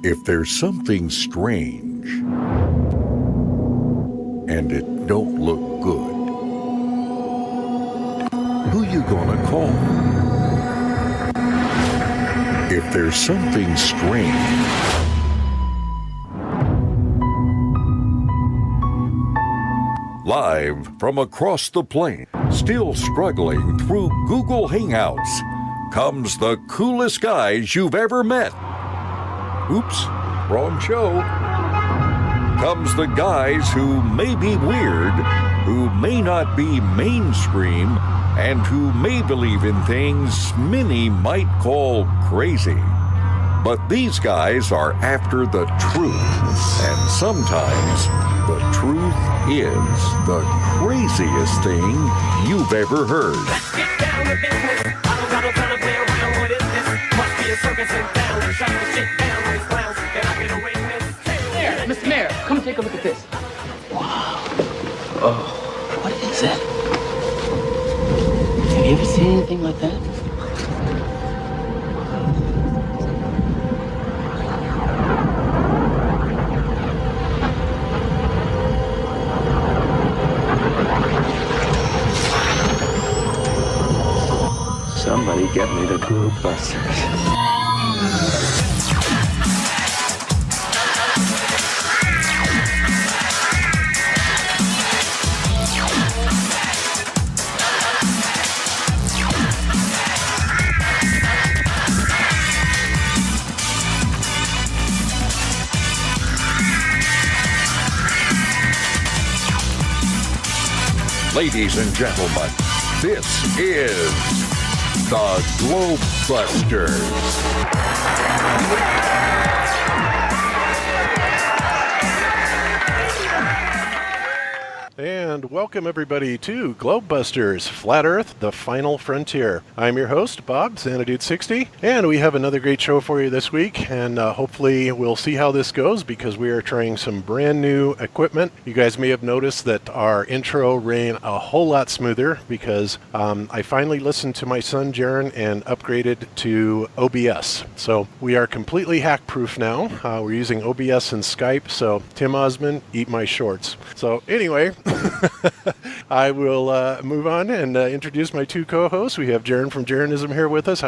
If there's something strange and it don't look good, who you gonna call? If there's something strange, live from across the plain, still struggling through Google Hangouts, comes the coolest guys you've ever met. Oops, wrong show. Comes the guys who may be weird, who may not be mainstream, and who may believe in things many might call crazy. But these guys are after the truth, and sometimes the truth is the craziest thing you've ever heard. Let's get down to business. I don't got no time to play around. What is this? Must be a circus in town. Shut the shit down with these clowns. Can I get a witness? Mayor, Mr. Mayor, come take a look at this. Wow. Oh, What is it? Have you ever seen anything like that? somebody get me the Globe Busters. Ladies and gentlemen, this is the Globe Busters. And welcome everybody to Globe Busters, Flat Earth, the Final Frontier. I'm your host, Bob, Xanadude60, and we have another great show for you this week, and hopefully we'll see how this goes because we are trying some brand new equipment. You guys may have noticed that our intro ran a whole lot smoother because I finally listened to my son, Jaron, and upgraded to OBS. So we are completely hack-proof now. We're using OBS and Skype, so Tim Osmond, eat my shorts. So anyway... I will move on and introduce my two co-hosts. We have Jaron from Jaronism here with us.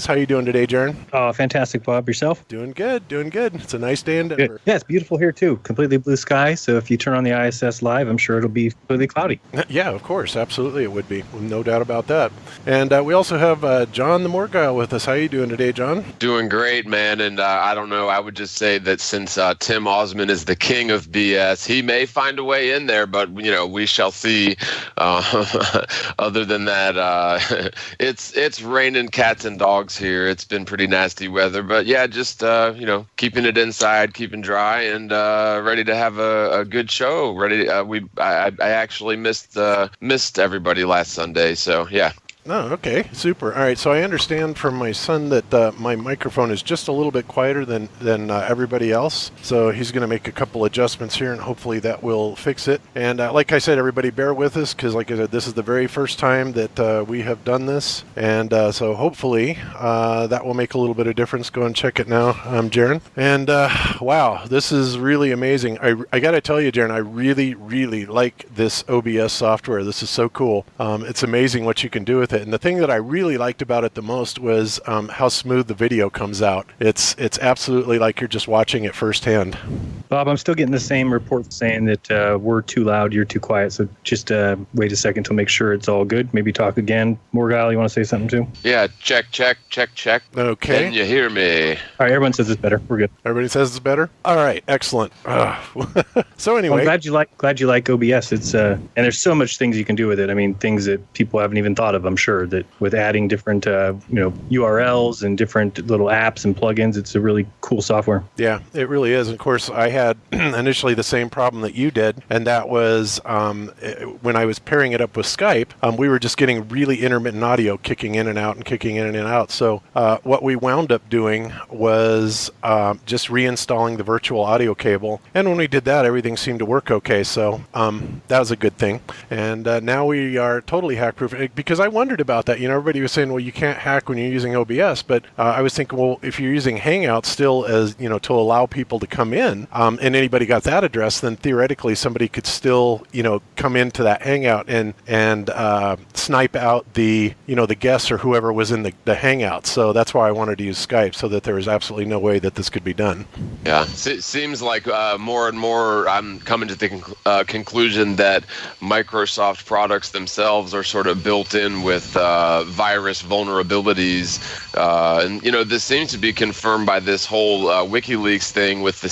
How you doing today, Jaron? Oh, fantastic, Bob. Yourself? Doing good. It's a nice day in Denver. Good. Yeah, it's beautiful here, too. Completely blue sky. So if you turn on the ISS live, I'm sure it'll be completely cloudy. Yeah, of course. Absolutely it would be. No doubt about that. And we also have John the Morgile with us. How you doing today, John? Doing great, man. And I don't know. I would just say that since Tim Osmond is the king of BS, he may find a way in there, but, you know, we shall see. Other than that, it's raining cats and dogs here. It's been pretty nasty weather, but yeah, just keeping it inside, keeping dry, and ready to have a good show. I actually missed everybody last Sunday, so yeah. Oh, okay. Super. All right. So I understand from my son that my microphone is just a little bit quieter than everybody else. So he's going to make a couple adjustments here, and hopefully that will fix it. And like I said, everybody bear with us because, like I said, this is the very first time that we have done this. And so hopefully that will make a little bit of difference. Go and check it now, Jaron. And wow, this is really amazing. I got to tell you, Jaron, I really, really like this OBS software. This is so cool. It's amazing what you can do with it. And the thing that I really liked about it the most was how smooth the video comes out. It's absolutely like you're just watching it firsthand. Bob, I'm still getting the same report saying that we're too loud, you're too quiet. So just wait a second to make sure it's all good. Maybe talk again. Morgile, you want to say something too? Yeah, check. Okay. Can you hear me? All right, everyone says it's better. We're good. Everybody says it's better? All right, excellent. So anyway. Well, I'm glad you like OBS. It's and there's so much things you can do with it. I mean, things that people haven't even thought of, I'm sure, that with adding different URLs and different little apps and plugins, it's a really cool software. Yeah, it really is. Of course, I had initially the same problem that you did, and that was when I was pairing it up with Skype, we were just getting really intermittent audio kicking in and out and kicking in and out. So what we wound up doing was just reinstalling the virtual audio cable, and when we did that, everything seemed to work okay. So that was a good thing, and now we are totally hack-proof. Because I wondered about that. Everybody was saying, well, you can't hack when you're using OBS, but I was thinking, well, if you're using Hangouts still as to allow people to come in, and anybody got that address, then theoretically somebody could still come into that Hangout and snipe out the the guests or whoever was in the Hangout. So that's why I wanted to use Skype, so that there was absolutely no way that this could be done. Yeah, it seems like more and more I'm coming to the conclusion that Microsoft products themselves are sort of built in with virus vulnerabilities, and this seems to be confirmed by this whole WikiLeaks thing with the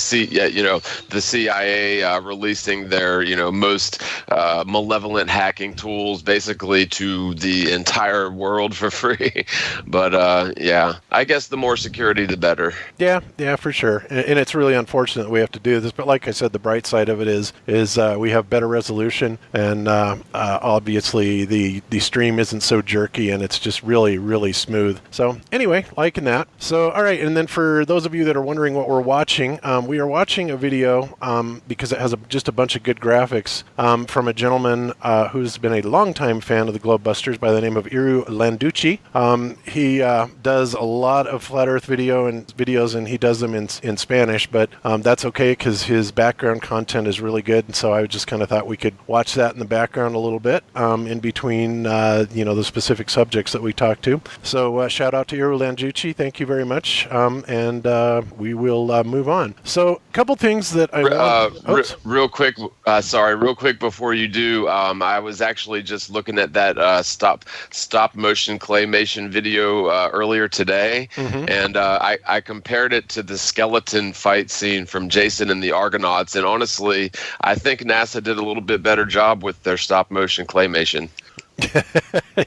CIA releasing their most malevolent hacking tools basically to the entire world for free. But yeah, I guess the more security, the better. Yeah, for sure. And it's really unfortunate that we have to do this. But like I said, the bright side of it is we have better resolution, and obviously the stream isn't so jerky, and it's just really, really smooth. So anyway, liking that. So all right, and then for those of you that are wondering what we're watching, we are watching a video because it has just a bunch of good graphics from a gentleman who's been a longtime fan of the Globebusters by the name of Iru Landucci. He does a lot of flat Earth videos, and he does them in Spanish, but that's okay because his background content is really good, and so I just kind of thought we could watch that in the background a little bit in between the specific subjects that we talked to. So shout out to Iru Landucci. Thank you very much, and we will move on. So a couple things that I real quick before you do, I was actually just looking at that stop motion claymation video earlier today, and I compared it to the skeleton fight scene from Jason and the Argonauts, and honestly, I think NASA did a little bit better job with their stop motion claymation.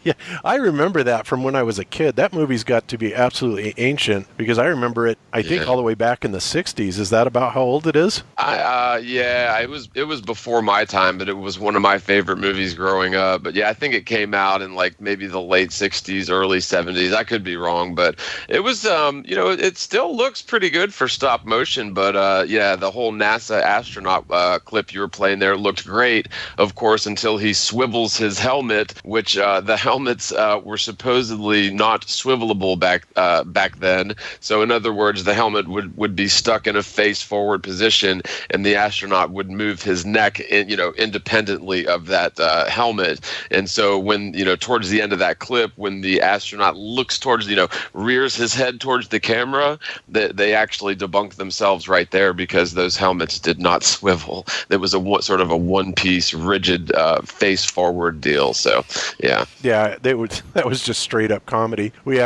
Yeah, I remember that from when I was a kid. That movie's got to be absolutely ancient because I remember it, I think, all the way back in the 60s. Is that about how old it is? Yeah, it was before my time, but it was one of my favorite movies growing up. But yeah, I think it came out in like maybe the late 60s, early 70s. I could be wrong, but it was, it still looks pretty good for stop motion. But yeah, the whole NASA astronaut clip you were playing there looked great, of course, until he swivels his helmet, which the helmets were supposedly not swivelable back then. So in other words, the helmet would be stuck in a face-forward position, and the astronaut would move his neck independently of that helmet. And so when, towards the end of that clip, when the astronaut looks towards, rears his head towards the camera, they actually debunked themselves right there because those helmets did not swivel. It was sort of a one-piece, rigid, face-forward deal. So yeah, that was just straight up comedy. We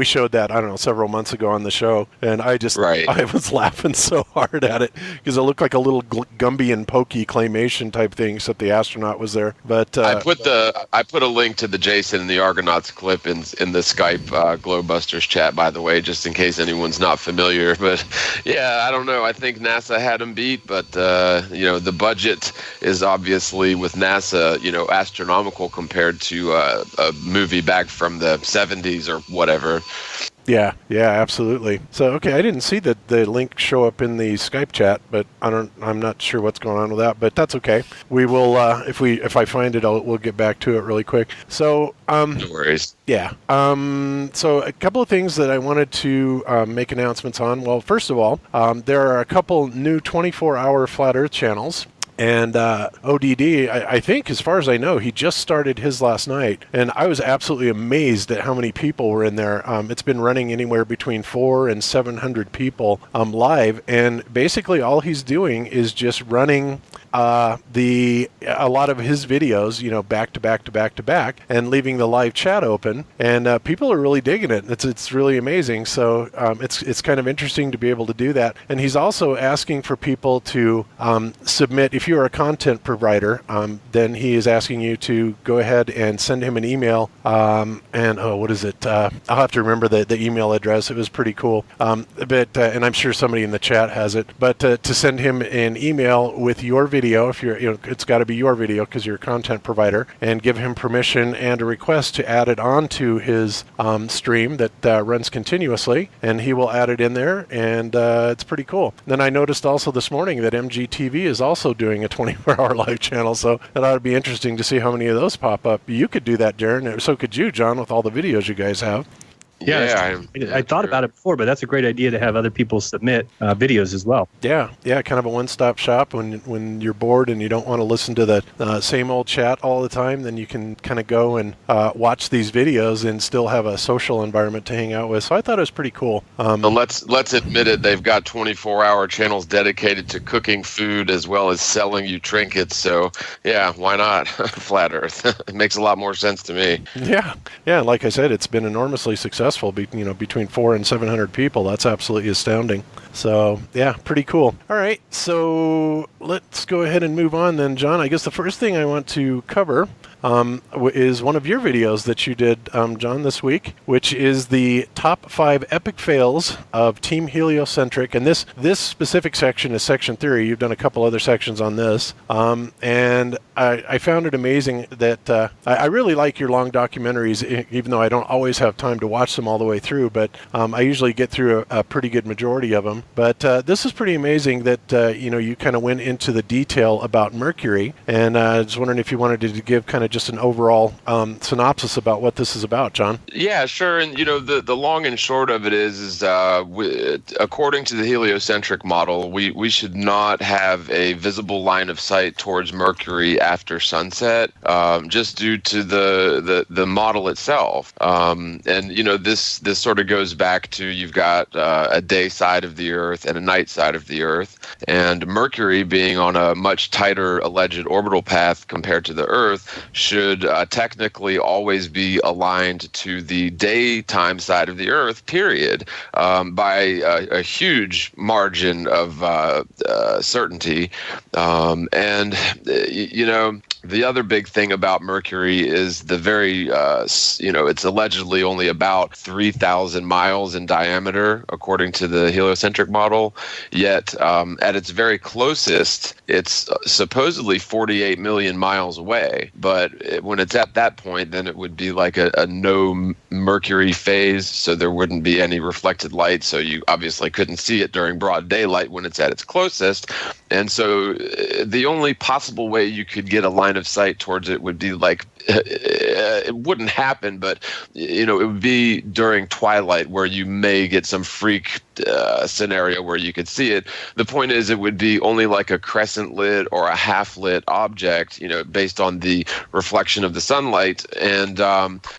showed that, I don't know, several months ago on the show, and I was laughing so hard at it because it looked like a little Gumby and Pokey claymation type thing, except the astronaut was there. But I put a link to the Jason and the Argonauts clip in the Skype Globebusters chat, by the way, just in case anyone's not familiar. But yeah, I don't know. I think NASA had them beat, but the budget is obviously with NASA, astronomical compared to a movie back from the 70s or whatever. Yeah, absolutely. So, okay, I didn't see the link show up in the Skype chat, but I'm not sure what's going on with that, but that's okay. We will, if I find it, we'll get back to it really quick. So, no worries. Yeah. So a couple of things that I wanted to make announcements on. Well, first of all, there are a couple new 24-hour Flat Earth channels. And ODD, I think, as far as I know, he just started his last night. And I was absolutely amazed at how many people were in there. It's been running anywhere between 400 and 700 people live. And basically all he's doing is just running a lot of his videos, back to back to back to back, and leaving the live chat open, and people are really digging it. It's really amazing. So it's kind of interesting to be able to do that. And he's also asking for people to submit. If you are a content provider, then he is asking you to go ahead and send him an email. What is it? I'll have to remember the email address. It was pretty cool. And I'm sure somebody in the chat has it. But to send him an email with your video, if you're, it's got to be your video because you're a content provider, and give him permission and a request to add it onto his stream that runs continuously, and he will add it in there, and it's pretty cool. Then I noticed also this morning that MGTV is also doing a 24-hour live channel, so it ought to be interesting to see how many of those pop up. You could do that, Darren. So could you, John, with all the videos you guys have. Yeah, I thought about it before, but that's a great idea to have other people submit videos as well. Yeah, kind of a one-stop shop. When you're bored and you don't want to listen to the same old chat all the time, then you can kind of go and watch these videos and still have a social environment to hang out with. So I thought it was pretty cool. Let's admit it, they've got 24-hour channels dedicated to cooking food as well as selling you trinkets. So yeah, why not? Flat Earth. It makes a lot more sense to me. Yeah. Like I said, it's been enormously successful. Between 400 and 700 people. That's absolutely astounding. So yeah, pretty cool. All right, so let's go ahead and move on then, John. I guess the first thing I want to cover is one of your videos that you did, John, this week, which is the top 5 epic fails of Team Heliocentric. And this specific section is section theory. You've done a couple other sections on this. And I found it amazing that I really like your long documentaries, even though I don't always have time to watch them all the way through. But I usually get through a pretty good majority of them. But this is pretty amazing that, you kind of went into the detail about Mercury. And I was wondering if you wanted to give kind of just an overall synopsis about what this is about, John. Yeah, sure. And the long and short of it is according to the heliocentric model, we should not have a visible line of sight towards Mercury after sunset, just due to the model itself. And this sort of goes back to, you've got a day side of the Earth and a night side of the Earth, and Mercury being on a much tighter alleged orbital path compared to the Earth should technically always be aligned to the daytime side of the Earth, period, by a huge margin of certainty. The other big thing about Mercury is the very, it's allegedly only about 3,000 miles in diameter, according to the heliocentric model. Yet, at its very closest, it's supposedly 48 million miles away. But when it's at that point, then it would be like a no Mercury phase, so there wouldn't be any reflected light. So you obviously couldn't see it during broad daylight when it's at its closest. And so the only possible way you could get a line of sight towards it would be like, it wouldn't happen, but it would be during twilight where you may get some freak scenario where you could see it. The point is, it would be only like a crescent lit or a half lit object, based on the reflection of the sunlight, and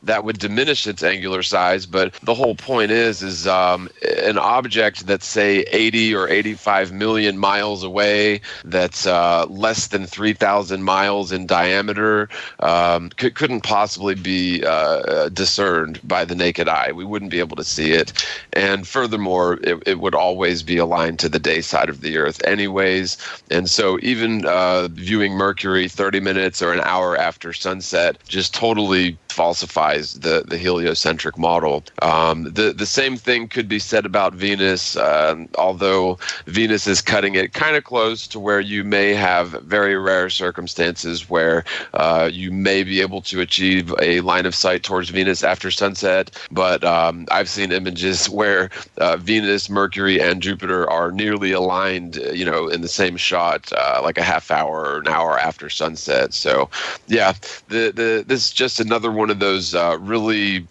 that would diminish its angular size. But the whole point is an object that's, say, 80 or 85 million miles away, that's less than 3,000 miles in diameter, couldn't possibly be discerned by the naked eye. We wouldn't be able to see it. And furthermore, it would always be aligned to the day side of the Earth anyways. And so even viewing Mercury 30 minutes or an hour after sunset just totally falsifies the heliocentric model. The same thing could be said about Venus, although Venus is cutting it kind of close to where you may have very rare circumstances where you may be able to achieve a line of sight towards Venus after sunset. But I've seen images where Venus, Mercury, and Jupiter are nearly aligned, in the same shot, like a half hour or an hour after sunset. So yeah, this is just another one one of those really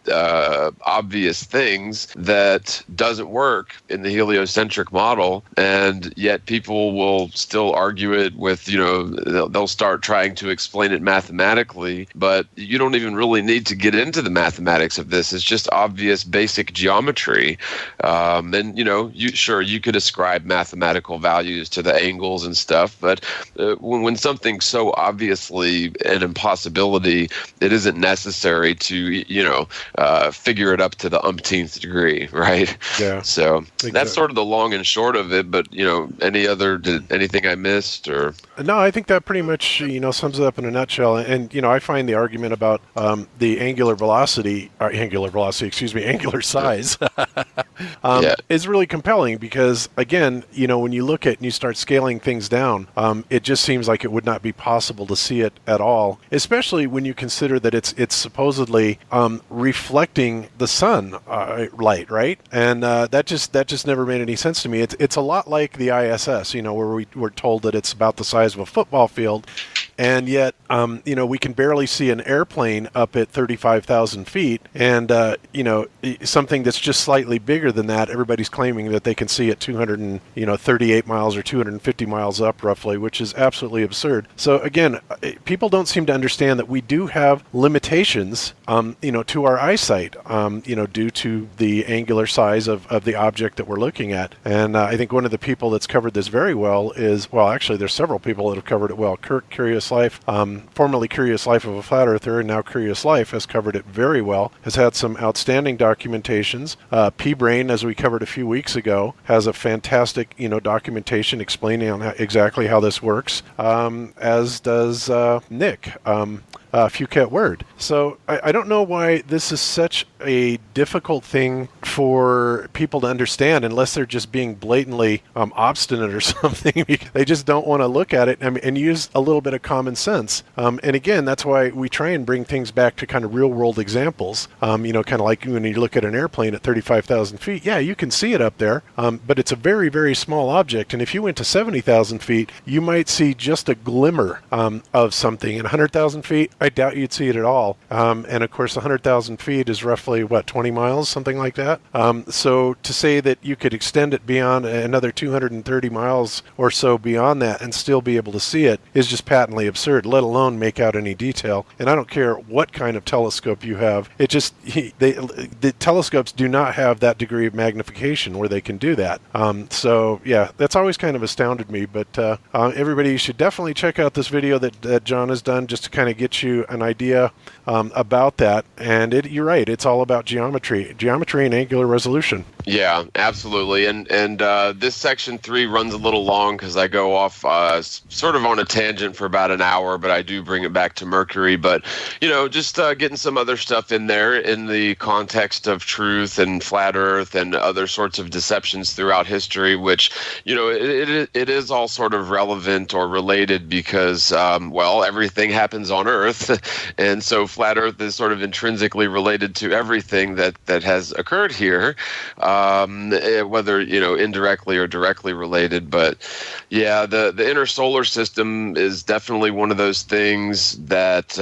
obvious things that doesn't work in the heliocentric model, and yet people will still argue it with, they'll start trying to explain it mathematically, but you don't even really need to get into the mathematics of this. It's just obvious basic geometry. And, you could ascribe mathematical values to the angles and stuff, but when something's so obviously an impossibility, it isn't necessary to, figure it up to the umpteenth degree, right? Yeah. So exactly. That's sort of the long and short of it, but, anything I missed or? No, I think that pretty much, sums it up in a nutshell. And, I find the argument about the angular size is really compelling because, again, when you look at and you start scaling things down, it just seems like it would not be possible to see it at all, especially when you consider that it's supposedly reflecting the sun light, right? And that just never made any sense to me. It's a lot like the ISS, where we were told that it's about the size of a football field, and yet, we can barely see an airplane up at 35,000 feet, and something that's just slightly bigger than that, everybody's claiming that they can see at 238 miles or 250 miles up, roughly, which is absolutely absurd. So again, people don't seem to understand that we do have limitations, to our eyesight, due to the angular size of the object that we're looking at. And I think one of the people that's covered this very well is, actually, there's several people that have covered it well. Kurt Curious Life, formerly Curious Life of a Flat Earther, and now Curious Life, has covered it very well, has had some outstanding documentations. P-Brain, as we covered a few weeks ago, has a fantastic, documentation explaining on exactly how this works, as does Nick. Fouquet Word. So I don't know why this is such a difficult thing for people to understand unless they're just being blatantly obstinate or something. They just don't want to look at it and use a little bit of common sense. And again, that's why we try and bring things back to kind of real world examples. Kind of like when you look at an airplane at 35,000 feet, yeah, you can see it up there, but it's a very, very small object. And if you went to 70,000 feet, you might see just a glimmer of something. And 100,000 feet, I doubt you'd see it at all. And of course, 100,000 feet is roughly, 20 miles, something like that. So to say that you could extend it beyond another 230 miles or so beyond that and still be able to see it is just patently absurd, let alone make out any detail. And I don't care what kind of telescope you have. It just, the telescopes do not have that degree of magnification where they can do that. So yeah, that's always kind of astounded me. But everybody should definitely check out this video that John has done just to kind of get you an idea about that. And you're right, it's all about geometry and angular resolution. Yeah, absolutely. And this section 3 runs a little long because I go off sort of on a tangent for about an hour, but I do bring it back to Mercury. But, just getting some other stuff in there in the context of truth and flat Earth and other sorts of deceptions throughout history, which, it is all sort of relevant or related because, everything happens on Earth. And so flat Earth is sort of intrinsically related to everything that has occurred here. Whether indirectly or directly related, but yeah, the inner solar system is definitely one of those things that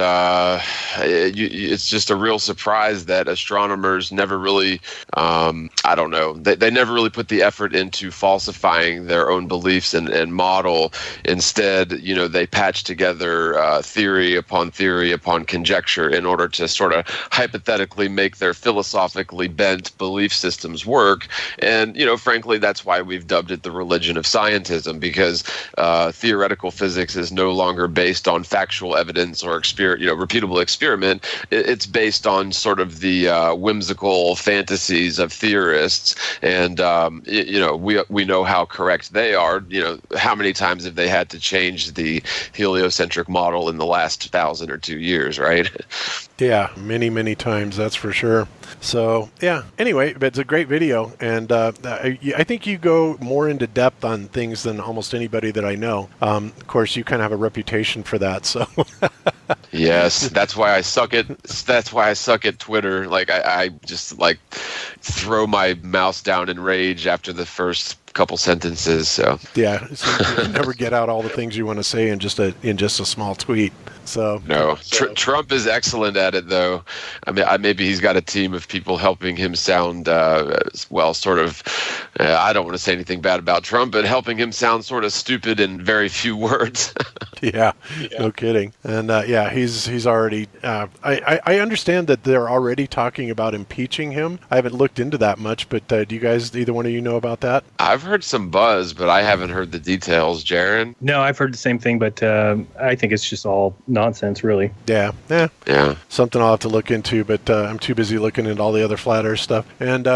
it's just a real surprise that astronomers never really, they never really put the effort into falsifying their own beliefs and model. Instead, they patch together theory upon conjecture in order to sort of hypothetically make their philosophically bent belief systems work. And, frankly, that's why we've dubbed it the religion of scientism, because theoretical physics is no longer based on factual evidence or repeatable experiment. It's based on sort of the whimsical fantasies of theorists. And, we know how correct they are. How many times have they had to change the heliocentric model in the last 1,000 or 2 years, right? Yeah, many, many times, that's for sure. So, yeah, anyway, but it's a great video, and I think you go more into depth on things than almost anybody that I know. Of course, you kind of have a reputation for that, so... Yes, that's why I suck at Twitter. Like, I just, throw my mouse down in rage after the first couple sentences, so... Yeah, so you never get out all the things you want to say in just a small tweet. So No, Trump is excellent at it, though. I mean, maybe he's got a team of people helping him sound, sort of. I don't want to say anything bad about Trump, but helping him sound sort of stupid in very few words. Yeah, no kidding. And he's already. I understand that they're already talking about impeaching him. I haven't looked into that much, but do you guys, either one of you, know about that? I've heard some buzz, but I haven't heard the details. Jaron? No, I've heard the same thing, but I think it's just all nonsense, really. Yeah. Something I'll have to look into, but I'm too busy looking into all the other flat Earth stuff. And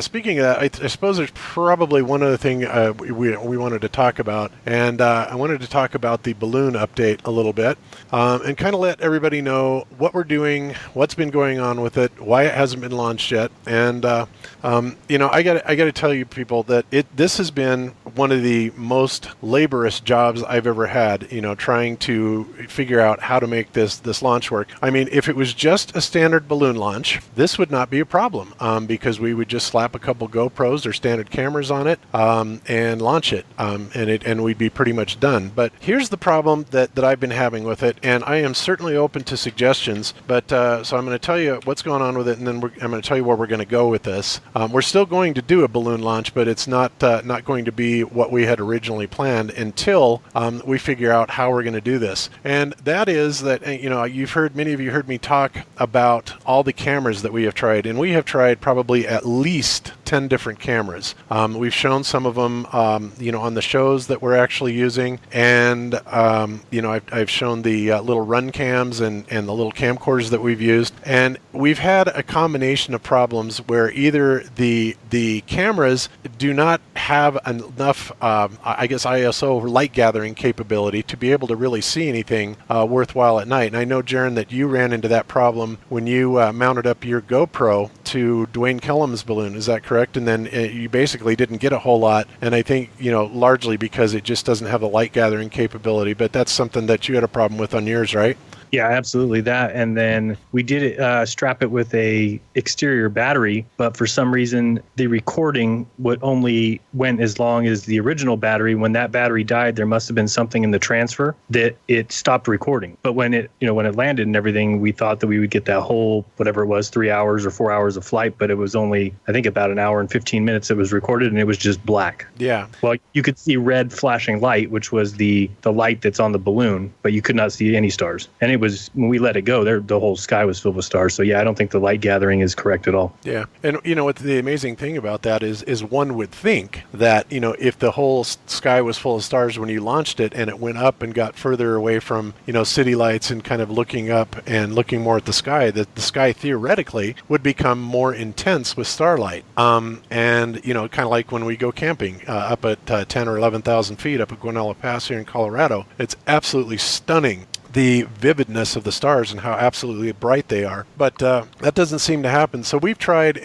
speaking of that, I suppose there's probably one other thing we wanted to talk about, and I wanted to talk about the balloon update a little bit, and kind of let everybody know what we're doing, what's been going on with it, why it hasn't been launched yet, and I got to tell you people that this has been one of the most laborious jobs I've ever had. Trying to figure out how to make this launch work. I mean, if it was just a standard balloon launch, this would not be a problem, because we would just slap a couple GoPros or standard cameras on it and launch it, and we'd be pretty much done. But here's the problem that I've been having with it, and I am certainly open to suggestions. But so I'm going to tell you what's going on with it, and then I'm going to tell you where we're going to go with this. We're still going to do a balloon launch, but it's not going to be what we had originally planned until we figure out how we're going to do this. And that is that many of you heard me talk about all the cameras that we have tried, and we have tried probably at least 10 different cameras. We've shown some of them on the shows that we're actually using, and I've shown the little run cams and the little camcorders that we've used, and we've had a combination of problems where either the cameras do not have enough ISO light gathering capability to be able to really see anything worthwhile at night. And I know, Jaron, that you ran into that problem when you mounted up your GoPro to Dwayne Kellum's balloon. Is that correct? And then you basically didn't get a whole lot, and I think largely because it just doesn't have the light gathering capability. But that's something that you had a problem with on yours, right? Yeah, absolutely that. And then we did strap it with a exterior battery, but for some reason the recording would only went as long as the original battery. When that battery died, there must have been something in the transfer that it stopped recording. But when it landed and everything, we thought that we would get that whole, whatever it was, 3 hours or 4 hours of flight, but it was only, I think, about an hour and 15 minutes it was recorded, and it was just black. Yeah. Well, you could see red flashing light, which was the light that's on the balloon, but you could not see any stars. And it was, when we let it go, the whole sky was filled with stars. So yeah, I don't think the light gathering is correct at all. Yeah. And what the amazing thing about that is one would think that, if the whole sky was full of stars when you launched it and it went up and got further away from, city lights and kind of looking up and looking more at the sky, that the sky theoretically would become more intense with starlight. And, kind of like when we go camping up at 10 or 11,000 feet up at Guanella Pass here in Colorado, it's absolutely stunning, the vividness of the stars and how absolutely bright they are. But that doesn't seem to happen. So we've tried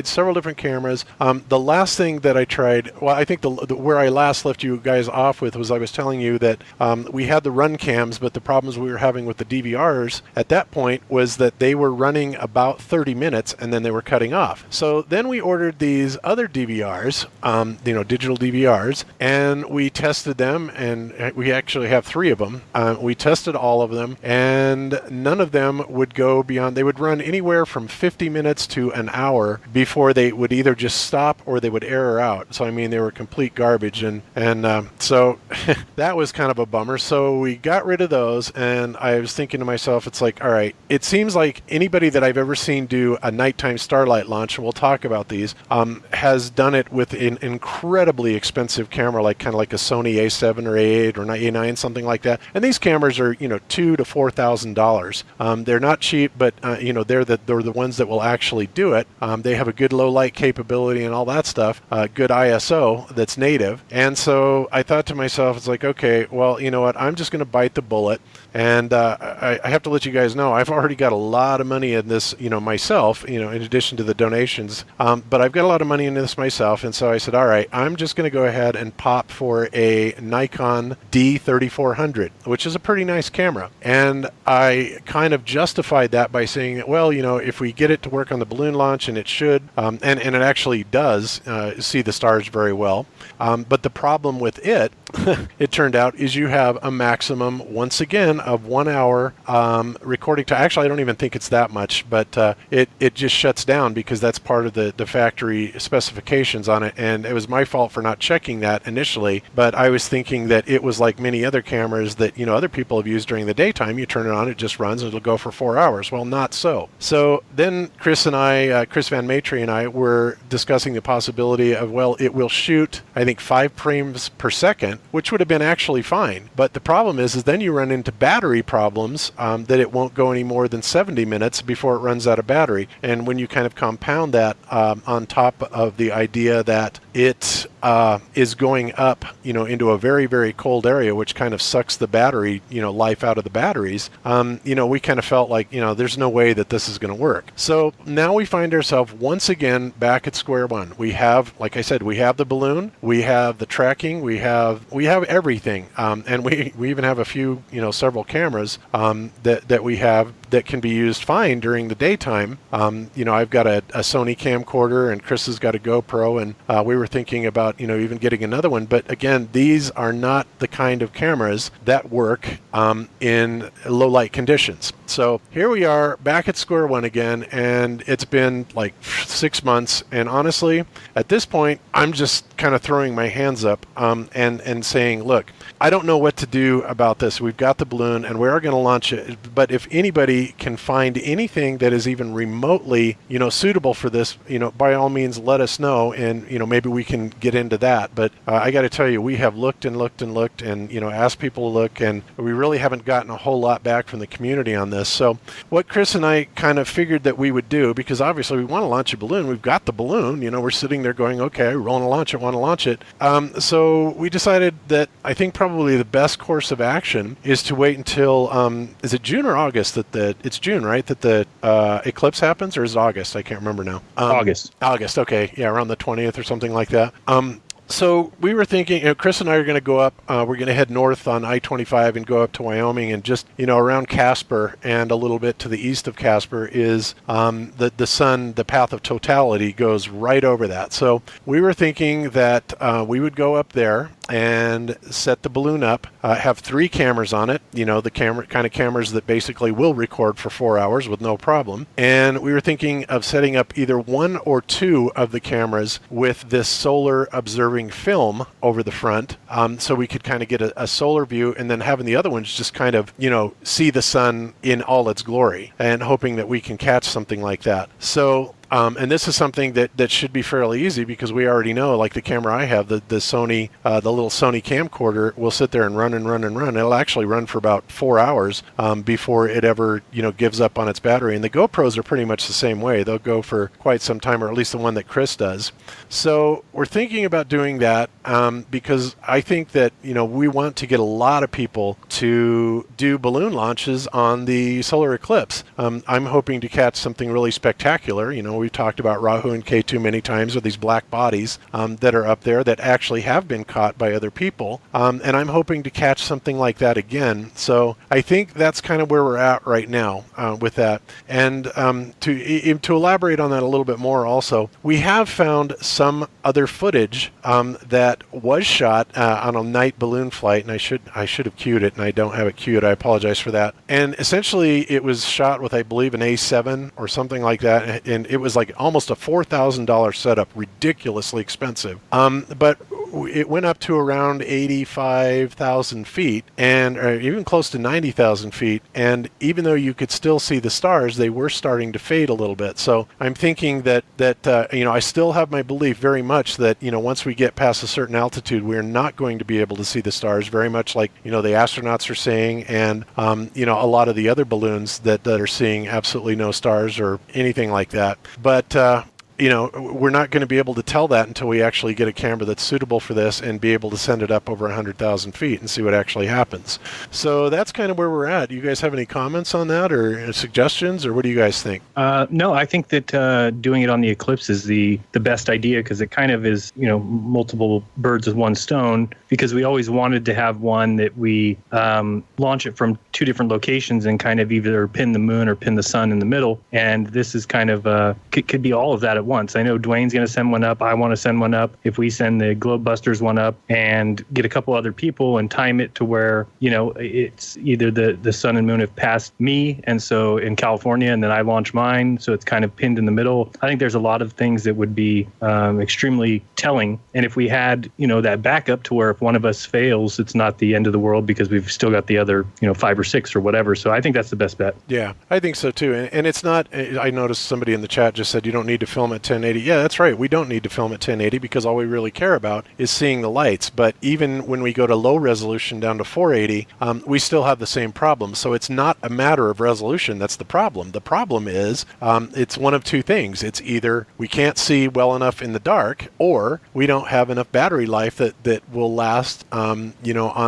several different cameras. The last thing that I tried, well, I think where I last left you guys off with was I was telling you that we had the run cams, but the problems we were having with the DVRs at that point was that they were running about 30 minutes and then they were cutting off. So then we ordered these other DVRs, digital DVRs, and we tested them, and we actually have 3 of them. We tested all of them, and none of them would go beyond, they would run anywhere from 50 minutes to an hour before they would either just stop or they would error out. So I mean, they were complete garbage, and so that was kind of a bummer. So we got rid of those, and I was thinking to myself, it's like, all right, it seems like anybody that I've ever seen do a nighttime starlight launch, and we'll talk about these, has done it with an incredibly expensive camera, like kind of like a Sony A7 or A8 or A9, something like that. And these cameras are $2,000 to $4,000. They're not cheap, but they're the ones that will actually do it. They have a good low light capability and all that stuff, good ISO that's native. And so I thought to myself, it's like, okay, well, you know what? I'm just going to bite the bullet. And I have to let you guys know, I've already got a lot of money in this, myself, in addition to the donations. But I've got a lot of money in this myself. And so I said, all right, I'm just going to go ahead and pop for a Nikon D3400, which is a pretty nice camera. And I kind of justified that by saying that, well, if we get it to work on the balloon launch, and it should, and it actually does see the stars very well. But the problem with it it turned out, is you have a maximum, once again, of 1 hour recording time. Actually, I don't even think it's that much, but it just shuts down because that's part of the factory specifications on it. And it was my fault for not checking that initially, but I was thinking that it was like many other cameras that, other people have used during the daytime. You turn it on, it just runs, and it'll go for 4 hours. Well, not so. So then Chris Van Maitre and I were discussing the possibility of, well, it will shoot, I think, 5 frames per second, which would have been actually fine. But the problem is then you run into battery problems, that it won't go any more than 70 minutes before it runs out of battery. And when you kind of compound that on top of the idea that it is going up, into a very, very cold area, which kind of sucks the battery, life out of the batteries, we kind of felt like, there's no way that this is going to work. So now we find ourselves once again back at square one. We have, like I said, we have the balloon, we have the tracking, we have everything, and we even have a few, several cameras that we have that can be used fine during the daytime. I've got a Sony camcorder, and Chris has got a GoPro, and we were thinking about, even getting another one. But again, these are not the kind of cameras that work in low light conditions. So here we are back at square one again, and it's been like 6 months. And honestly, at this point, I'm just kind of throwing my hands up and saying, look, I don't know what to do about this. We've got the balloon, and we are going to launch it. But if anybody can find anything that is even remotely, suitable for this, by all means, let us know, and maybe we can get into that. But I got to tell you, we have looked and looked and looked, and asked people to look, and we really haven't gotten a whole lot back from the community on this. So what Chris and I kind of figured that we would do, because obviously we want to launch a balloon, we've got the balloon, we're sitting there going, okay, we want to launch it. So we decided that I think probably the best course of action is to wait until is it June or August it's June, right, that the eclipse happens, or is it August? I can't remember now. August, okay, yeah, around the 20th or something like that. So we were thinking, Chris and I are going to go up, we're going to head north on I-25 and go up to Wyoming, and just, around Casper and a little bit to the east of Casper is the sun, the path of totality goes right over that. So we were thinking that we would go up there and set the balloon up, have 3 cameras on it, the kind of cameras that basically will record for 4 hours with no problem. And we were thinking of setting up either 1 or 2 of the cameras with this solar observing film over the front, so we could kind of get a solar view, and then having the other ones just kind of, see the sun in all its glory, and hoping that we can catch something like that. So and this is something that should be fairly easy, because we already know, like the camera I have, the Sony, the little Sony camcorder will sit there and run and run and run. It'll actually run for about 4 hours before it ever, gives up on its battery. And the GoPros are pretty much the same way. They'll go for quite some time, or at least the one that Chris does. So we're thinking about doing that because I think that, we want to get a lot of people to do balloon launches on the solar eclipse. I'm hoping to catch something really spectacular. We've talked about Rahu and K2 many times, with these black bodies that are up there that actually have been caught by other people. And I'm hoping to catch something like that again. So I think that's kind of where we're at right now with that. And to elaborate on that a little bit more also, we have found some other footage that was shot on a night balloon flight, and I should have cued it, and I don't have it cued. I apologize for that. And essentially it was shot with, I believe, an A7 or something like that, and it was like almost a $4,000 setup, ridiculously expensive. But it went up to around 85,000 feet, and even close to 90,000 feet. And even though you could still see the stars, they were starting to fade a little bit. So I'm thinking that I still have my belief very much that, once we get past a certain altitude, we're not going to be able to see the stars, very much like, the astronauts are saying, and, a lot of the other balloons that are seeing absolutely no stars or anything like that. But, we're not going to be able to tell that until we actually get a camera that's suitable for this and be able to send it up over 100,000 feet and see what actually happens. So that's kind of where we're at. You guys have any comments on that, or suggestions, or what do you guys think? No, I think that doing it on the eclipse is the best idea, because it kind of is, multiple birds with one stone, because we always wanted to have one that we launch it from 2 different locations and kind of either pin the moon or pin the sun in the middle. And this is kind of, could be all of that at at once. I know Dwayne's going to send one up. I want to send one up. If we send the Globebusters one up and get a couple other people and time it to where, it's either the sun and moon have passed me, and so in California, and then I launch mine, so it's kind of pinned in the middle. I think there's a lot of things that would be extremely telling. And if we had, that backup to where if one of us fails, it's not the end of the world because we've still got the other, 5 or 6 or whatever. So I think that's the best bet. Yeah, I think so too. And it's not, I noticed somebody in the chat just said you don't need to film at 1080. Yeah, that's right. We don't need to film at 1080 because all we really care about is seeing the lights. But even when we go to low resolution down to 480, we still have the same problem. So it's not a matter of resolution. That's the problem. The problem is it's one of two things. It's either we can't see well enough in the dark, or we don't have enough battery life that will last, on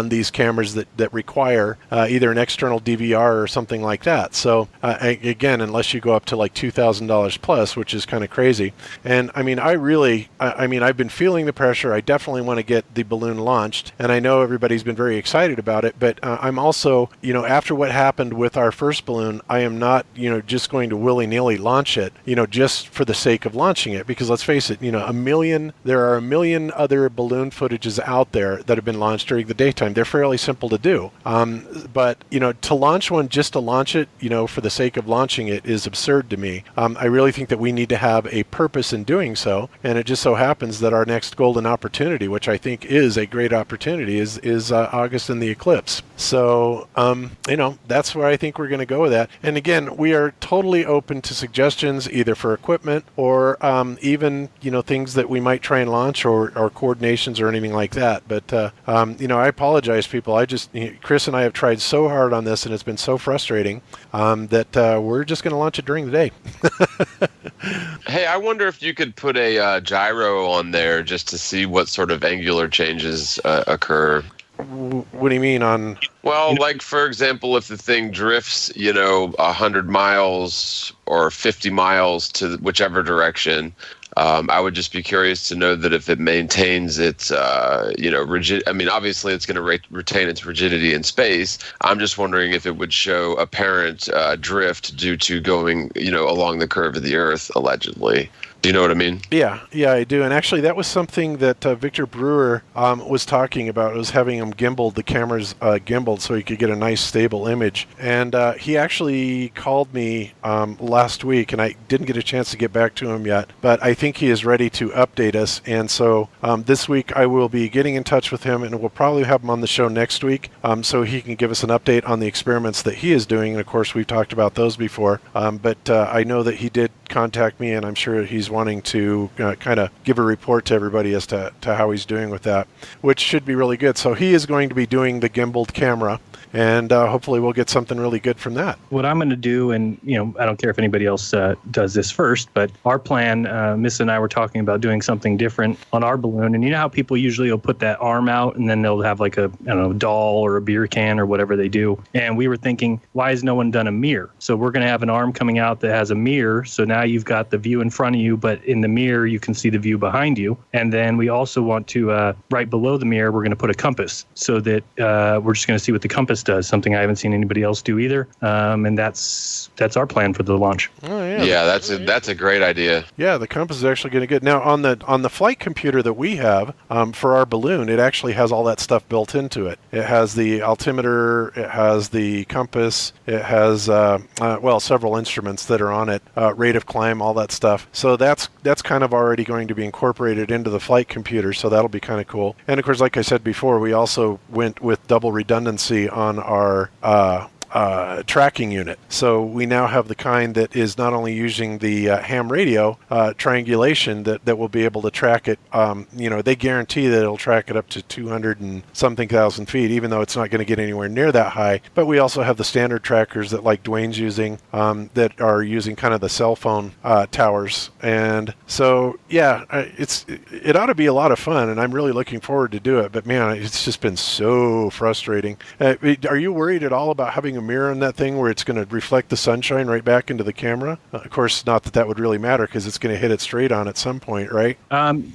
these cameras that require either an external DVR or something like that. So again, unless you go up to like $2,000 plus, which is kind of crazy. And I mean, I've been feeling the pressure. I definitely want to get the balloon launched, and I know everybody's been very excited about it. But I'm also, after what happened with our first balloon, I am not, just going to willy-nilly launch it, just for the sake of launching it. Because let's face it, there are a million other balloon footages out there that have been launched during the daytime. They're fairly simple to do. But to launch one just to launch it, for the sake of launching it is absurd to me. I really think that we need to have a purpose in doing so. And it just so happens that our next golden opportunity, which I think is a great opportunity, is August in the eclipse. So, that's where I think we're going to go with that. And again, we are totally open to suggestions, either for equipment or even, things that we might try and launch or coordinations or anything like that. But, I apologize, people. Chris and I have tried so hard on this, and it's been so frustrating that we're just going to launch it during the day. Hey, I wonder if you could put a gyro on there just to see what sort of angular changes occur. What do you mean on? Well, like, for example, if the thing drifts, 100 miles or 50 miles to whichever direction, I would just be curious to know that if it maintains its, rigid. I mean, obviously, it's going to retain its rigidity in space. I'm just wondering if it would show apparent drift due to going, along the curve of the Earth, allegedly. Do you know what I mean? Yeah, I do. And actually, that was something that Victor Brewer was talking about. It was having him gimbaled, the cameras gimbaled, so he could get a nice stable image. And he actually called me last week, and I didn't get a chance to get back to him yet. But I think he is ready to update us. And so this week, I will be getting in touch with him, and we'll probably have him on the show next week so he can give us an update on the experiments that he is doing. And, of course, we've talked about those before. But I know that he did contact me, and I'm sure he's wanting to kind of give a report to everybody as to how he's doing with that, which should be really good. So he is going to be doing the gimbaled camera, and hopefully we'll get something really good from that. What I'm going to do, and I don't care if anybody else does this first, but our plan, Miss and I were talking about doing something different on our balloon. And you know how people usually will put that arm out and then they'll have like a doll or a beer can or whatever they do. And we were thinking, why has no one done a mirror? So we're going to have an arm coming out that has a mirror. So now you've got the view in front of you, but in the mirror you can see the view behind you. And then we also want to, right below the mirror, we're going to put a compass so that we're just going to see what the compass does, something I haven't seen anybody else do either. And that's our plan for the launch. Oh, yeah. Yeah, that's a great idea. Yeah, the compass is actually getting good. Now, on the flight computer that we have for our balloon, it actually has all that stuff built into it. It has the altimeter, it has the compass, it has several instruments that are on it, rate of climb, all that stuff. So that's kind of already going to be incorporated into the flight computer. So that'll be kind of cool. And of course, like I said before, we also went with double redundancy on our tracking unit. So we now have the kind that is not only using the ham radio triangulation that will be able to track it. They guarantee that it'll track it up to 200 and something thousand feet, even though it's not going to get anywhere near that high. But we also have the standard trackers that like Dwayne's using that are using kind of the cell phone towers. And so, yeah, it ought to be a lot of fun, and I'm really looking forward to do it. But man, it's just been so frustrating. Are you worried at all about having putting a mirror in that thing where it's going to reflect the sunshine right back into the camera? Of course, not that would really matter because it's going to hit it straight on at some point, right?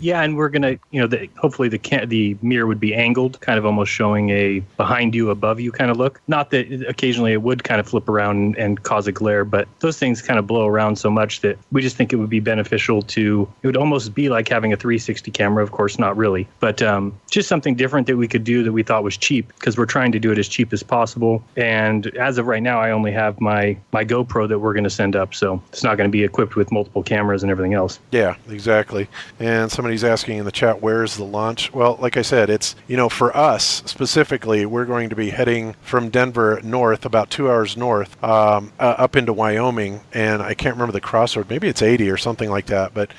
Yeah, and we're going to, hopefully the mirror would be angled, kind of almost showing a behind you, above you kind of look. Not that occasionally it would kind of flip around and cause a glare, but those things kind of blow around so much that we just think it would be beneficial it would almost be like having a 360 camera, of course, not really, but just something different that we could do that we thought was cheap, because we're trying to do it as cheap as possible. And as of right now, I only have my GoPro that we're going to send up, so it's not going to be equipped with multiple cameras and everything else. Yeah, exactly. And somebody's asking in the chat, where's the launch? Well, like I said, it's, for us specifically, we're going to be heading from Denver north, about 2 hours north, up into Wyoming. And I can't remember the crossroad. Maybe it's 80 or something like that. But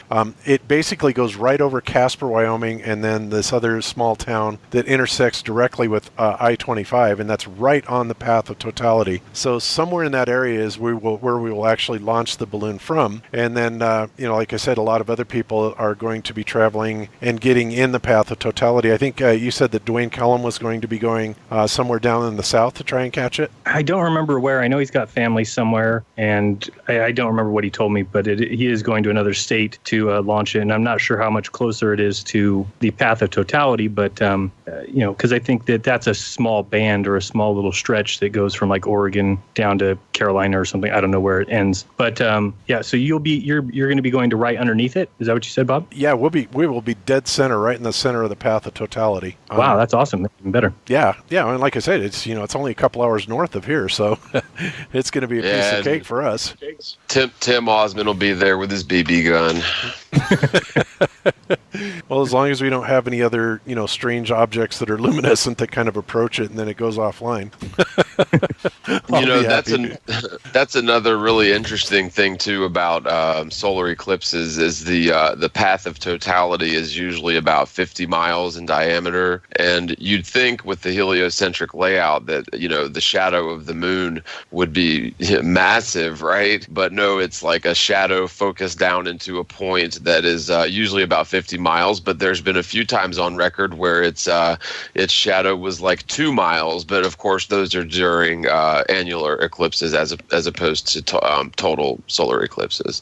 it basically goes right over Casper, Wyoming, and then this other small town that intersects directly with I-25. And that's right on the path of totality. So somewhere in that area is where we will actually launch the balloon from. And then, like I said, a lot of other people are going to be traveling and getting in the path of totality. I think you said that Dwayne Kellum was going to be going somewhere down in the south to try and catch it. I don't remember where. I know he's got family somewhere, and I don't remember what he told me, but he is going to another state to launch it, and I'm not sure how much closer it is to the path of totality, but, because I think that's a small band or a small little stretch that goes from like Oregon down to Carolina or something. I don't know where it ends. But so you're going to be going to right underneath it. Is that what you said, Bob? Yeah, we will be dead center, right in the center of the path of totality. Wow, that's awesome. That's even better. Yeah, and like I said, it's it's only a couple hours north of here, so it's going to be a piece of cake for us. Tim Osmond will be there with his BB gun. Well, as long as we don't have any other, strange objects that are luminescent that kind of approach it and then it goes offline. That's another really interesting thing too about solar eclipses is the path of totality is usually about 50 miles in diameter, and you'd think with the heliocentric layout that the shadow of the moon would be massive, right? But no, it's like a shadow focused down into a point that is usually about 50 miles, but there's been a few times on record where its shadow was like 2 miles, but of course those are during annular eclipses as opposed to total solar eclipses.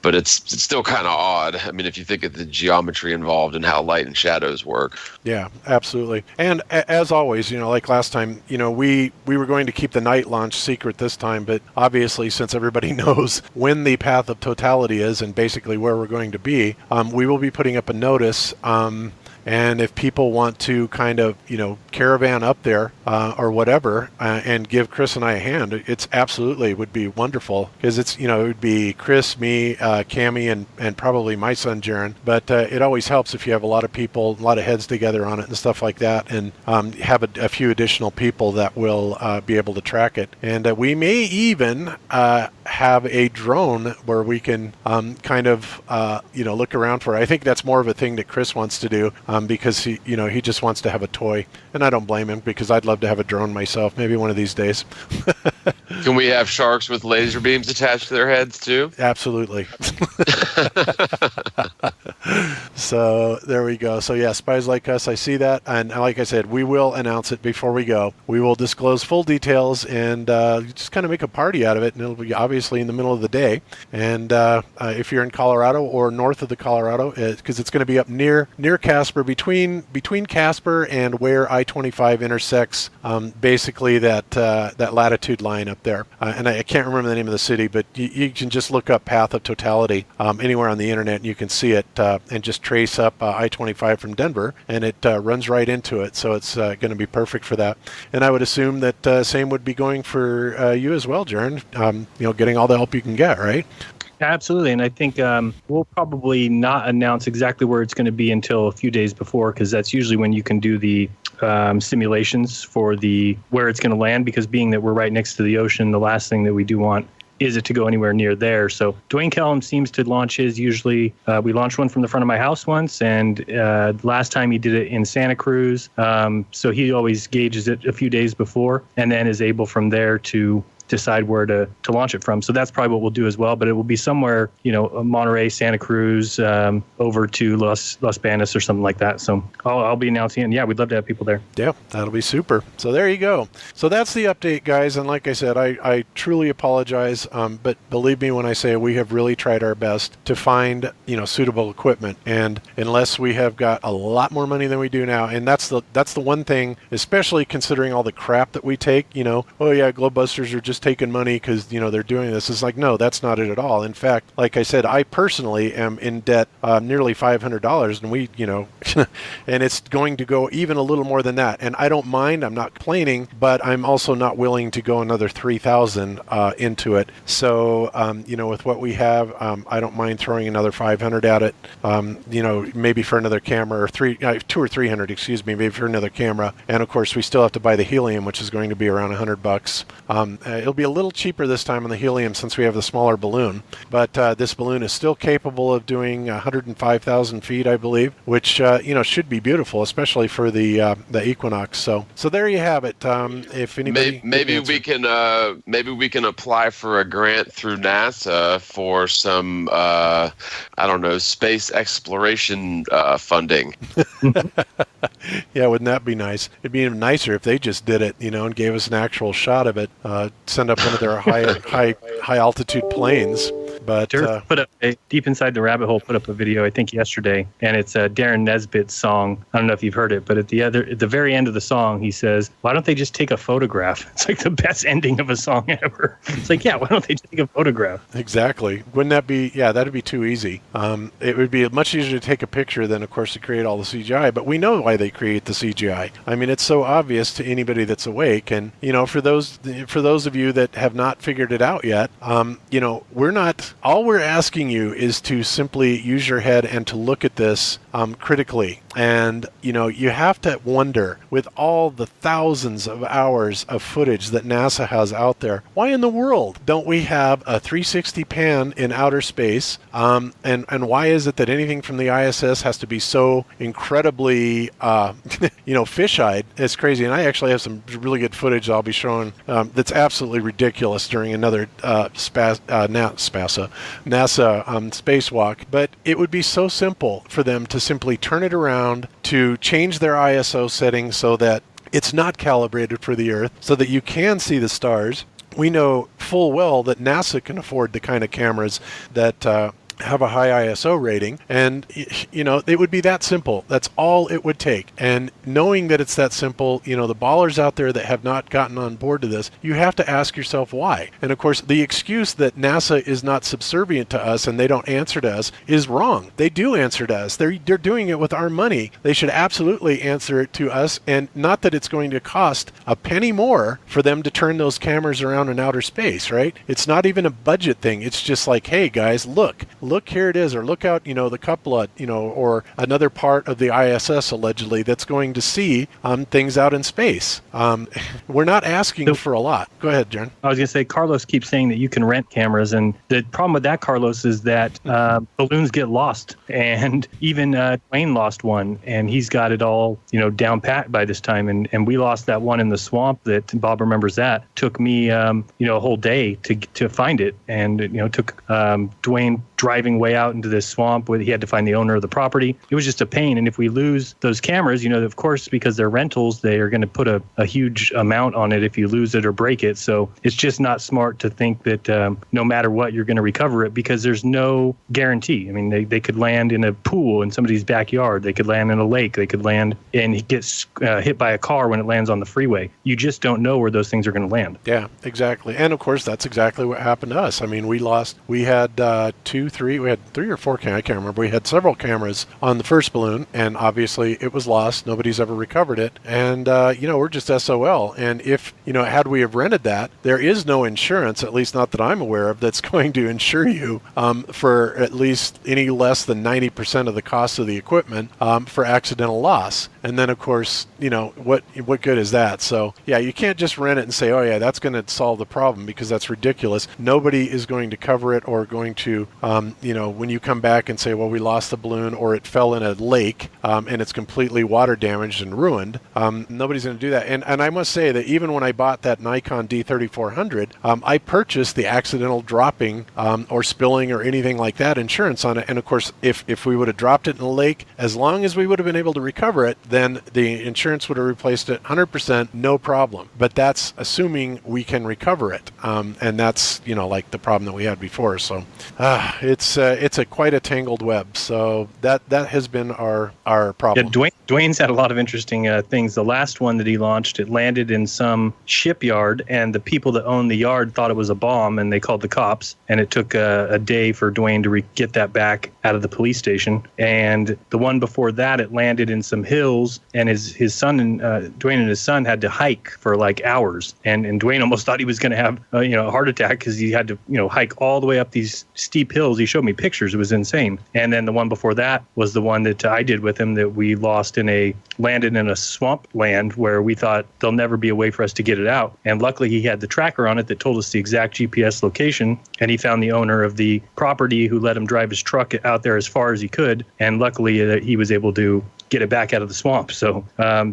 But it's still kind of odd. I mean, if you think of the geometry involved and how light and shadows work. Yeah, absolutely. And as always, like last time, we were going to keep the night launch secret this time, but obviously since everybody knows when the path of totality is and basically where we're going to be, we will be putting up a notice. And if people want to kind of, caravan up there or whatever and give Chris and I a hand, it's absolutely would be wonderful because it's, it would be Chris, me, Cammie, and probably my son, Jaron. But it always helps if you have a lot of people, a lot of heads together on it and stuff like that, and have a few additional people that will be able to track it. And we may even have a drone where we can kind of, look around for it. I think that's more of a thing that Chris wants to do. Because he just wants to have a toy, and I don't blame him because I'd love to have a drone myself, maybe one of these days. Can we have sharks with laser beams attached to their heads too? Absolutely. So there we go. So yeah, Spies Like Us, I see that, and like I said, we will announce it before we go. We will disclose full details and just kind of make a party out of it, and it'll be obviously in the middle of the day. And if you're in Colorado or north of the Colorado, because it's going to be up near Casper, between Casper and where I-25 intersects, basically that latitude line up there. And I can't remember the name of the city, but you can just look up Path of Totality anywhere on the internet, and you can see it and just trace up I-25 from Denver, and it runs right into it. So it's going to be perfect for that. And I would assume that same would be going for you as well, Jaron. Getting all the help you can get, right? Absolutely, and I think we'll probably not announce exactly where it's going to be until a few days before, because that's usually when you can do the simulations for where it's going to land, because being that we're right next to the ocean, the last thing that we do want is it to go anywhere near there. So Dwayne Kellum seems to launch his usually. We launched one from the front of my house once, and last time he did it in Santa Cruz. So he always gauges it a few days before and then is able from there to decide where to launch it from. So that's probably what we'll do as well. But it will be somewhere, Monterey, Santa Cruz, over to Los Banos or something like that. So I'll be announcing it. And yeah, we'd love to have people there. Yeah, that'll be super. So there you go. So that's the update, guys. And like I said, I truly apologize. But believe me when I say we have really tried our best to find, suitable equipment. And unless we have got a lot more money than we do now, and that's the one thing, especially considering all the crap that we take, oh yeah, Globebusters are just taking money because, they're doing this. It's like, no, that's not it at all. In fact, like I said, I personally am in debt nearly $500, and we, and it's going to go even a little more than that. And I don't mind. I'm not complaining, but I'm also not willing to go another $3,000 into it. So, with what we have, I don't mind throwing another $500 at it. Maybe for another camera, or $200 or $300, excuse me, maybe for another camera. And of course, we still have to buy the helium, which is going to be around $100. It'll be a little cheaper this time on the helium since we have the smaller balloon. But this balloon is still capable of doing 105,000 feet, I believe, which should be beautiful, especially for the Equinox. So there you have it. If anybody maybe we can apply for a grant through NASA for some space exploration funding. Yeah, wouldn't that be nice? It'd be even nicer if they just did it, and gave us an actual shot of it. Send up one of their high altitude planes. But put up Deep Inside the Rabbit Hole put up a video I think yesterday, and it's Darren Nesbitt's song. I don't know if you've heard it, but at the very end of the song, he says, "Why don't they just take a photograph?" It's like the best ending of a song ever. It's like, yeah, why don't they just take a photograph? Exactly. Wouldn't that be? Yeah, that'd be too easy. It would be much easier to take a picture than, of course, to create all the CGI. But we know why they create the CGI. I mean, it's so obvious to anybody that's awake. And for those of you that have not figured it out yet, we're not. All we're asking you is to simply use your head and to look at this critically. And, you have to wonder, with all the thousands of hours of footage that NASA has out there, why in the world don't we have a 360 pan in outer space? And why is it that anything from the ISS has to be so incredibly, fish-eyed? It's crazy. And I actually have some really good footage I'll be showing that's absolutely ridiculous during another NASA spacewalk. But it would be so simple for them to simply turn it around, to change their ISO settings so that it's not calibrated for the Earth, so that you can see the stars. We know full well that NASA can afford the kind of cameras that have a high ISO rating, and it would be that simple. That's all it would take. And knowing that it's that simple, the ballers out there that have not gotten on board to this, you have to ask yourself why. And of course, the excuse that NASA is not subservient to us and they don't answer to us is wrong. They do answer to us. They're doing it with our money. They should absolutely answer it to us, and not that it's going to cost a penny more for them to turn those cameras around in outer space, right? It's not even a budget thing. It's just like, hey guys, look, here it is, or look out, the Cupola, or another part of the ISS allegedly that's going to see things out in space. We're not asking for a lot. Go ahead, Jen. I was going to say, Carlos keeps saying that you can rent cameras, and the problem with that, Carlos, is that balloons get lost, and even Dwayne lost one, and he's got it all, down pat by this time, and we lost that one in the swamp that Bob remembers. That took me, a whole day to find it, and took Dwayne driving way out into this swamp where he had to find the owner of the property. It was just a pain. And if we lose those cameras, of course, because they're rentals, they are going to put a huge amount on it if you lose it or break it. So it's just not smart to think that no matter what, you're going to recover it, because there's no guarantee. I mean, they could land in a pool in somebody's backyard. They could land in a lake. They could land and he gets hit by a car when it lands on the freeway. You just don't know where those things are going to land. Yeah, exactly. And of course, that's exactly what happened to us. I mean, we had three or four cameras, I can't remember. We had several cameras on the first balloon, and obviously it was lost. Nobody's ever recovered it. And, we're just SOL. And if, had we have rented that, there is no insurance, at least not that I'm aware of, that's going to insure you for at least any less than 90% of the cost of the equipment for accidental loss. And then, of course, what good is that? So, yeah, you can't just rent it and say, oh, yeah, that's going to solve the problem, because that's ridiculous. Nobody is going to cover it or going to when you come back and say, well, we lost the balloon or it fell in a lake and it's completely water damaged and ruined, nobody's going to do that. And I must say that even when I bought that Nikon D3400, I purchased the accidental dropping or spilling or anything like that insurance on it. And of course, if we would have dropped it in the lake, as long as we would have been able to recover it, then the insurance would have replaced it 100%, no problem. But that's assuming we can recover it. And that's, like the problem that we had before. So it's quite a tangled web. So that has been our problem. Yeah, Dwayne's had a lot of interesting things. The last one that he launched, it landed in some shipyard, and the people that owned the yard thought it was a bomb, and they called the cops. And it took a day for Dwayne to get that back out of the police station. And the one before that, it landed in some hills, and his son and Dwayne and his son had to hike for like hours. And Dwayne almost thought he was going to have a heart attack because he had to hike all the way up these steep hills. He showed me pictures. It was insane. And then the one before that was the one that I did with him that we landed in a swamp land where we thought there'll never be a way for us to get it out. And luckily he had the tracker on it that told us the exact GPS location, and he found the owner of the property who let him drive his truck out there as far as he could. And luckily he was able to get it back out of the swamp. So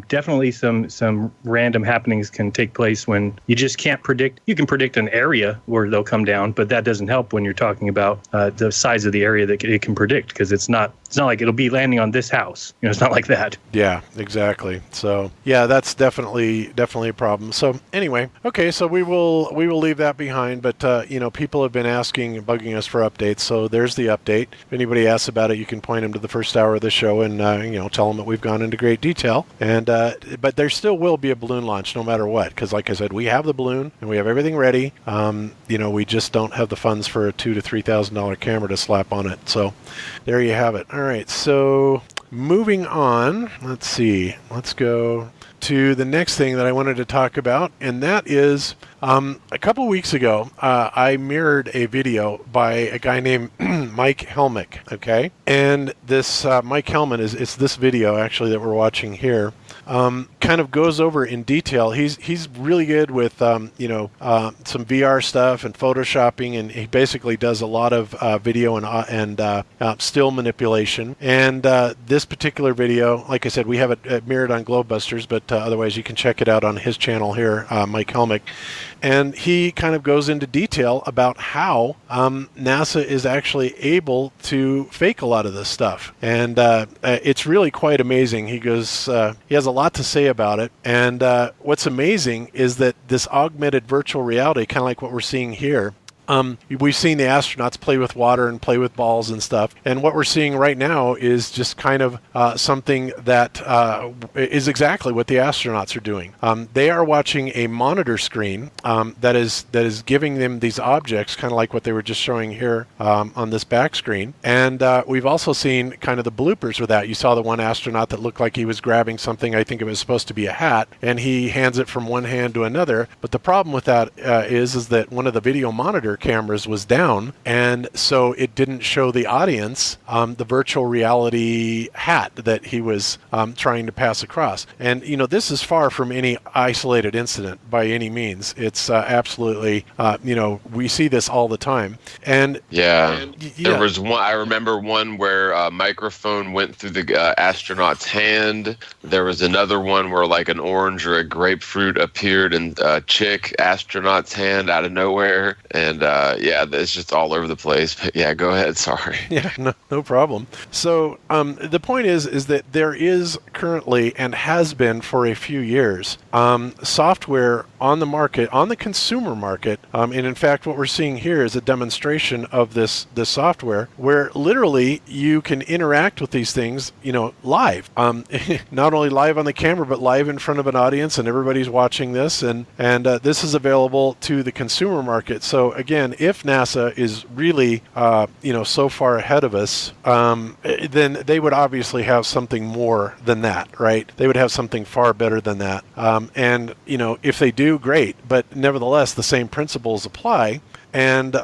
definitely some random happenings can take place when you just can't predict. You can predict an area where they'll come down, but that doesn't help when you're talking about the size of the area that it can predict, because it's not like it'll be landing on this house. It's not like that. Yeah, exactly. So yeah, that's definitely a problem. So anyway, okay, so we will leave that behind. But people have been asking, bugging us for updates. So there's the update. If anybody asks about it, you can point them to the first hour of the show and tell them that we've gone into great detail. And but there still will be a balloon launch no matter what, because like I said, we have the balloon and we have everything ready. We just don't have the funds for a $2,000 to $3,000 camera to slap on it. So there you have it. All right, so moving on, let's see. Let's go to the next thing that I wanted to talk about, and that is a couple weeks ago, I mirrored a video by a guy named Mike Helmick, okay? And this Mike Helmick it's this video, actually, that we're watching here. Kind of goes over in detail. He's really good with some VR stuff and photoshopping, and he basically does a lot of video and still manipulation. And this particular video, like I said, we have it mirrored on Globebusters, but otherwise you can check it out on his channel here, Mike Helmick. And he kind of goes into detail about how NASA is actually able to fake a lot of this stuff. And it's really quite amazing. He goes, he has a lot to say about it. And what's amazing is that this augmented virtual reality, kind of like what we're seeing here, we've seen the astronauts play with water and play with balls and stuff. And what we're seeing right now is just kind of something that is exactly what the astronauts are doing. They are watching a monitor screen that is giving them these objects, kind of like what they were just showing here on this back screen. And we've also seen kind of the bloopers with that. You saw the one astronaut that looked like he was grabbing something. I think it was supposed to be a hat, and he hands it from one hand to another. But the problem with that is that one of the video monitor cameras was down, and so it didn't show the audience the virtual reality hat that he was trying to pass across. And this is far from any isolated incident by any means. It's absolutely we see this all the time. And there was one. I remember one where a microphone went through the astronaut's hand. There was another one where like an orange or a grapefruit appeared in a chick astronaut's hand out of nowhere. And it's just all over the place. But yeah, go ahead. Sorry. Yeah, no problem. So the point is that there is currently, and has been for a few years, software on the market, on the consumer market. And in fact, what we're seeing here is a demonstration of this software where literally you can interact with these things, live. Not only live on the camera, but live in front of an audience, and everybody's watching this. And this is available to the consumer market. So again, if NASA is really, so far ahead of us, then they would obviously have something more than that, right? They would have something far better than that. And if they do, great. But nevertheless, the same principles apply. and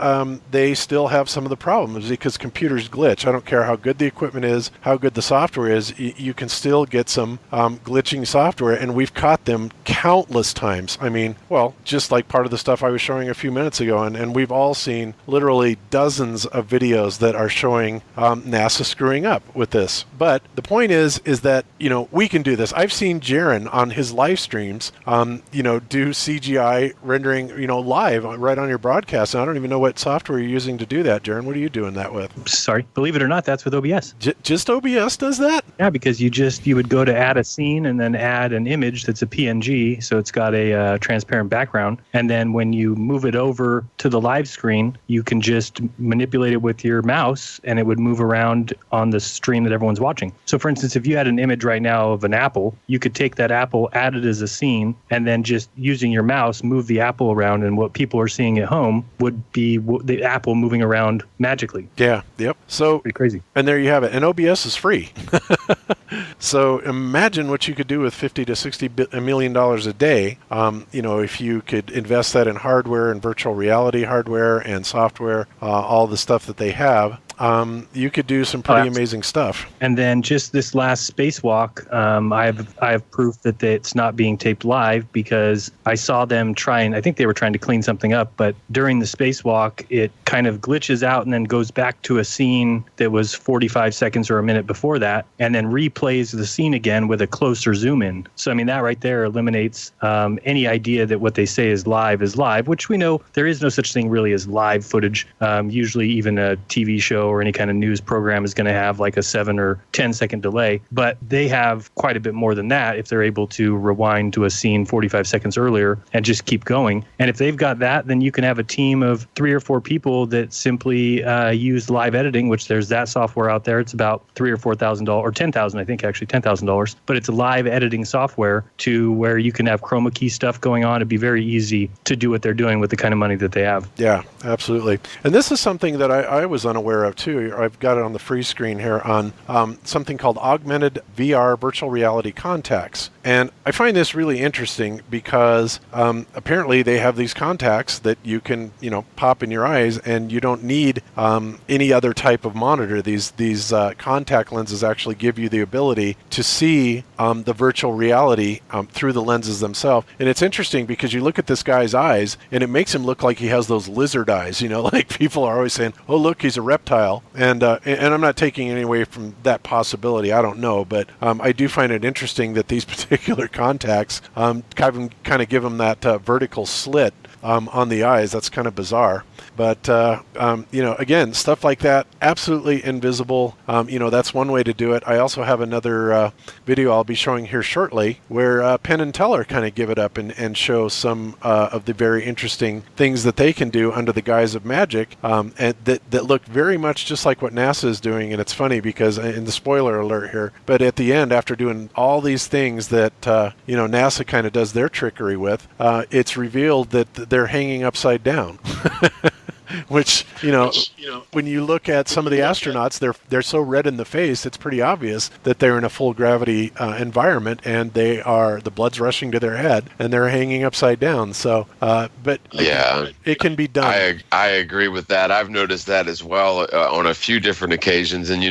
they still have some of the problems because computers glitch. I don't care how good the equipment is, how good the software is, you can still get some glitching software, and we've caught them countless times. I mean, well, just like part of the stuff I was showing a few minutes ago, and we've all seen literally dozens of videos that are showing NASA screwing up with this. But the point is that, we can do this. I've seen Jaron on his live streams, do CGI rendering, live right on your broadcast. And I don't even know what software you're using to do that, Jaron. What are you doing that with? Sorry. Believe it or not, that's with OBS. Just OBS does that? Yeah, because you would go to add a scene and then add an image that's a PNG, so it's got a transparent background. And then when you move it over to the live screen, you can just manipulate it with your mouse, and it would move around on the stream that everyone's watching. So, for instance, if you had an image right now of an apple, you could take that apple, add it as a scene, and then just using your mouse, move the apple around, and what people are seeing at home would be the apple moving around magically. Yeah, yep. So pretty crazy. And there you have it. And OBS is free. So imagine what you could do with $50 to $60 million a day. If you could invest that in hardware and virtual reality hardware and software, all the stuff that they have. You could do some pretty amazing stuff. And then just this last spacewalk, I have proof that it's not being taped live because I saw them trying. I think they were trying to clean something up, but during the spacewalk, it kind of glitches out and then goes back to a scene that was 45 seconds or a minute before that, and then replays the scene again with a closer zoom in. So, I mean, that right there eliminates any idea that what they say is live, which we know there is no such thing really as live footage. Usually even a TV show or any kind of news program is going to have like a 7 or 10 second delay, but they have quite a bit more than that if they're able to rewind to a scene 45 seconds earlier and just keep going. And if they've got that, then you can have a team of 3 or 4 people that simply use live editing, which there's that software out there. It's about $3,000 or $4,000 or $10,000, I think actually $10,000, but it's a live editing software to where you can have chroma key stuff going on. It'd be very easy to do what they're doing with the kind of money that they have. Yeah, absolutely. And this is something that I was unaware of too. I've got it on the free screen here on something called augmented VR virtual reality contacts. And I find this really interesting because apparently they have these contacts that you can, pop in your eyes, and you don't need any other type of monitor. These contact lenses actually give you the ability to see the virtual reality through the lenses themselves. And it's interesting because you look at this guy's eyes, and it makes him look like he has those lizard eyes. Like people are always saying, "Oh, look, he's a reptile." And I'm not taking any away from that possibility. I don't know, but I do find it interesting that these particular contacts kind of give them that vertical slit on the eyes. That's kind of bizarre. But, again, stuff like that, absolutely invisible. That's one way to do it. I also have another video I'll be showing here shortly where Penn and Teller kind of give it up and show some of the very interesting things that they can do under the guise of magic and that look very much just like what NASA is doing. And it's funny because, in the spoiler alert here, but at the end, after doing all these things that, NASA kind of does their trickery with, it's revealed that they're hanging upside down. Which, when you look at some of the astronauts, they're so red in the face, it's pretty obvious that they're in a full gravity environment, and the blood's rushing to their head, and they're hanging upside down. So, but yeah, it can be done. I agree with that. I've noticed that as well on a few different occasions. And,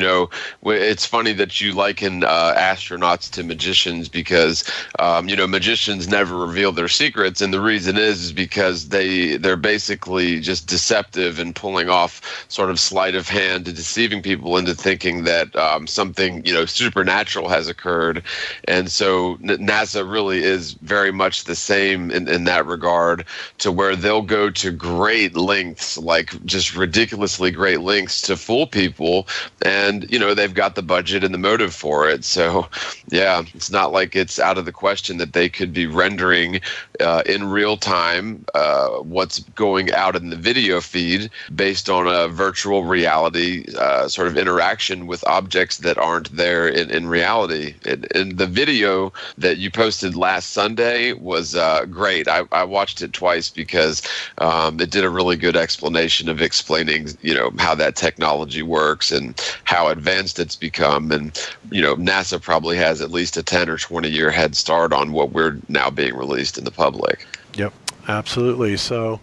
it's funny that you liken astronauts to magicians because, magicians never reveal their secrets. And the reason is because they're basically just deceptive and pulling off sort of sleight of hand and deceiving people into thinking that something supernatural has occurred. And so NASA really is very much the same in that regard, to where they'll go to great lengths, like just ridiculously great lengths, to fool people, and they've got the budget and the motive for it. So yeah, it's not like it's out of the question that they could be rendering in real time what's going out in the video feed based on a virtual reality sort of interaction with objects that aren't there in reality. And the video that you posted last Sunday was great. I watched it twice because it did a really good explanation of explaining, how that technology works and how advanced it's become. And, NASA probably has at least a 10 or 20 year head start on what we're now being released in the public. Yep. absolutely. So,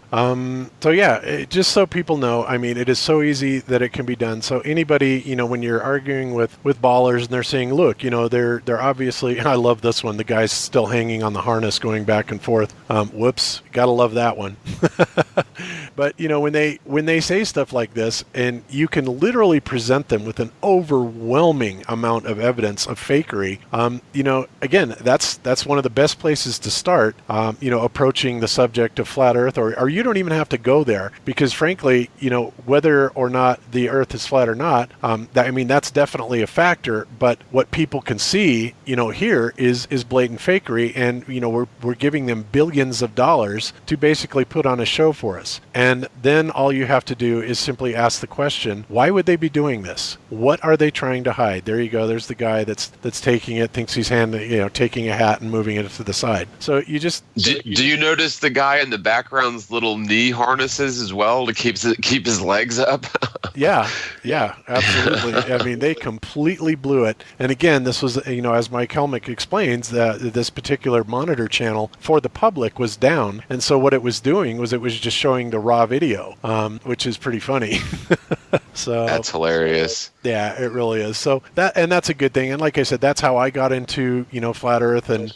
just so people know, I mean, it is so easy that it can be done. So anybody, when you're arguing with ballers and they're saying, look, they're obviously, and I love this one, the guy's still hanging on the harness going back and forth. Whoops, gotta love that one. But when they say stuff like this, and you can literally present them with an overwhelming amount of evidence of fakery, again, that's one of the best places to start, approaching the subject of flat Earth, or you don't even have to go there, because frankly, whether or not the Earth is flat or not, that's definitely a factor. But what people can see, here is blatant fakery, and we're giving them billions of dollars to basically put on a show for us. And then all you have to do is simply ask the question, why would they be doing this? What are they trying to hide? There you go. There's the guy that's taking it, thinks he's taking a hat and moving it to the side. So you just... Do you notice the guy in the background's little knee harnesses as well to keep his legs up? Yeah, absolutely. I mean, they completely blew it. And again, this was, as Mike Helmick explains, this particular monitor channel for the public was down. And so what it was doing was it was just showing the raw video, which is pretty funny. So that's hilarious. Yeah, it really is. So that's a good thing. And like I said, that's how I got into, flat Earth and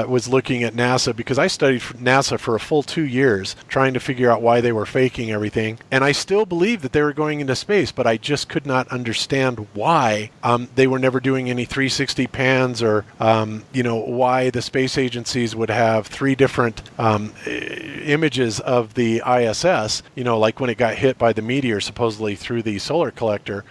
was looking at NASA, because I studied NASA for a full 2 years trying to figure out why they were faking everything. And I still believe that they were going into space, but I just could not understand why they were never doing any 360 pans, or, why the space agencies would have 3 different images of the ISS, like when it got hit by the meteor, supposedly through the solar collector.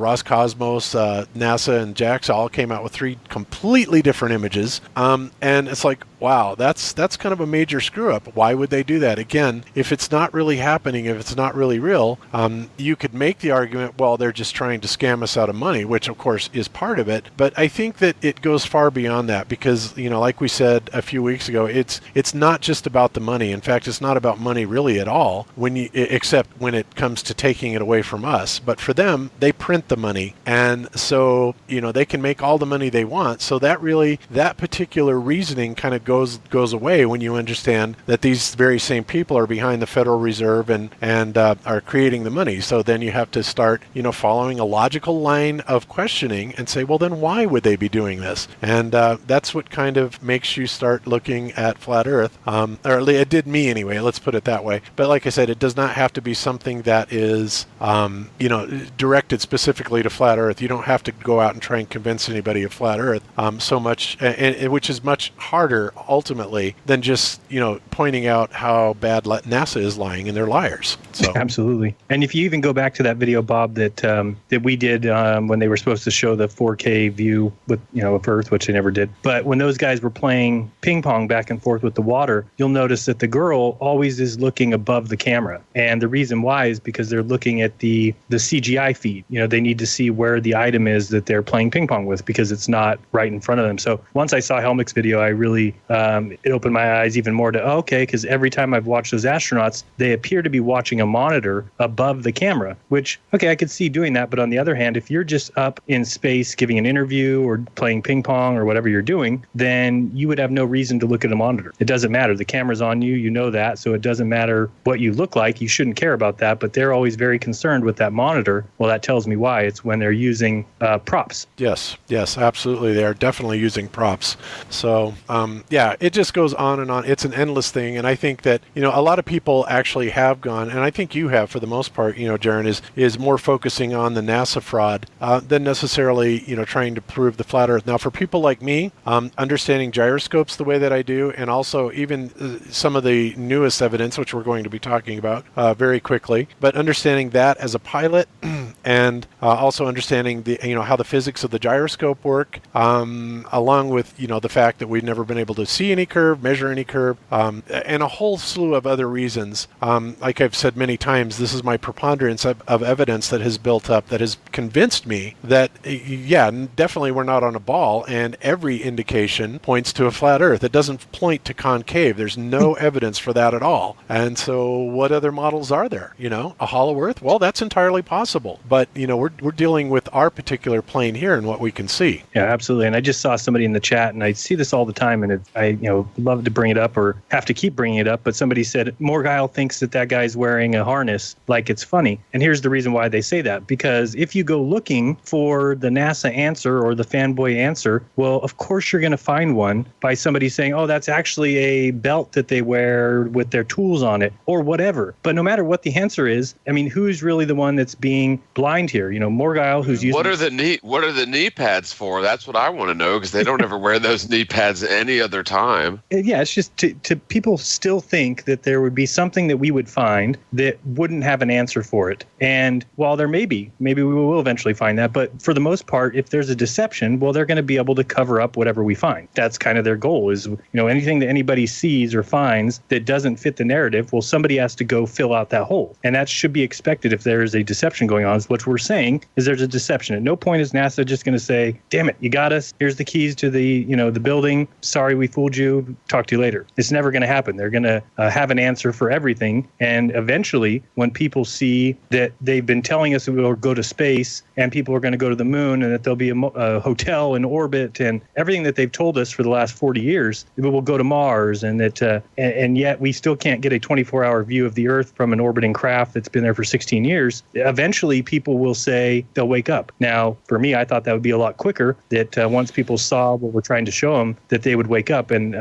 Roscosmos, NASA, and JAXA all came out with 3 completely different images. And it's like, wow, that's kind of a major screw up. Why would they do that? Again, if it's not really happening, if it's not really real, you could make the argument, well, they're just trying to scam us out of money, which of course is part of it. But I think that it goes far beyond that, because, like we said a few weeks ago, it's not just about the money. In fact, it's not about money really at all, except when it comes to taking it away from us. But for them, they print the money, and so they can make all the money they want. So that particular reasoning kind of goes away when you understand that these very same people are behind the Federal Reserve and are creating the money. So then you have to start following a logical line of questioning and say, well, then why would they be doing this? And that's what kind of makes you start looking at flat Earth, or it did me anyway. Let's put it that way. But like I said, it does not have to be something that is directed specifically to flat Earth. You don't have to go out and try and convince anybody of flat Earth so much, and which is much harder ultimately than just pointing out how bad NASA is lying, and they're liars. So absolutely. And if you even go back to that video, Bob, that we did when they were supposed to show the 4K view with of Earth, which they never did, but when those guys were playing ping pong back and forth with the water, you'll notice that the girl always is looking above the camera, and the reason why is because they're looking at the CGI feed. They need to see where the item is that they're playing ping pong with, because it's not right in front of them. So once I saw Helmick's video, I really it opened my eyes even more to okay, because every time I've watched those astronauts, they appear to be watching a monitor above the camera, which okay, I could see doing that. But on the other hand, if you're just up in space giving an interview or playing ping pong or whatever you're doing, then you would have no reason to look at a monitor. It doesn't matter. The camera's on you, you know that, so it doesn't matter what you look like. You shouldn't care about that, but they're always very concerned with that monitor. Well, that tells me why. It's when they're using props. Yes, absolutely. They are definitely using props. So, it just goes on and on. It's an endless thing, and I think that, a lot of people actually have gone, and I think you have for the most part, Jaron, is more focusing on the NASA fraud than necessarily, trying to prove the flat Earth. Now, for people like me, understanding gyroscopes the way that I do, and also even some of the newest evidence, which we're going to be talking about very quickly, but understanding that as a pilot, and also understanding the how the physics of the gyroscope work, along with the fact that we've never been able to see any curve, measure any curve, and a whole slew of other reasons. Like I've said many times, this is my preponderance of evidence that has built up that has convinced me that definitely we're not on a ball, and every indication points to a flat Earth. It doesn't point to concave. There's no evidence for that at all. And so what other models are there? A hollow Earth? Well, that's entirely possible. But but we're dealing with our particular plane here and what we can see. Yeah, absolutely. And I just saw somebody in the chat, and I see this all the time, and I love to bring it up or have to keep bringing it up. But somebody said Morgile thinks that guy's wearing a harness like it's funny. And here's the reason why they say that. Because if you go looking for the NASA answer or the fanboy answer, well, of course you're going to find one by somebody saying, oh, that's actually a belt that they wear with their tools on it or whatever. But no matter what the answer is, I mean, who's really the one that's being blind here? Morgile, who's using... What are the knee pads for? That's what I want to know, because they don't ever wear those knee pads any other time. Yeah, it's just to people still think that there would be something that we would find that wouldn't have an answer for it. And while there maybe we will eventually find that, but for the most part, if there's a deception, well, they're going to be able to cover up whatever we find. That's kind of their goal is, anything that anybody sees or finds that doesn't fit the narrative, well, somebody has to go fill out that hole. And that should be expected if there is a deception going on. What we're saying is there's a deception. At no point is NASA just going to say, damn it, you got us. Here's the keys to the building. Sorry, we fooled you. Talk to you later. It's never going to happen. They're going to have an answer for everything. And eventually, when people see that they've been telling us that we'll go to space and people are going to go to the moon and that there'll be a hotel in orbit and everything that they've told us for the last 40 years, we'll go to Mars and that, and yet we still can't get a 24-hour view of the Earth from an orbiting craft that's been there for 16 years. Eventually, people will say they'll wake up. Now, for me, I thought that would be a lot quicker, that once people saw what we're trying to show them, that they would wake up. And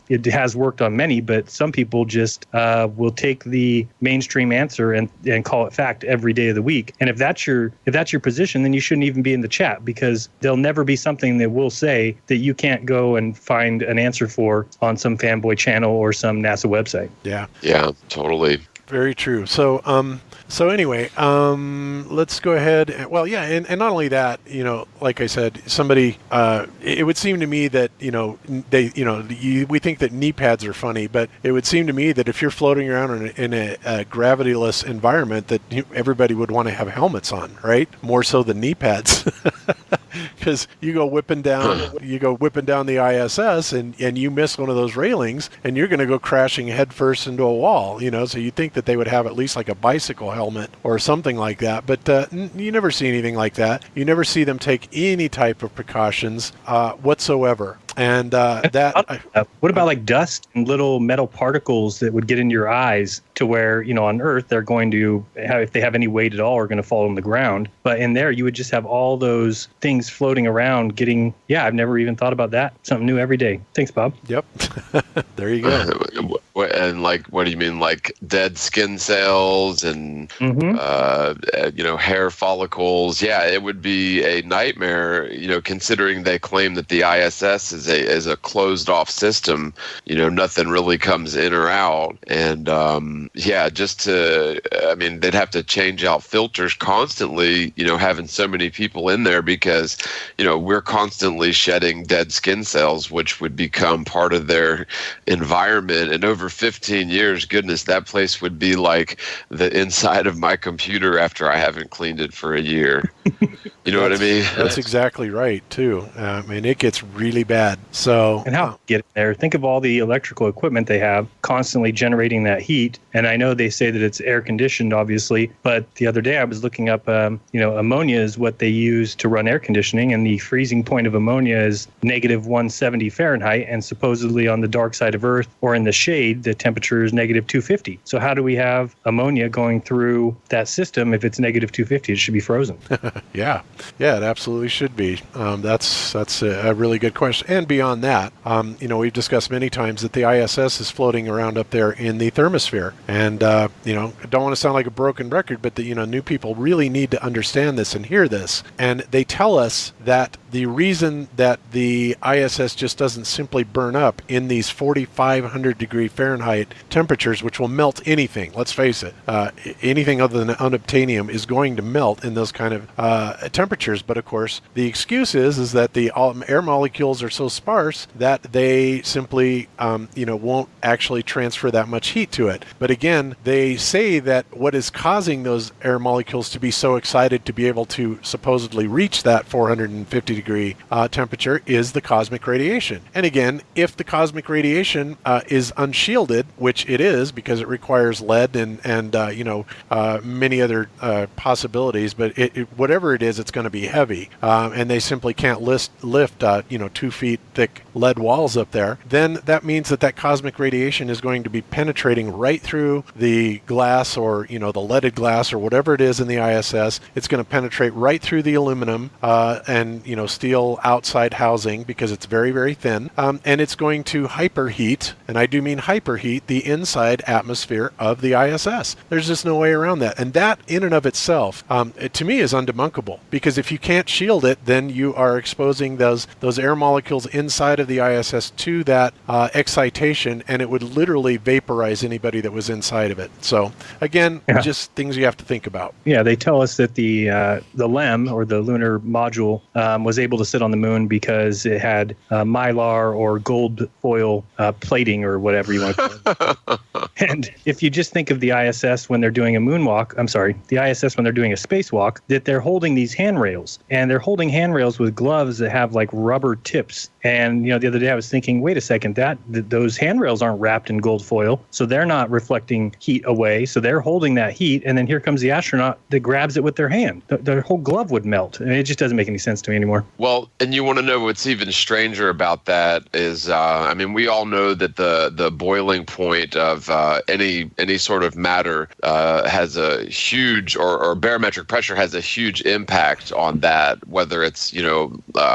it has worked on many, but some people just will take the mainstream answer and call it fact every day of the week. And if that's your position, then you shouldn't even be in the chat, because there'll never be something that will say that you can't go and find an answer for on some fanboy channel or some NASA website. Yeah, totally. Very true. So anyway, let's go ahead. Well, yeah, and not only that, like I said, somebody, it would seem to me that, we think that knee pads are funny, but it would seem to me that if you're floating around in a gravityless environment, that everybody would want to have helmets on, right? More so than knee pads. Because you go whipping down the ISS and you miss one of those railings and you're going to go crashing headfirst into a wall, so you think that they would have at least like a bicycle helmet or something like that. But you never see anything like that. You never see them take any type of precautions whatsoever. And what about like dust and little metal particles that would get into your eyes, to where, on Earth, they're going to have, if they have any weight at all, are going to fall on the ground. But in there, you would just have all those things floating around I've never even thought about that. Something new every day. Thanks, Bob. Yep. There you go. And what do you mean, like dead skin cells and, hair follicles? Yeah, it would be a nightmare, considering they claim that the ISS is a closed off system. Nothing really comes in or out. And, they'd have to change out filters constantly, having so many people in there, because, we're constantly shedding dead skin cells, which would become part of their environment. And over 15 years, goodness, that place would be like the inside of my computer after I haven't cleaned it for a year. You know what I mean? That's exactly right, too. It gets really bad. So, and how get there? Think of all the electrical equipment they have constantly generating that heat. And I know they say that it's air conditioned, obviously, but the other day I was looking up, ammonia is what they use to run air conditioning, and the freezing point of ammonia is negative 170 Fahrenheit, and supposedly on the dark side of Earth or in the shade, the temperature is negative 250. So how do we have ammonia going through that system if it's negative 250? It should be frozen. Yeah, it absolutely should be. That's a really good question. And beyond that, we've discussed many times that the ISS is floating around up there in the thermosphere. And, I don't want to sound like a broken record, but new people really need to understand this and hear this. And they tell us that the reason that the ISS just doesn't simply burn up in these 4,500 degree Fahrenheit temperatures, which will melt anything. Let's face it, anything other than unobtainium is going to melt in those kind of temperatures. But of course, the excuse is that the air molecules are so sparse that they simply, won't actually transfer that much heat to it. But again, they say that what is causing those air molecules to be so excited to be able to supposedly reach that 450 degree temperature is the cosmic radiation. And again, if the cosmic radiation is unshielded, which it is because it requires lead and many other possibilities, but whatever it is, it's going to be heavy, and they simply can't lift 2 feet thick lead walls up there. Then that means that cosmic radiation is going to be penetrating right through the glass, or the leaded glass, or whatever it is in the ISS. It's going to penetrate right through the aluminum and steel outside housing, because it's very, very thin, and it's going to hyperheat, and I do mean hyperheat, the inside atmosphere of the ISS. There's just no way around that, and that in and of itself, to me, is undebunkable, because if you can't shield it, then you are exposing those air molecules inside of the ISS to that excitation, and it would literally vaporize anybody that was inside of it. So again, just things you have to think about. Yeah, they tell us that the LEM, or the lunar module, was able to sit on the moon because it had mylar or gold foil plating, or whatever you want to call it. And if you just think of the ISS when they're doing a the ISS when they're doing a spacewalk, that they're holding these handrails, and they're holding handrails with gloves that have like rubber tips. And the other day I was thinking, wait a second, those handrails aren't wrapped in gold foil, so they're not reflecting heat away. So they're holding that heat, and then here comes the astronaut that grabs it with their hand. Their whole glove would melt, and it just doesn't make any sense to me anymore. Well, and you want to know what's even stranger about that is, we all know that the boiling point of any sort of matter has a huge, or barometric pressure has a huge impact on that, whether it's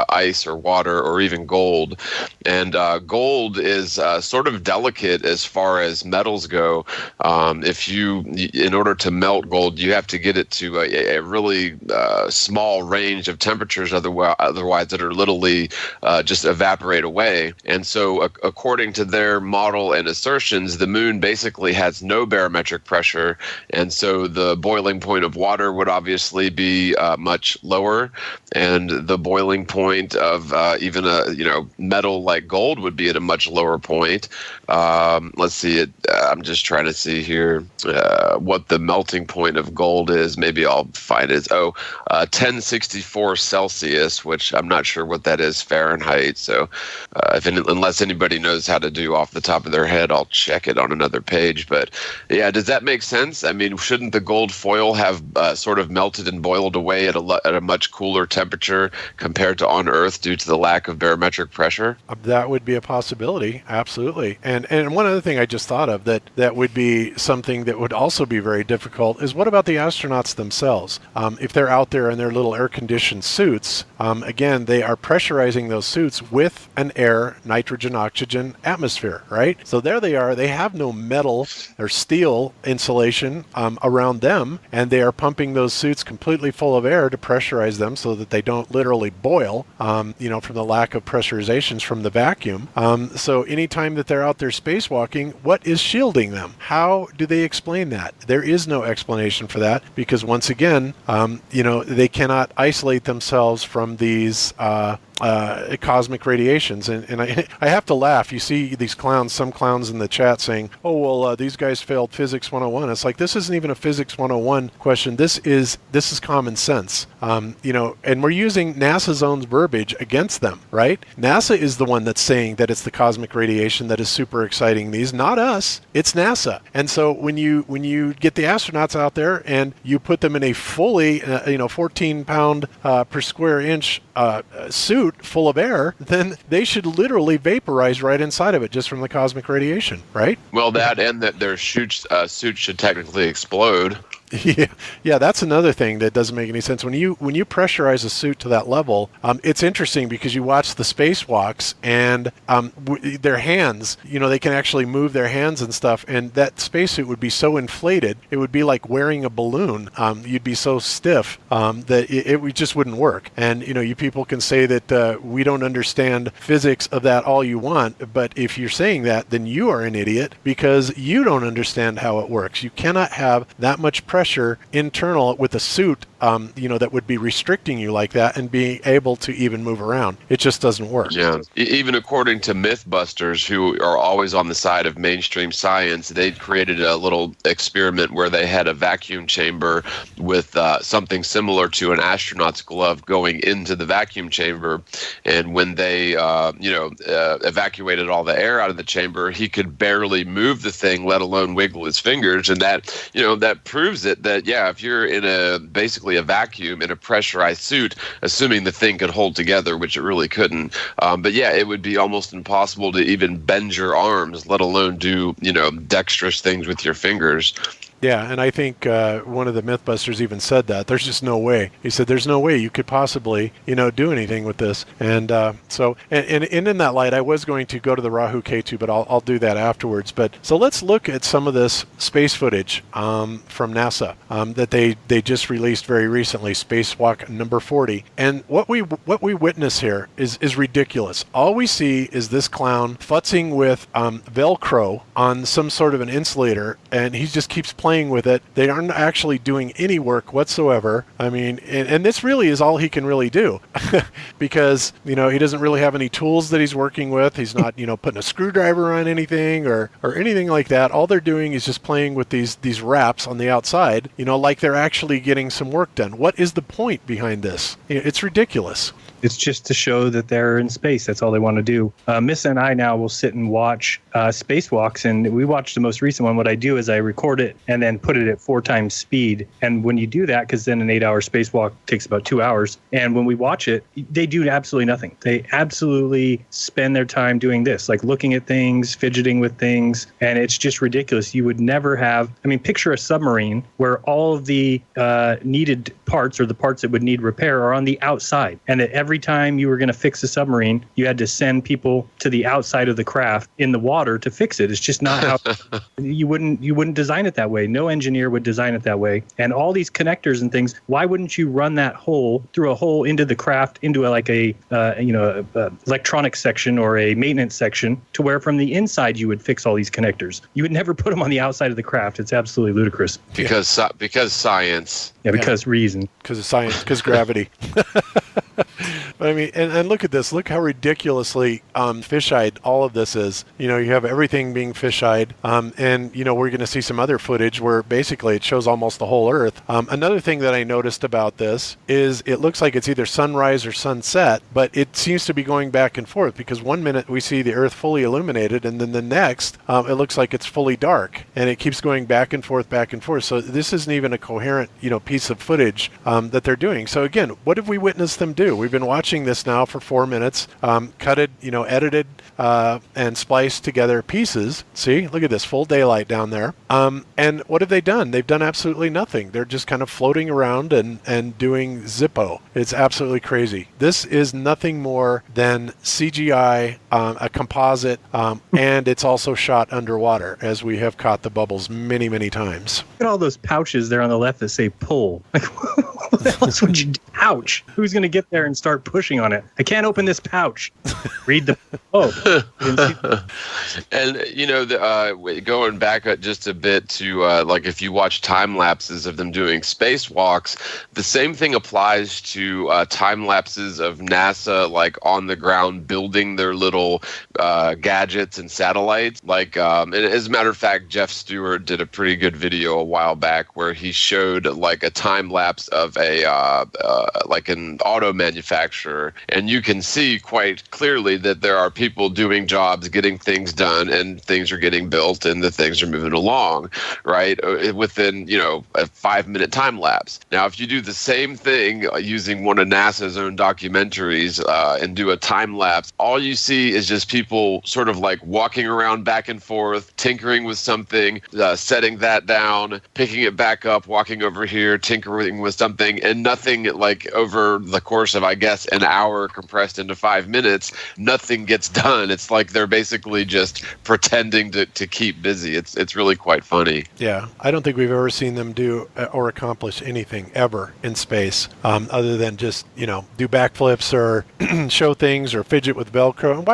ice or water or even gold. And gold is sort of delicate as far as metals go. In order to melt gold, you have to get it to a really small range of temperatures, otherwise it'll literally just evaporate away. And so according to their model and assertions, the moon basically has no barometric pressure, and so the boiling point of water would obviously be much lower, and the boiling point of even a metal like gold would be at a much lower point. Let's see, I'm just trying to see here what the melting point of gold is. Maybe I'll find it. 1064 Celsius, which I'm not sure what that is Fahrenheit. So unless anybody knows how to do off the top of their head, I'll check it on another page. But yeah, does that make sense? I mean, shouldn't the gold foil have sort of melted and boiled away at a much cooler temperature compared to on Earth due to the lack of barometric pressure? That would be a possibility, absolutely. And one other thing I just thought of that would be something that would also be very difficult is, what about the astronauts themselves? If they're out there in their little air-conditioned suits, again, they are pressurizing those suits with an air, nitrogen, oxygen atmosphere, right? So there they are. They have no metal or steel insulation around them, and they are pumping those suits completely full of air to pressurize them so that they don't literally boil, from the lack of pressurizations from the vacuum. So anytime that they're out there spacewalking, what is shielding them? How do they explain that? There is no explanation for that, because once again, they cannot isolate themselves from these cosmic radiations. And I have to laugh. You see these clowns, some clowns in the chat saying, oh, well, these guys failed Physics 101. It's like, this isn't even a Physics 101 question. This is common sense. And we're using NASA's own verbiage against them, right? NASA is the one that's saying that it's the cosmic radiation that is super exciting these, not us. It's NASA. And so when you get the astronauts out there and you put them in a fully, 14 pound per square inch suit full of air, then they should literally vaporize right inside of it just from the cosmic radiation, right? Well, that and that their suits should technically explode. Yeah, that's another thing that doesn't make any sense. When you pressurize a suit to that level, it's interesting because you watch the spacewalks and their hands, they can actually move their hands and stuff, and that spacesuit would be so inflated, it would be like wearing a balloon. You'd be so stiff that it just wouldn't work. And you people can say that we don't understand physics of that all you want, but if you're saying that, then you are an idiot because you don't understand how it works. You cannot have that much pressure internal with a suit that would be restricting you like that and being able to even move around. It just doesn't work. Yeah. Even according to Mythbusters, who are always on the side of mainstream science, they created a little experiment where they had a vacuum chamber with something similar to an astronaut's glove going into the vacuum chamber. And when they, evacuated all the air out of the chamber, he could barely move the thing, let alone wiggle his fingers. And that proves it that, if you're in basically a vacuum in a pressurized suit, assuming the thing could hold together, which it really couldn't. But it would be almost impossible to even bend your arms, let alone do, dexterous things with your fingers. Yeah, and I think one of the Mythbusters even said that. There's just no way. He said, there's no way you could possibly, do anything with this. And and in that light, I was going to go to the Rahu K2, but I'll do that afterwards. But so let's look at some of this space footage from NASA that they just released very recently, Spacewalk number 40. And what we witness here is ridiculous. All we see is this clown futzing with Velcro on some sort of an insulator, and he just keeps playing with it. They aren't actually doing any work whatsoever. I mean, and this really is all he can really do because, he doesn't really have any tools that he's working with. He's not, putting a screwdriver on anything or anything like that. All they're doing is just playing with these wraps on the outside, like they're actually getting some work done. What is the point behind this? It's ridiculous. It's just to show that they're in space. That's all they want to do. Miss and I now will sit and watch spacewalks, and we watched the most recent one. What I do is I record it and then put it at 4 times speed. And when you do that, because then an 8-hour spacewalk takes about 2 hours, and when we watch it, they do absolutely nothing. They absolutely spend their time doing this, like looking at things, fidgeting with things, and it's just ridiculous. You would never have, picture a submarine where all of the needed parts, or the parts that would need repair, are on the outside, and that every time you were going to fix a submarine, you had to send people to the outside of the craft in the water to fix it. It's just not how you wouldn't design it that way. No engineer would design it that way. And all these connectors and things, why wouldn't you run that hole through a hole into the craft, into a electronic section or a maintenance section, to where from the inside you would fix all these connectors? You would never put them on the outside of the craft. It's absolutely ludicrous. Because science. Yeah, because reason. Because of science, because gravity. And look at this. Look how ridiculously fisheye all of this is. You have everything being fisheye, and we're going to see some other footage where basically it shows almost the whole Earth. Another thing that I noticed about this is it looks like it's either sunrise or sunset, but it seems to be going back and forth, because 1 minute we see the Earth fully illuminated, and then the next it looks like it's fully dark, and it keeps going back and forth, back and forth. So this isn't even a coherent piece of footage that they're doing. So again, what have we witnessed them do? We've been watching this now for 4 minutes, cutted, edited, and spliced together pieces. See, look at this, full daylight down there. And what have they done? They've done absolutely nothing. They're just kind of floating around and doing Zippo. It's absolutely crazy. This is nothing more than CGI, a composite, and it's also shot underwater, as we have caught the bubbles many, many times. Look at all those pouches there on the left that say pull. Like, what the else would you do? Pouch? Who's going to get there and start pushing on it? I can't open this pouch. Read the... And, going back just a bit to, if you watch time lapses of them doing spacewalks, the same thing applies to time lapses of NASA, on the ground building their little gadgets and satellites. And as a matter of fact, Jeff Stewart did a pretty good video a while back where he showed a time lapse of an auto manufacturer, and you can see quite clearly that there are people doing jobs, getting things done, and things are getting built, and the things are moving along, right, within a 5-minute time lapse. Now, if you do the same thing using one of NASA's own documentaries and do a time lapse, all you see is just people sort of walking around back and forth, tinkering with something, setting that down, picking it back up, walking over here, tinkering with something, and nothing over the course of, I guess, an hour compressed into 5 minutes, nothing gets done. It's like they're basically just pretending to keep busy. It's really quite funny. Yeah, I don't think we've ever seen them do or accomplish anything ever in space, other than just do backflips or show things or fidget with Velcro.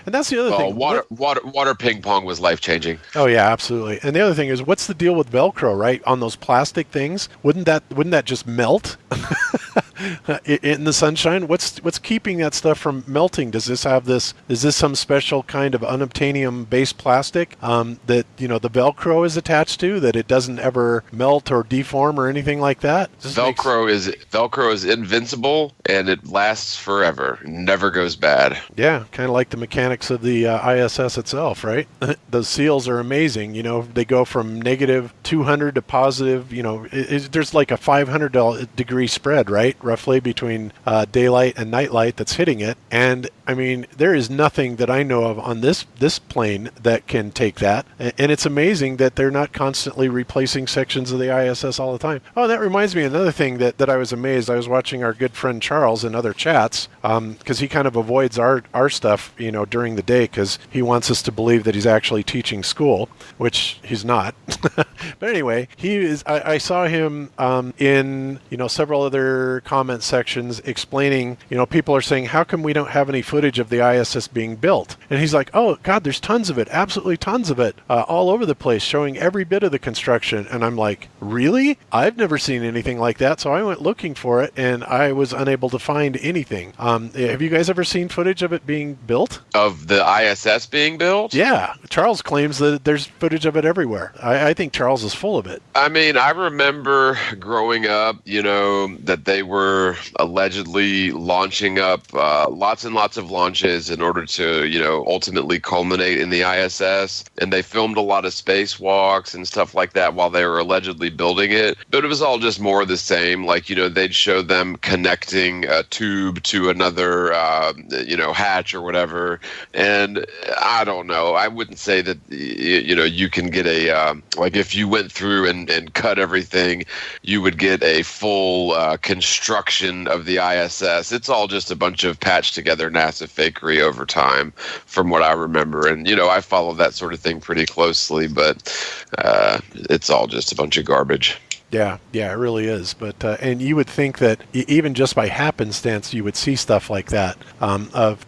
And that's the other thing. Water ping pong was life changing. Oh yeah, absolutely. And the other thing is, what's the deal with Velcro? Right, on those plastic things, wouldn't that just melt in the sunshine? what's keeping that stuff from melting? Is this some special kind of unobtainium based plastic that the Velcro is attached to, that it doesn't ever melt or deform or anything like that? Velcro is invincible, and it lasts forever. It never goes bad. Yeah, kind of like the mechanics of the ISS itself, right? Those seals are amazing. They go from negative 200 to positive. There's like a 500 degree spread, right, roughly between daylight and nightlight that's hitting it. And I mean, there is nothing that I know of on this plane that can take that. And it's amazing that they're not constantly replacing sections of the ISS all the time. Oh, that reminds me of another thing that I was amazed. I was watching our good friend Charles in other chats because he kind of avoids our stuff, during the day because he wants us to believe that he's actually teaching school, which he's not. But anyway, he is. I saw him in several other comment sections explaining. People are saying, how come we don't have any footage of the ISS being built? And he's like, oh God, there's tons of it, absolutely tons of it, all over the place, showing every bit of the construction. And I'm like, really? I've never seen anything like that. So I went looking for it, and I was unable to find anything. Have you guys ever seen footage of it being built? Of the ISS being built? Yeah. Charles claims that there's footage of it everywhere. I think Charles is full of it. I mean, I remember growing up, that they were allegedly launching up lots and lots of launches in order to, ultimately culminate in the ISS. And they filmed a lot of spacewalks and stuff like that while they were allegedly building it. But it was all just more of the same. Like, they'd show them connecting a tube to another, hatch or whatever. And I don't know. I wouldn't say that, you can get like if you went through and cut everything, you would get a full construction of the ISS. It's all just a bunch of patched together NASA fakery over time, from what I remember. And, I follow that sort of thing pretty closely, but it's all just a bunch of garbage. Yeah, it really is. But and you would think that even just by happenstance, you would see stuff like that of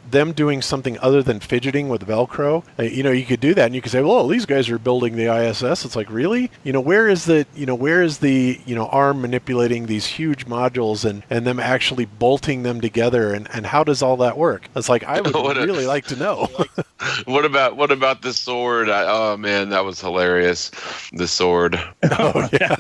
them doing something other than fidgeting with Velcro. You could do that, and you could say, "Well, these guys are building the ISS." It's like, really? Where is the arm manipulating these huge modules and them actually bolting them together, and how does all that work? It's like, I would really like to know. What about the sword? Oh man, that was hilarious. The sword. Oh yeah.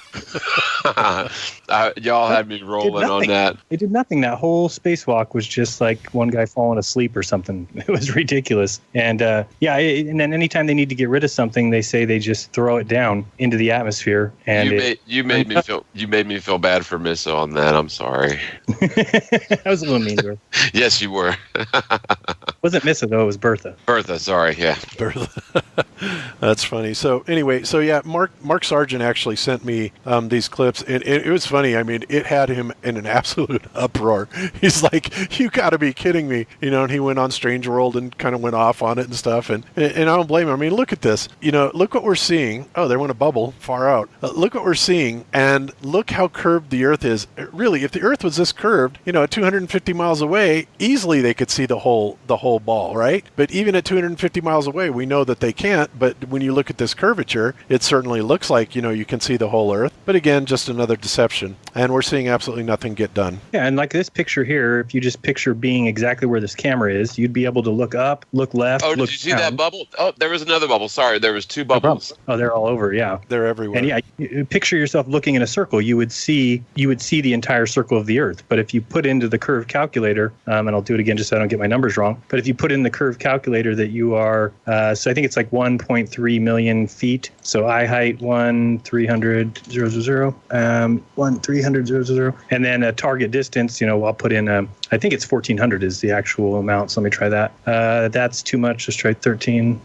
Y'all had me rolling on that. It did nothing. That whole spacewalk was just like one guy falling asleep or something. It was ridiculous. And and then anytime they need to get rid of something, they say they just throw it down into the atmosphere. And you made me feel bad for Missa on that. I'm sorry. I was a little mean to her. Yes, you were. Wasn't Missa though. It was Bertha. Bertha, sorry. Yeah. Bertha. That's funny. So anyway, Mark Sargent actually sent me these clips, and it was funny. I mean, it had him in an absolute uproar. He's like, "You got to be kidding me!" And he went on Strange World and kind of went off on it and stuff. And I don't blame him. I mean, look at this. Look what we're seeing. Oh, there went a bubble far out. Look what we're seeing, and look how curved the Earth is. Really, if the Earth was this curved, at 250 miles away, easily they could see the whole ball, right? But even at 250 miles away, we know that they can't. But when you look at this curvature, it certainly looks like you can see the whole Earth. But again, just another deception. And we're seeing absolutely nothing get done. Yeah, and like this picture here, if you just picture being exactly where this camera is, you'd be able to look up, look left, look did you see down. That bubble? Oh, there was another bubble. Sorry, there was two bubbles. Oh, they're all over, yeah. They're everywhere. And you picture yourself looking in a circle, you would see the entire circle of the Earth. But if you put into the curve calculator, and I'll do it again just so I don't get my numbers wrong, but if you put in the curve calculator that you are, so I think it's like 1.3 million feet. So eye height 1,300,000, 1,300,000, and then a target distance. I'll put in. I think it's 1,400 is the actual amount. So let me try that. That's too much. Let's try 13.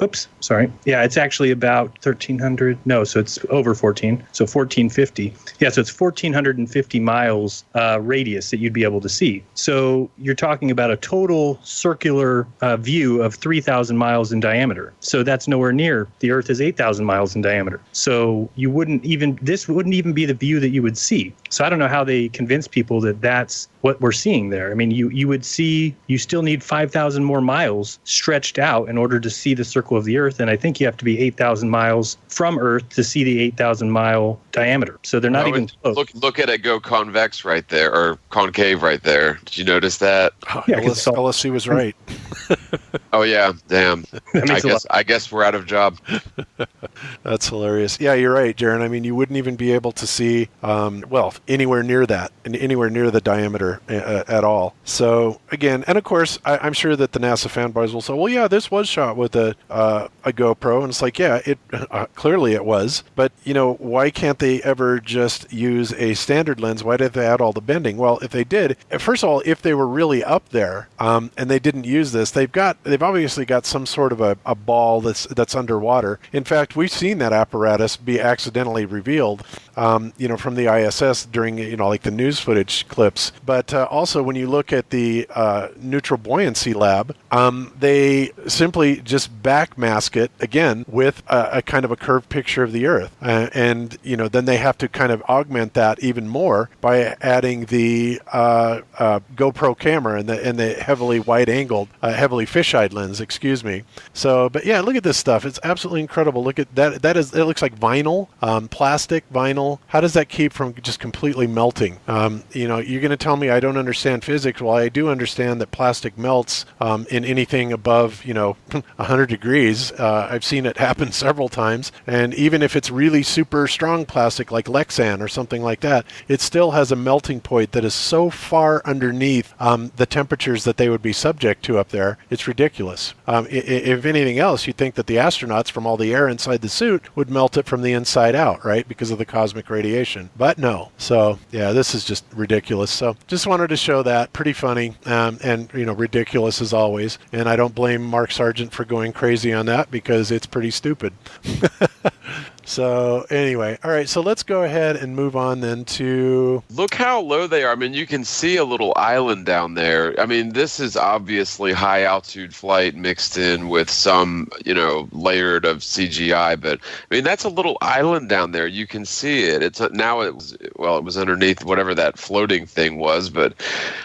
Oops, sorry. Yeah, it's actually about 1,300. No, so it's over 14. So 1,450. Yeah, so it's 1,450 miles radius that you'd be able to see. So you're talking about a total circular view of 3,000 miles in diameter. So that's nowhere near. The Earth is 8,000 miles in diameter. So this wouldn't even be the view that you would see. So I don't know how they convince people that that's what we're seeing. being there. I mean, you would see, you still need 5,000 more miles stretched out in order to see the circle of the Earth. And I think you have to be 8,000 miles from Earth to see the 8,000 mile diameter. So they're not even close. Look at it go convex right there, or concave right there. Did you notice that? Oh, Yeah, LSC was right. Oh yeah, damn. I guess we're out of job. That's hilarious. Yeah, you're right, Jaron. I mean, you wouldn't even be able to see, anywhere near that, and anywhere near the diameter at all. So again, and of course, I'm sure that the NASA fanboys will say, well, yeah, this was shot with a GoPro, and it's like, yeah, it clearly it was. But why can't they ever just use a standard lens? Why did they add all the bending? Well, if they did, first of all, if they were really up there and they didn't use this, they've obviously got some sort of a ball that's underwater. In fact, we've seen that apparatus be accidentally revealed, from the ISS during like the news footage clips. But also, when you look at the neutral buoyancy lab, they simply just backmask it again with a kind of a curved picture of the Earth, and then they have to kind of augment that even more by adding the GoPro camera and the heavily wide-angled, heavily fisheye lens. Excuse me. So, but yeah, look at this stuff. It's absolutely incredible. Look at that. It looks like vinyl, plastic vinyl. How does that keep from just completely melting? You're going to tell me I don't understand physics. Well, I do understand that plastic melts in anything above 100 degrees. I've seen it happen several times, and even if it's really super strong plastic like Lexan or something like that, it still has a melting point that is so far underneath the temperatures that they would be subject to up there. It's ridiculous. If anything else, you'd think that the astronauts, from all the air inside the suit, would melt it from the inside out, right? Because of the cosmic radiation. But no. So yeah, this is just ridiculous. So just wanted to show that. Pretty funny, and ridiculous as always. And I don't blame Mark Sargent for going crazy on that, because it's pretty stupid. So anyway, all right, so let's go ahead and move on then to... Look how low they are. I mean, you can see a little island down there. I mean, this is obviously high altitude flight mixed in with some, layered of CGI, but I mean, that's a little island down there. You can see it. It was underneath whatever that floating thing was, but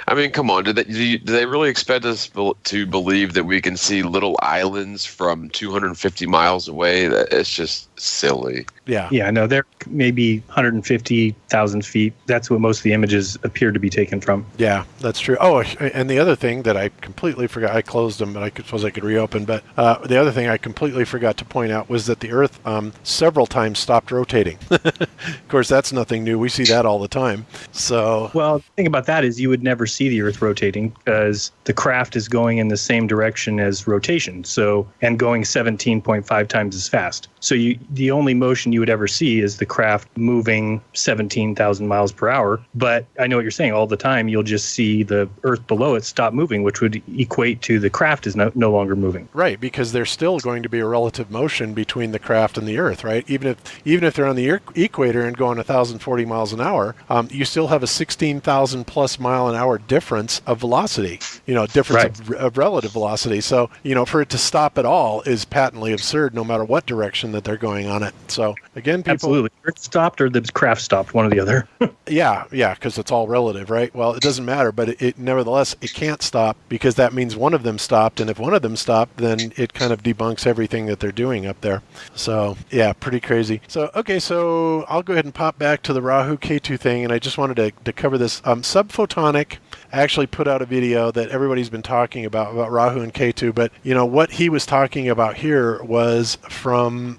I mean, come on, do they really expect us to believe that we can see little islands from 250 miles away? It's just silly. Yeah. Yeah, no, they're maybe 150,000 feet. That's what most of the images appear to be taken from. Yeah, that's true. Oh, and the other thing that I completely forgot, I closed them, but I suppose I could reopen. But the other thing I completely forgot to point out was that the Earth several times stopped rotating. Of course, that's nothing new. We see that all the time. So, well, the thing about that is you would never see the Earth rotating because the craft is going in the same direction as rotation. So, and going 17.5 times as fast. So the only motion you would ever see is the craft moving 17,000 miles per hour. But I know what you're saying. All the time, you'll just see the Earth below it stop moving, which would equate to the craft is no longer moving. Right, because there's still going to be a relative motion between the craft and the Earth, right? Even if they're on the equator and going 1,040 miles an hour, you still have a 16,000 plus mile an hour difference of velocity. Difference of relative velocity. So for it to stop at all is patently absurd, no matter what direction that they're going on it. So again, people... Absolutely. Earth stopped or the craft stopped, one or the other. Yeah, because it's all relative, right? Well, it doesn't matter, but it nevertheless, it can't stop because that means one of them stopped, and if one of them stopped, then it kind of debunks everything that they're doing up there. So, yeah, pretty crazy. So, okay, so I'll go ahead and pop back to the Rahu K2 thing, and I just wanted to cover this. Subphotonic actually put out a video that everybody's been talking about Rahu and K2, but, what he was talking about here was from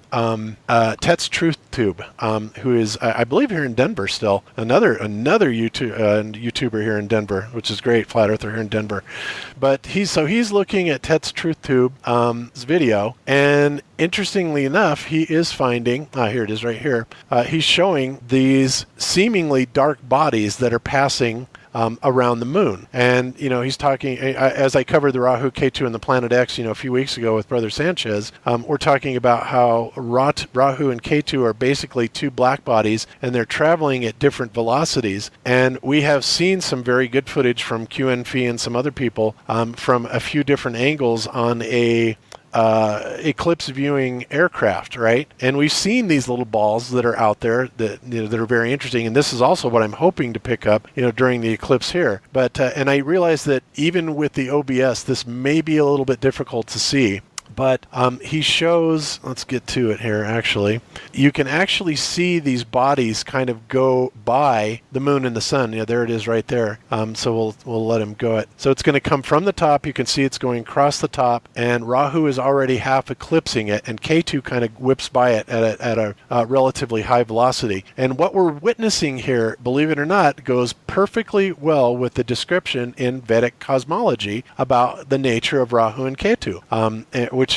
Tet's Truth Tube, who is, I believe, here in Denver still. Another YouTuber here in Denver, which is great, flat earther here in Denver. But he's looking at Tet's Truth Tube's video, and interestingly enough, he is finding, here it is right here, he's showing these seemingly dark bodies that are passing around the moon. And, he's talking, as I covered the Rahu K2 and the Planet X, a few weeks ago with Brother Sanchez, we're talking about how Rahu and K2 are basically two black bodies, and they're traveling at different velocities. And we have seen some very good footage from QNF and some other people from a few different angles on a eclipse viewing aircraft, right? And we've seen these little balls that are out there that that are very interesting. And this is also what I'm hoping to pick up, during the eclipse here. But and I realize that even with the OBS, this may be a little bit difficult to see. But he shows, let's get to it here actually, you can actually see these bodies kind of go by the moon and the sun. There it is right there. So we'll let him go. So it's going to come from the top. You can see it's going across the top, and Rahu is already half eclipsing it, and K2 kind of whips by it at a relatively high velocity. And what we're witnessing here, believe it or not, goes perfectly well with the description in Vedic cosmology about the nature of Rahu and Ketu,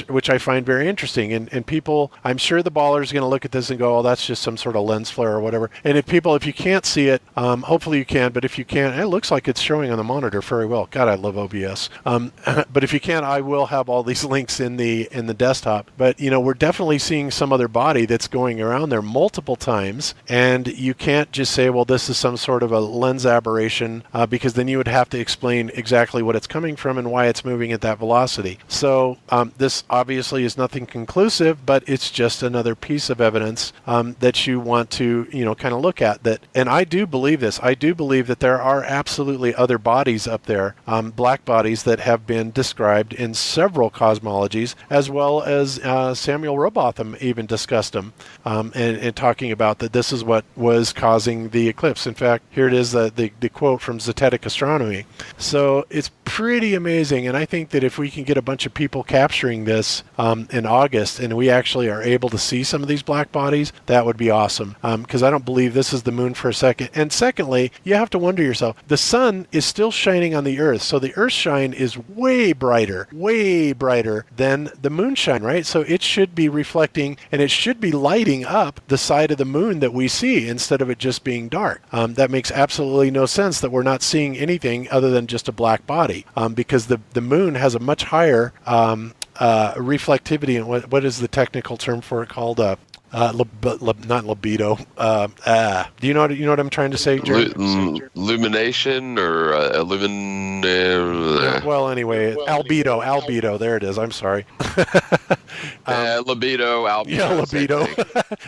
which I find very interesting. And people, I'm sure the ballers are going to look at this and go, oh, that's just some sort of lens flare or whatever. And if you can't see it, hopefully you can, but if you can't, it looks like it's showing on the monitor very well. God, I love OBS. But if you can't, I will have all these links in the desktop. But, we're definitely seeing some other body that's going around there multiple times, and you can't just say, well, this is some sort of a lens aberration, because then you would have to explain exactly what it's coming from and why it's moving at that velocity. So this obviously is nothing conclusive, but it's just another piece of evidence that you want to, kind of look at. That, and I do believe this. I do believe that there are absolutely other bodies up there, black bodies that have been described in several cosmologies, as well as Samuel Robotham even discussed them, and talking about that this is what was causing the eclipse. In fact, here it is, the quote from Zetetic Astronomy. So it's pretty amazing, and I think that if we can get a bunch of people capturing this in August, and we actually are able to see some of these black bodies, that would be awesome, because I don't believe this is the moon for a second. And secondly, you have to wonder yourself, the sun is still shining on the Earth, so the Earth shine is way brighter than the moonshine, right? So it should be reflecting, and it should be lighting up the side of the moon that we see instead of it just being dark. That makes absolutely no sense that we're not seeing anything other than just a black body, because the moon has a much higher reflectivity, and what is the technical term for it called? Not libido. Do you know what I'm trying to say, Jerry? Illumination or well, anyway, albedo. There it is. I'm sorry. Libido, albedo. Yeah, libido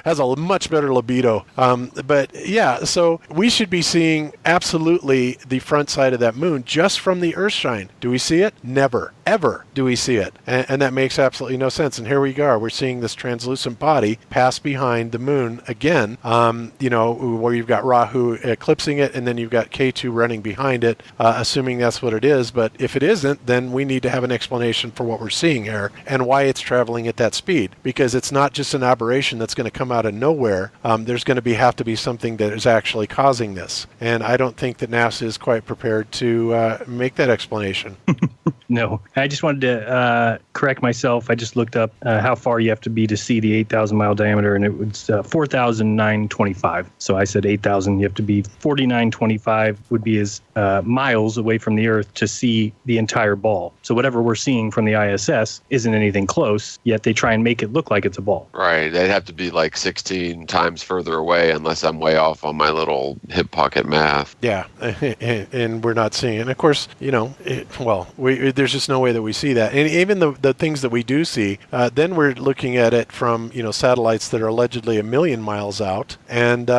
has a much better libido. But yeah, so we should be seeing absolutely the front side of that moon just from the Earthshine. Do we see it? Never, ever do we see it, and that makes absolutely no sense. And here we are. We're seeing this translucent body pass behind the moon again. Where you've got Rahu eclipsing it, and then you've got K2 running behind it, assuming that's what it is. But if it isn't, then we need to have an explanation for what we're seeing here and why it's traveling at that speed, because it's not just an aberration that's going to come out of nowhere. There's going to have to be something that is actually causing this, and I don't think that NASA is quite prepared to make that explanation. No, I just wanted to correct myself. I just looked up how far you have to be to see the 8,000 mile diameter, and it was 4,925. So I said 8,000. You have to be 4,925 would be as miles away from the Earth to see the entire ball. So whatever we're seeing from the ISS isn't anything close, yet they try and make it look like it's a ball. Right. They'd have to be like 16 times further away, unless I'm way off on my little hip pocket math. Yeah, and we're not seeing it. And of course, there's just no way that we see that. And even the things that we do see, then we're looking at it from, satellites that are allegedly 1 million miles out, and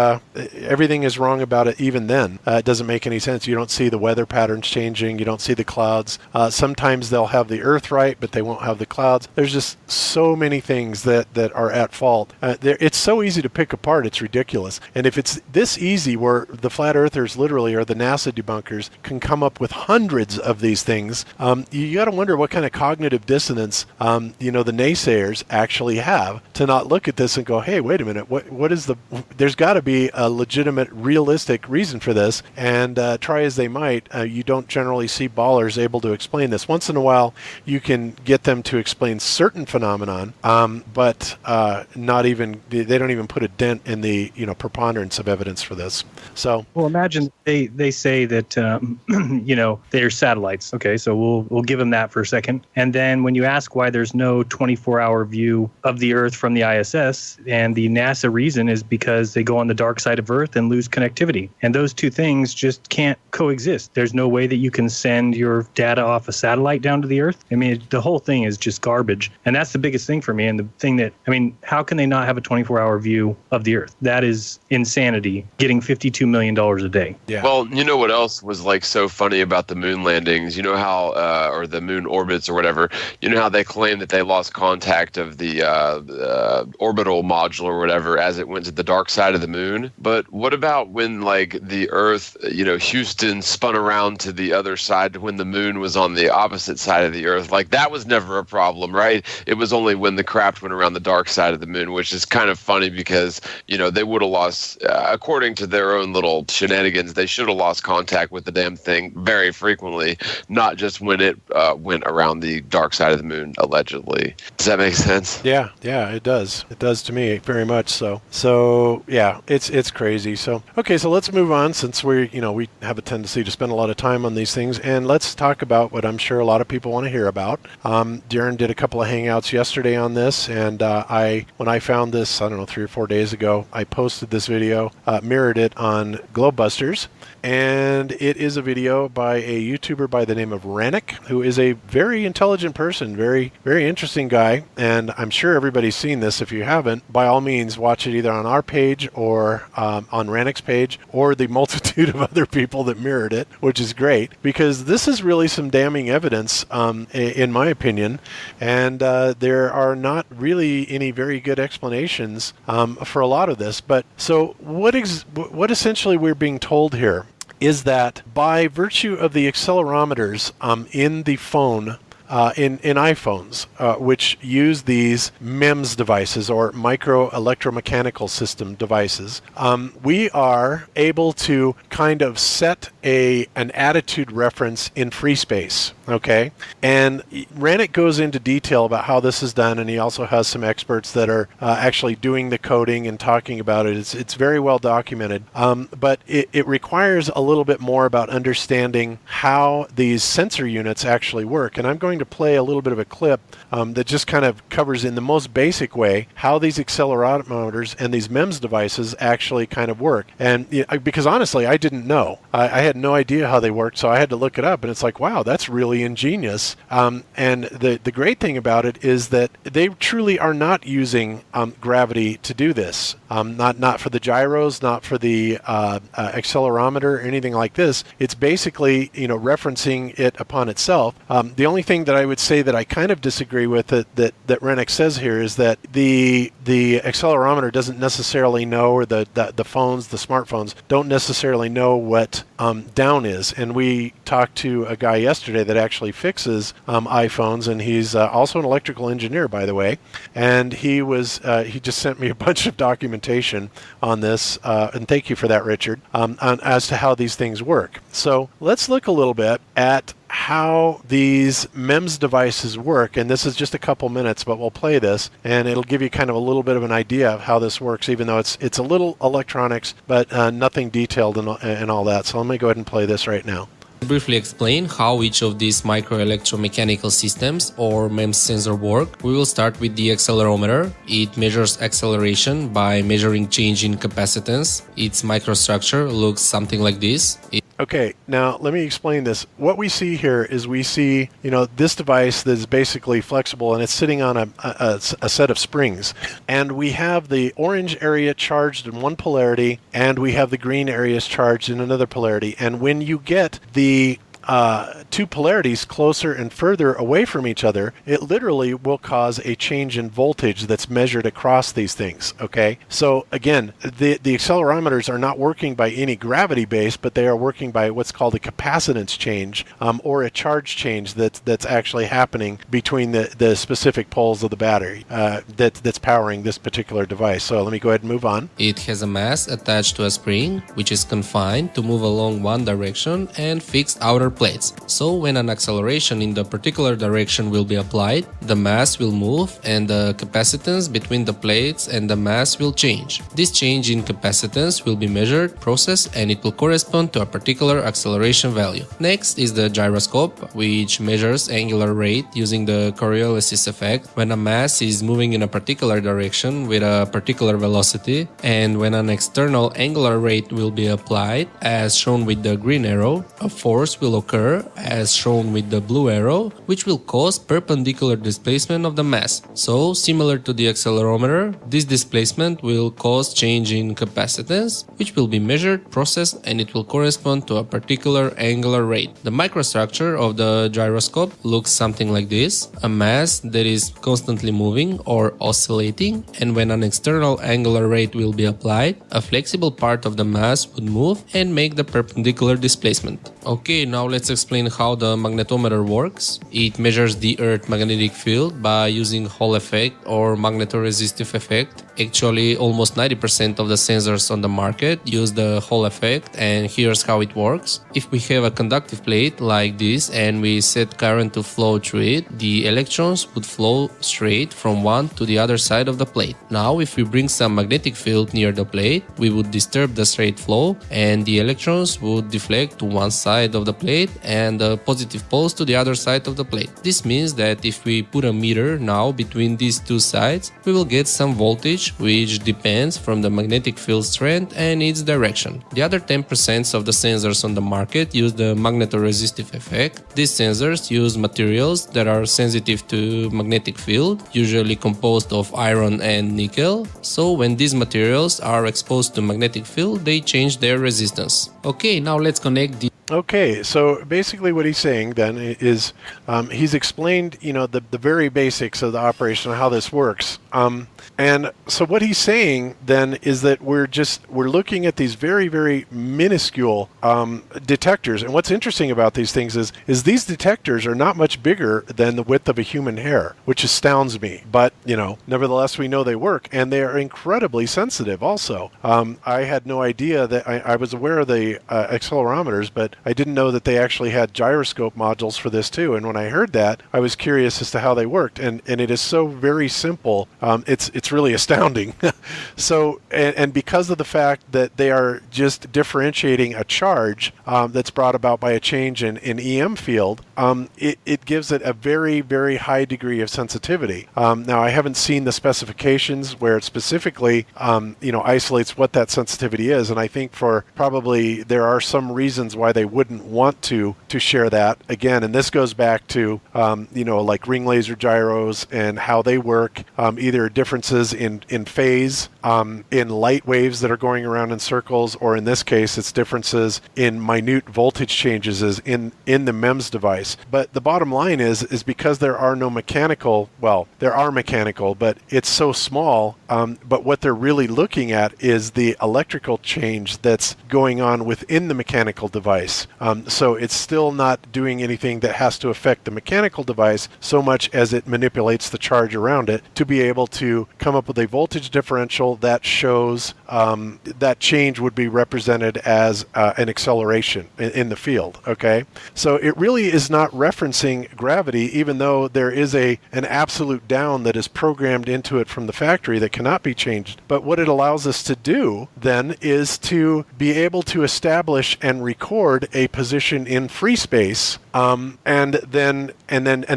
everything is wrong about it even then. It doesn't make any sense. You don't see the weather patterns changing. You don't see the clouds. Sometimes they'll have the Earth right, but they won't have the clouds. There's just so many things that are at fault. It's so easy to pick apart, it's ridiculous. And if it's this easy, where the flat earthers literally, or the NASA debunkers, can come up with hundreds of these things, you got to wonder what kind of cognitive dissonance the naysayers actually have to not look at this and go, hey, wait a minute, what is there's got to be a legitimate, realistic reason for this. And try as they might, you don't generally see ballers able to explain this. Once in a while, you can get them to explain certain phenomenon, but not even, they don't even put a dent in the preponderance of evidence for this. So, well, imagine they say that they're satellites. Okay, so we'll give them that for a second, and then when you ask why there's no 24-hour view of the Earth from the ISS, Earth. And the NASA reason is because they go on the dark side of Earth and lose connectivity. And those two things just can't coexist. There's no way that you can send your data off a satellite down to the Earth. I mean, the whole thing is just garbage. And that's the biggest thing for me. And the thing that, I mean, how can they not have a 24-hour view of the Earth? That is insanity, getting $52 million a day. Yeah. Well, you know what else was like so funny about the moon landings? You know how, or the moon orbits or whatever, you know how they claim that they lost contact of the orbital module or whatever as it went to the dark side of the moon? But what about when like the Earth, you know, Houston spun around to the other side when the moon was on the opposite side of the Earth? Like that was never a problem, right? It was only when the craft went around the dark side of the moon, which is kind of funny because, you know, they would have lost, according to their own little shenanigans, they should have lost contact with the damn thing very frequently, not just when it went around the dark side of the moon, allegedly. Does that make sense? Yeah, it does. It does to me very much so. So yeah, it's crazy. So okay, so let's move on since we have a tendency to spend a lot of time on these things, and let's talk about what I'm sure a lot of people want to hear about. Darren did a couple of hangouts yesterday on this, and when I found this, I don't know, 3 or 4 days ago, I posted this video, mirrored it on Globebusters. And it is a video by a YouTuber by the name of Rannick, who is a very intelligent person, very, very interesting guy. And I'm sure everybody's seen this. If you haven't, by all means, watch it either on our page or on Rannick's page or the multitude of other people that mirrored it, which is great because this is really some damning evidence, in my opinion. And there are not really any very good explanations for a lot of this. But so what essentially we're being told here is that by virtue of the accelerometers in the phone, in iPhones, which use these MEMS devices or micro electromechanical system devices, we are able to kind of set an attitude reference in free space. Okay, and Rannick goes into detail about how this is done, and he also has some experts that are actually doing the coding and talking about it. It's very well documented, but it requires a little bit more about understanding how these sensor units actually work. And I'm going to play a little bit of a clip that just kind of covers in the most basic way how these accelerometers and these MEMS devices actually kind of work. And because honestly, I didn't know. I had no idea how they worked, so I had to look it up, and it's like, wow, that's really ingenious. And the great thing about it is that they truly are not using gravity to do this. Not for the gyros, not for the accelerometer or anything like this. It's basically referencing it upon itself. The only thing that I would say that I kind of disagree with that Rannick says here is that the accelerometer doesn't necessarily know, or the smartphones don't necessarily know what down is. And we talked to a guy yesterday that actually fixes iPhones, and he's also an electrical engineer, by the way. And he just sent me a bunch of documentation on this, and thank you for that, Richard, as to how these things work. So let's look a little bit at how these MEMS devices work, and this is just a couple minutes, but we'll play this, and it'll give you kind of a little bit of an idea of how this works, even though it's a little electronics, but nothing detailed and all that. So let me go ahead and play this right now. Briefly explain how each of these microelectromechanical systems or MEMS sensor work. We will start with the accelerometer. It measures acceleration by measuring change in capacitance. Its microstructure looks something like this. Okay, now let me explain this. What we see here is we see, this device that is basically flexible, and it's sitting on a set of springs. And we have the orange area charged in one polarity, and we have the green areas charged in another polarity. And when you get the two polarities closer and further away from each other, it literally will cause a change in voltage that's measured across these things. Okay, so again, the accelerometers are not working by any gravity base, but they are working by what's called a capacitance change, or a charge change that's actually happening between the specific poles of the battery that's powering this particular device. So let me go ahead and move on. It has a mass attached to a spring, which is confined to move along one direction, and fixed outer particular plates. So when an acceleration in the particular direction will be applied, the mass will move and the capacitance between the plates and the mass will change. This change in capacitance will be measured, processed, and it will correspond to a particular acceleration value. Next is the gyroscope, which measures angular rate using the Coriolis effect when a mass is moving in a particular direction with a particular velocity, and when an external angular rate will be applied, as shown with the green arrow, a force will occur, as shown with the blue arrow, which will cause perpendicular displacement of the mass. So, similar to the accelerometer, this displacement will cause change in capacitance, which will be measured, processed, and it will correspond to a particular angular rate. The microstructure of the gyroscope looks something like this: a mass that is constantly moving or oscillating, and when an external angular rate will be applied, a flexible part of the mass would move and make the perpendicular displacement. Okay, now let's explain how the magnetometer works. It measures the Earth magnetic field by using Hall effect or magnetoresistive effect. Actually, almost 90% of the sensors on the market use the Hall effect, and here's how it works. If we have a conductive plate like this and we set current to flow through it, the electrons would flow straight from one to the other side of the plate. Now, if we bring some magnetic field near the plate, we would disturb the straight flow and the electrons would deflect to one side of the plate and the positive poles to the other side of the plate. This means that if we put a meter now between these two sides, we will get some voltage which depends from the magnetic field strength and its direction. The other 10% of the sensors on the market use the magnetoresistive effect. These sensors use materials that are sensitive to magnetic field, usually composed of iron and nickel. So when these materials are exposed to magnetic field, they change their resistance. Okay, now let's connect the Okay, so basically what he's saying then is he's explained, the very basics of the operation, how this works. And so what he's saying then is that we're looking at these very, very minuscule detectors. And what's interesting about these things is these detectors are not much bigger than the width of a human hair, which astounds me. But, nevertheless, we know they work, and they are incredibly sensitive also. I had no idea that I was aware of the accelerometers, but I didn't know that they actually had gyroscope modules for this too. And when I heard that, I was curious as to how they worked. And it is so very simple. It's really astounding. So, and because of the fact that they are just differentiating a charge that's brought about by a change in EM field, it gives it a very, very high degree of sensitivity. Now, I haven't seen the specifications where it specifically, isolates what that sensitivity is. And I think probably there are some reasons why they wouldn't want to share that. Again, and this goes back to, like ring laser gyros and how they work, either differences in phase, in light waves that are going around in circles, or in this case, it's differences in minute voltage changes in the MEMS device. But the bottom line is because there are no mechanical, there are mechanical, but it's so small, but what they're really looking at is the electrical change that's going on within the mechanical device. So it's still not doing anything that has to affect the mechanical device so much as it manipulates the charge around it to be able to come up with a voltage differential that shows that change would be represented as an acceleration in the field. Okay, so it really is not referencing gravity, even though there is an absolute down that is programmed into it from the factory that cannot be changed. But what it allows us to do then is to be able to establish and record a position in free space, and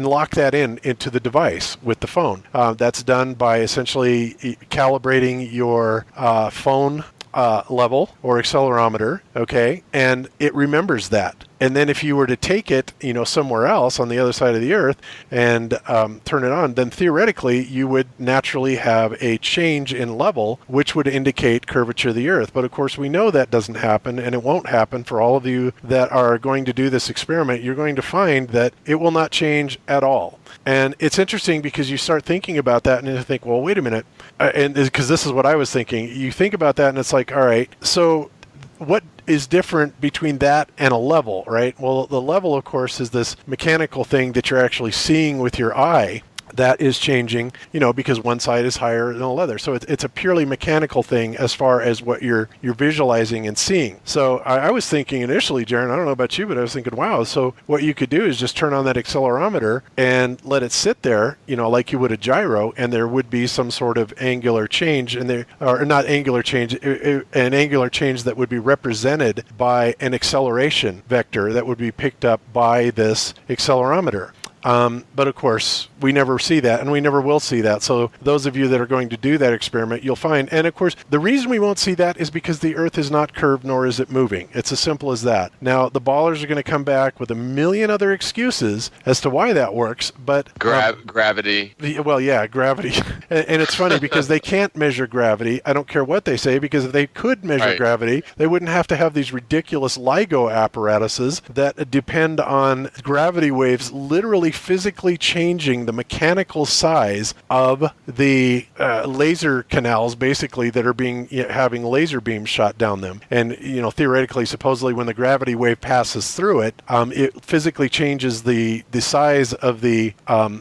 lock that into the device with the phone. That's done by essentially calibrating your phone level or accelerometer, okay, and it remembers that. And then if you were to take it, somewhere else on the other side of the earth and turn it on, then theoretically you would naturally have a change in level, which would indicate curvature of the earth. But of course, we know that doesn't happen, and it won't happen for all of you that are going to do this experiment. You're going to find that it will not change at all. And it's interesting because you start thinking about that and you think, well, wait a minute. And because this is what I was thinking. You think about that and it's like, all right, so what is different between that and a level, right? Well, the level, of course, is this mechanical thing that you're actually seeing with your eye that is changing, because one side is higher than the other. So it's a purely mechanical thing as far as what you're visualizing and seeing. So I was thinking initially, Jaron, I don't know about you, but I was thinking, wow, so what you could do is just turn on that accelerometer and let it sit there, like you would a gyro, and there would be some sort of angular change in there, or not angular change, an angular change that would be represented by an acceleration vector that would be picked up by this accelerometer. But of course, we never see that, and we never will see that. So those of you that are going to do that experiment, you'll find, and of course, the reason we won't see that is because the Earth is not curved, nor is it moving. It's as simple as that. Now, the ballers are going to come back with a million other excuses as to why that works, but... gravity. Well, yeah, gravity. And it's funny because they can't measure gravity. I don't care what they say, because if they could measure gravity, they wouldn't have to have these ridiculous LIGO apparatuses that depend on gravity waves literally physically changing the mechanical size of the laser canals, basically, that are having laser beams shot down them. And theoretically, supposedly, when the gravity wave passes through it, it physically changes the size of the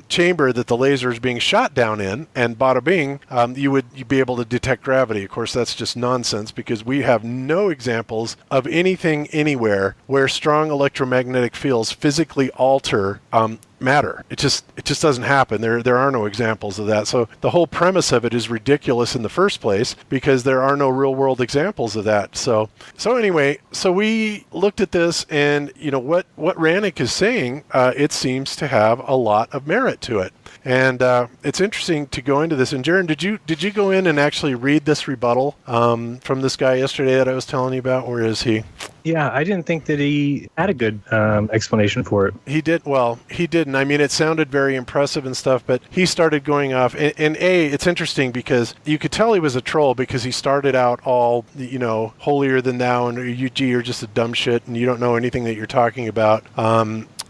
chamber that the laser is being shot down in, and bada bing, you'd be able to detect gravity. Of course, that's just nonsense, because we have no examples of anything anywhere where strong electromagnetic fields physically alter matter. It just doesn't happen. There are no examples of that. So the whole premise of it is ridiculous in the first place, because there are no real world examples of that. So anyway, so we looked at this, and what Rannick is saying, it seems to have a lot of merit to it. And it's interesting to go into this. And Jaron, did you go in and actually read this rebuttal from this guy yesterday that I was telling you about? Where is he? Yeah, I didn't think that he had a good explanation for it. He did. Well, he didn't. I mean, it sounded very impressive and stuff, but he started going off. And it's interesting because you could tell he was a troll, because he started out all, holier than thou, and you're just a dumb shit, and you don't know anything that you're talking about.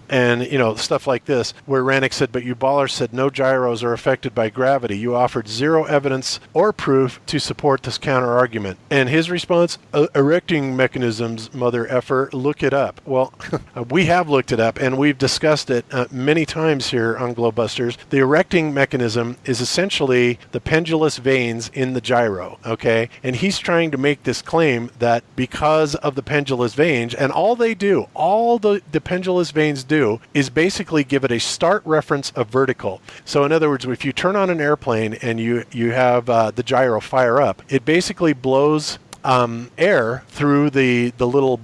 And, stuff like this, where Rannick said, but you ballers said no gyros are affected by gravity. You offered zero evidence or proof to support this counter-argument. And his response, erecting mechanisms, mother effer, look it up. Well, we have looked it up, and we've discussed it many times here on Globebusters. The erecting mechanism is essentially the pendulous veins in the gyro, okay? And he's trying to make this claim that because of the pendulous veins, and all the pendulous veins do is basically give it a start reference of vertical. So in other words, if you turn on an airplane and you have the gyro fire up, it basically blows air through the little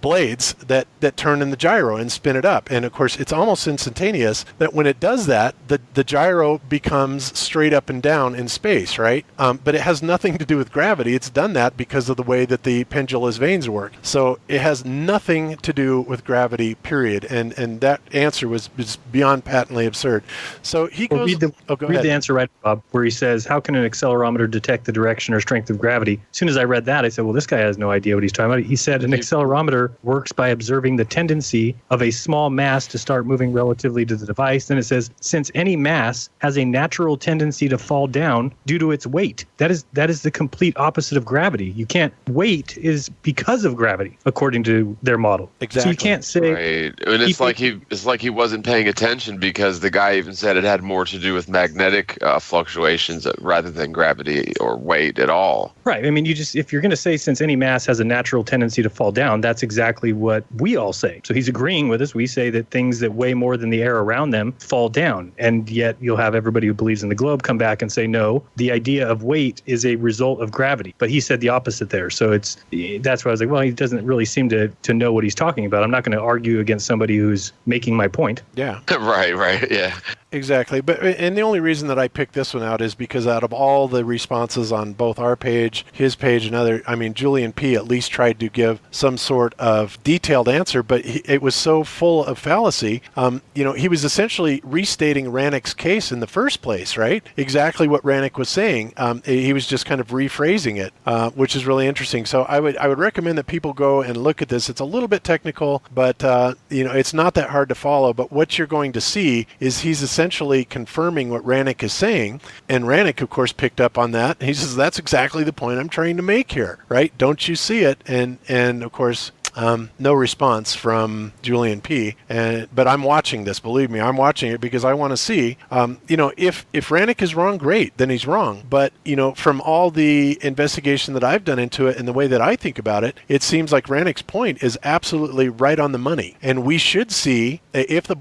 blades that turn in the gyro and spin it up. And of course, it's almost instantaneous that when it does that, the gyro becomes straight up and down in space, right? But it has nothing to do with gravity. It's done that because of the way that the pendulous veins work. So it has nothing to do with gravity, period. And that answer was beyond patently absurd. So he goes... Read the answer right, Bob, where he says, how can an accelerometer detect the direction or strength of gravity? As soon as I read that, I said, well, this guy has no idea what he's talking about. He said an accelerometer works by observing the tendency of a small mass to start moving relatively to the device. Then it says, since any mass has a natural tendency to fall down due to its weight. That is the complete opposite of gravity. You can't... Weight is because of gravity, according to their model. Exactly. So you can't say... Right. And it's like he wasn't paying attention, because the guy even said it had more to do with magnetic fluctuations rather than gravity or weight at all. Right. I mean, if you're going to say since any mass has a natural tendency to fall down, that's exactly what we all say. So he's agreeing with us. We say that things that weigh more than the air around them fall down. And yet you'll have everybody who believes in the globe come back and say, no, the idea of weight is a result of gravity. But he said the opposite there. So that's why I was like, well, he doesn't really seem to know what he's talking about. I'm not going to argue against somebody who's making my point. Yeah. Right. Yeah. Exactly. And the only reason that I picked this one out is because out of all the responses on both our page, his page, and other, I mean, Julian P. at least tried to give some sort of detailed answer, but it was so full of fallacy. He was essentially restating Rannick's case in the first place, right? Exactly what Rannick was saying. He was just kind of rephrasing it, which is really interesting. So I would recommend that people go and look at this. It's a little bit technical, but it's not that hard to follow. But what you're going to see is he's essentially confirming what Rannick is saying, and Rannick, of course, picked up on that. He says, that's exactly the point I'm trying to make here, right? Don't you see it? And of course, No response from Julian P. But I'm watching this. Believe me, I'm watching it because I want to see. If Rannick is wrong, great. Then he's wrong. But from all the investigation that I've done into it and the way that I think about it, it seems like Rannick's point is absolutely right on the money. And we should see if the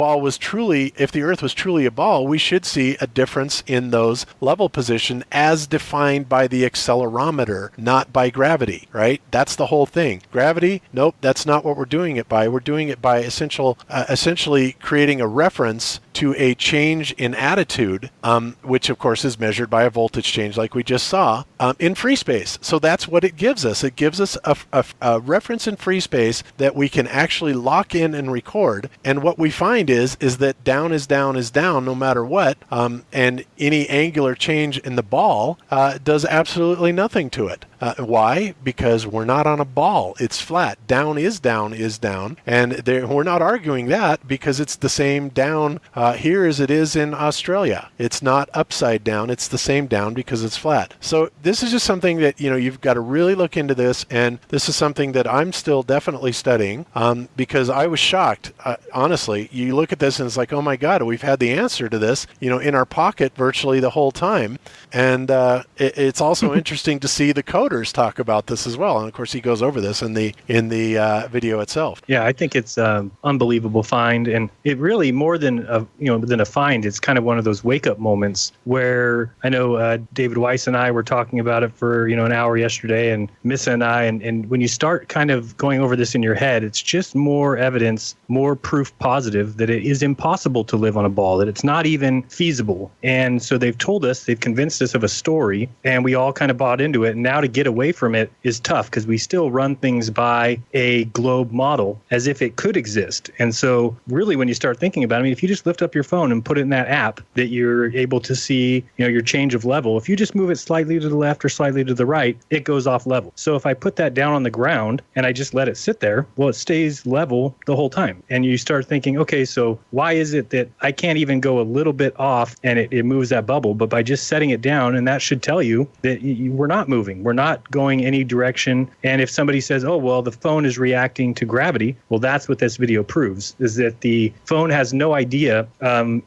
Earth was truly a ball, we should see a difference in those level position as defined by the accelerometer, not by gravity. Right? That's the whole thing. Gravity? Nope. That's not what we're doing it by. We're doing it by essentially creating a reference to a change in attitude, which of course is measured by a voltage change like we just saw in free space. So that's what it gives us. It gives us a reference in free space that we can actually lock in and record. And what we find is that down is down is down no matter what. And any angular change in the ball does absolutely nothing to it. Why? Because we're not on a ball. It's flat. Down is down is down. And we're not arguing that because it's the same down here as it is in Australia. It's not upside down. It's the same down because it's flat. So this is just something that, you've got to really look into this. And this is something that I'm still definitely studying because I was shocked. Honestly, you look at this and it's like, oh my God, we've had the answer to this, in our pocket virtually the whole time. And it's also interesting to see the coders talk about this as well. And of course, he goes over this in the video itself. Yeah, I think it's unbelievable find, and it really more than a find. It's kind of one of those wake up moments where I know David Weiss and I were talking about it for an hour yesterday, and Missa and I, and when you start kind of going over this in your head, it's just more evidence, more proof positive that it is impossible to live on a ball, that it's not even feasible. And so they've convinced us of a story, and we all kind of bought into it. And now to get away from it is tough because we still run things by a globe model as if it could exist. And so really when you start thinking about it, if you just lift up your phone and put it in that app that you're able to see, your change of level, if you just move it slightly to the left or slightly to the right, it goes off level. So if I put that down on the ground and I just let it sit there, well, it stays level the whole time. And you start thinking, okay, so why is it that I can't even go a little bit off and it moves that bubble? But by just setting it down, and that should tell you that we're not moving. We're not going any direction. And if somebody says, oh, well, the phone is reacting to gravity, well, that's what this video proves, is that the phone has no idea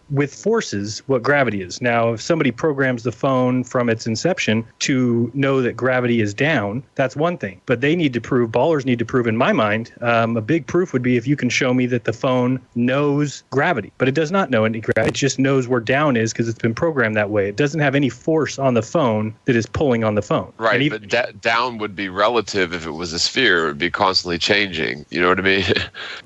with forces what gravity is. Now, if somebody programs the phone from its inception to know that gravity is down, that's one thing. But ballers need to prove, in my mind, a big proof would be if you can show me that the phone knows gravity. But it does not know any gravity. It just knows where down is because it's been programmed that way. It doesn't have any force on the phone that is pulling on the phone. Right, but down would be relative if it was a sphere. It would be constantly changing. You know what I mean?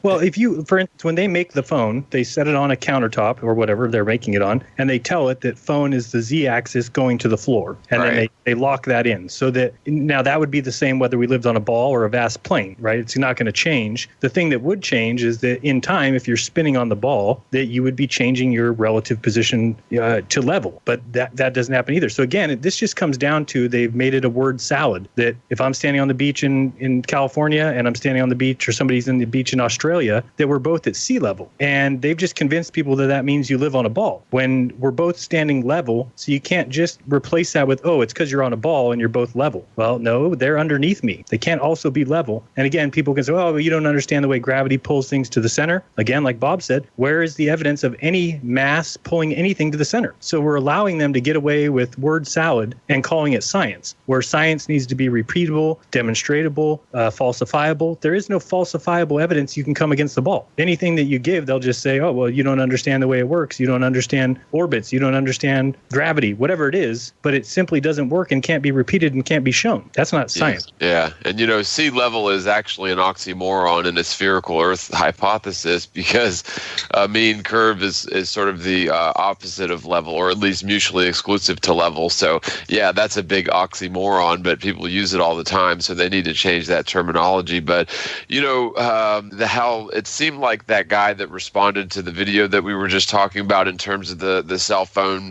Well, for instance, when they make the phone, they set it on a countertop or whatever they're making it on, and they tell it that phone is the z-axis going to the floor. And then they lock that in. So that now that would be the same whether we lived on a ball or a vast plane, right? It's not going to change. The thing that would change is that in time, if you're spinning on the ball, that you would be changing your relative position to level. But that doesn't happen either. So again, this just comes down to they've made it a word salad, that if I'm standing on the beach in California and I'm standing on the beach, or somebody's in the beach in Australia, that we're both at sea level. And they've just convinced people that means you live on a ball when we're both standing level. So you can't just replace that with, oh, it's because you're on a ball and you're both level. Well, no, they're underneath me. They can't also be level. And again, people can say, oh, you don't understand the way gravity pulls things to the center. Again, like Bob said, where is the evidence of any mass pulling anything to the center? So we're allowing them to get away with word salad and calling it science, where science needs to be repeatable, demonstratable, falsifiable. There is no falsifiable evidence you can come against the ball. Anything that you give, they'll just say, oh, well, you don't understand the way it works. You don't understand orbits. You don't understand gravity, whatever it is, but it simply doesn't work and can't be repeated and can't be shown. That's not science. Yeah. And, sea level is actually an oxymoron in a spherical Earth hypothesis because a mean curve is sort of the opposite of level, or at least mutually exclusive to level. So, yeah, that's a big oxymoron, but people use it all the time, so they need to change that terminology. But, how it seemed like that guy that responded to the video that we were just talking about in terms of the cell phone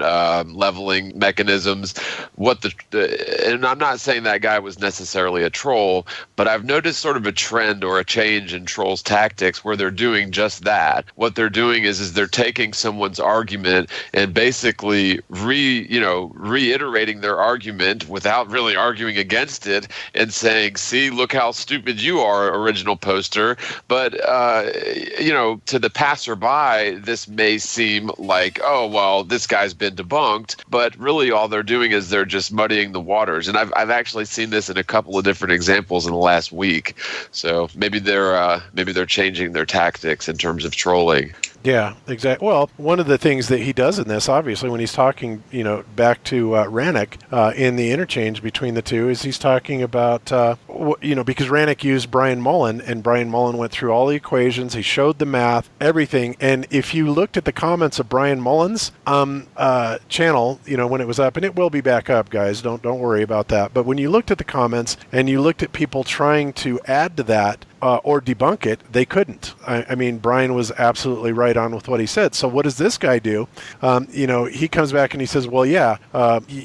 leveling mechanisms. And I'm not saying that guy was necessarily a troll, but I've noticed sort of a trend or a change in trolls' tactics where they're doing just that. What they're doing is they're taking someone's argument and basically reiterating their argument without really arguing against it and saying, see, look how stupid you are, original poster. But, to the passerby, this may seem like, oh, well, this guy's been debunked. But really all they're doing is they're just muddying the waters. And I've actually seen this in a couple of different examples in the last week. So maybe they're changing their tactics in terms of trolling. Yeah, exactly. Well, one of the things that he does in this, obviously, when he's talking, back to Rannick in the interchange between the two, is he's talking about, because Rannick used Brian Mullen, and Brian Mullen went through all the equations, he showed the math, everything, and if you looked at the comments of Brian Mullen's channel, when it was up, and it will be back up, guys, don't worry about that, but when you looked at the comments and you looked at people trying to add to that, or debunk it, they couldn't. I mean, Brian was absolutely right on with what he said. So what does this guy do? He comes back and he says, well, yeah,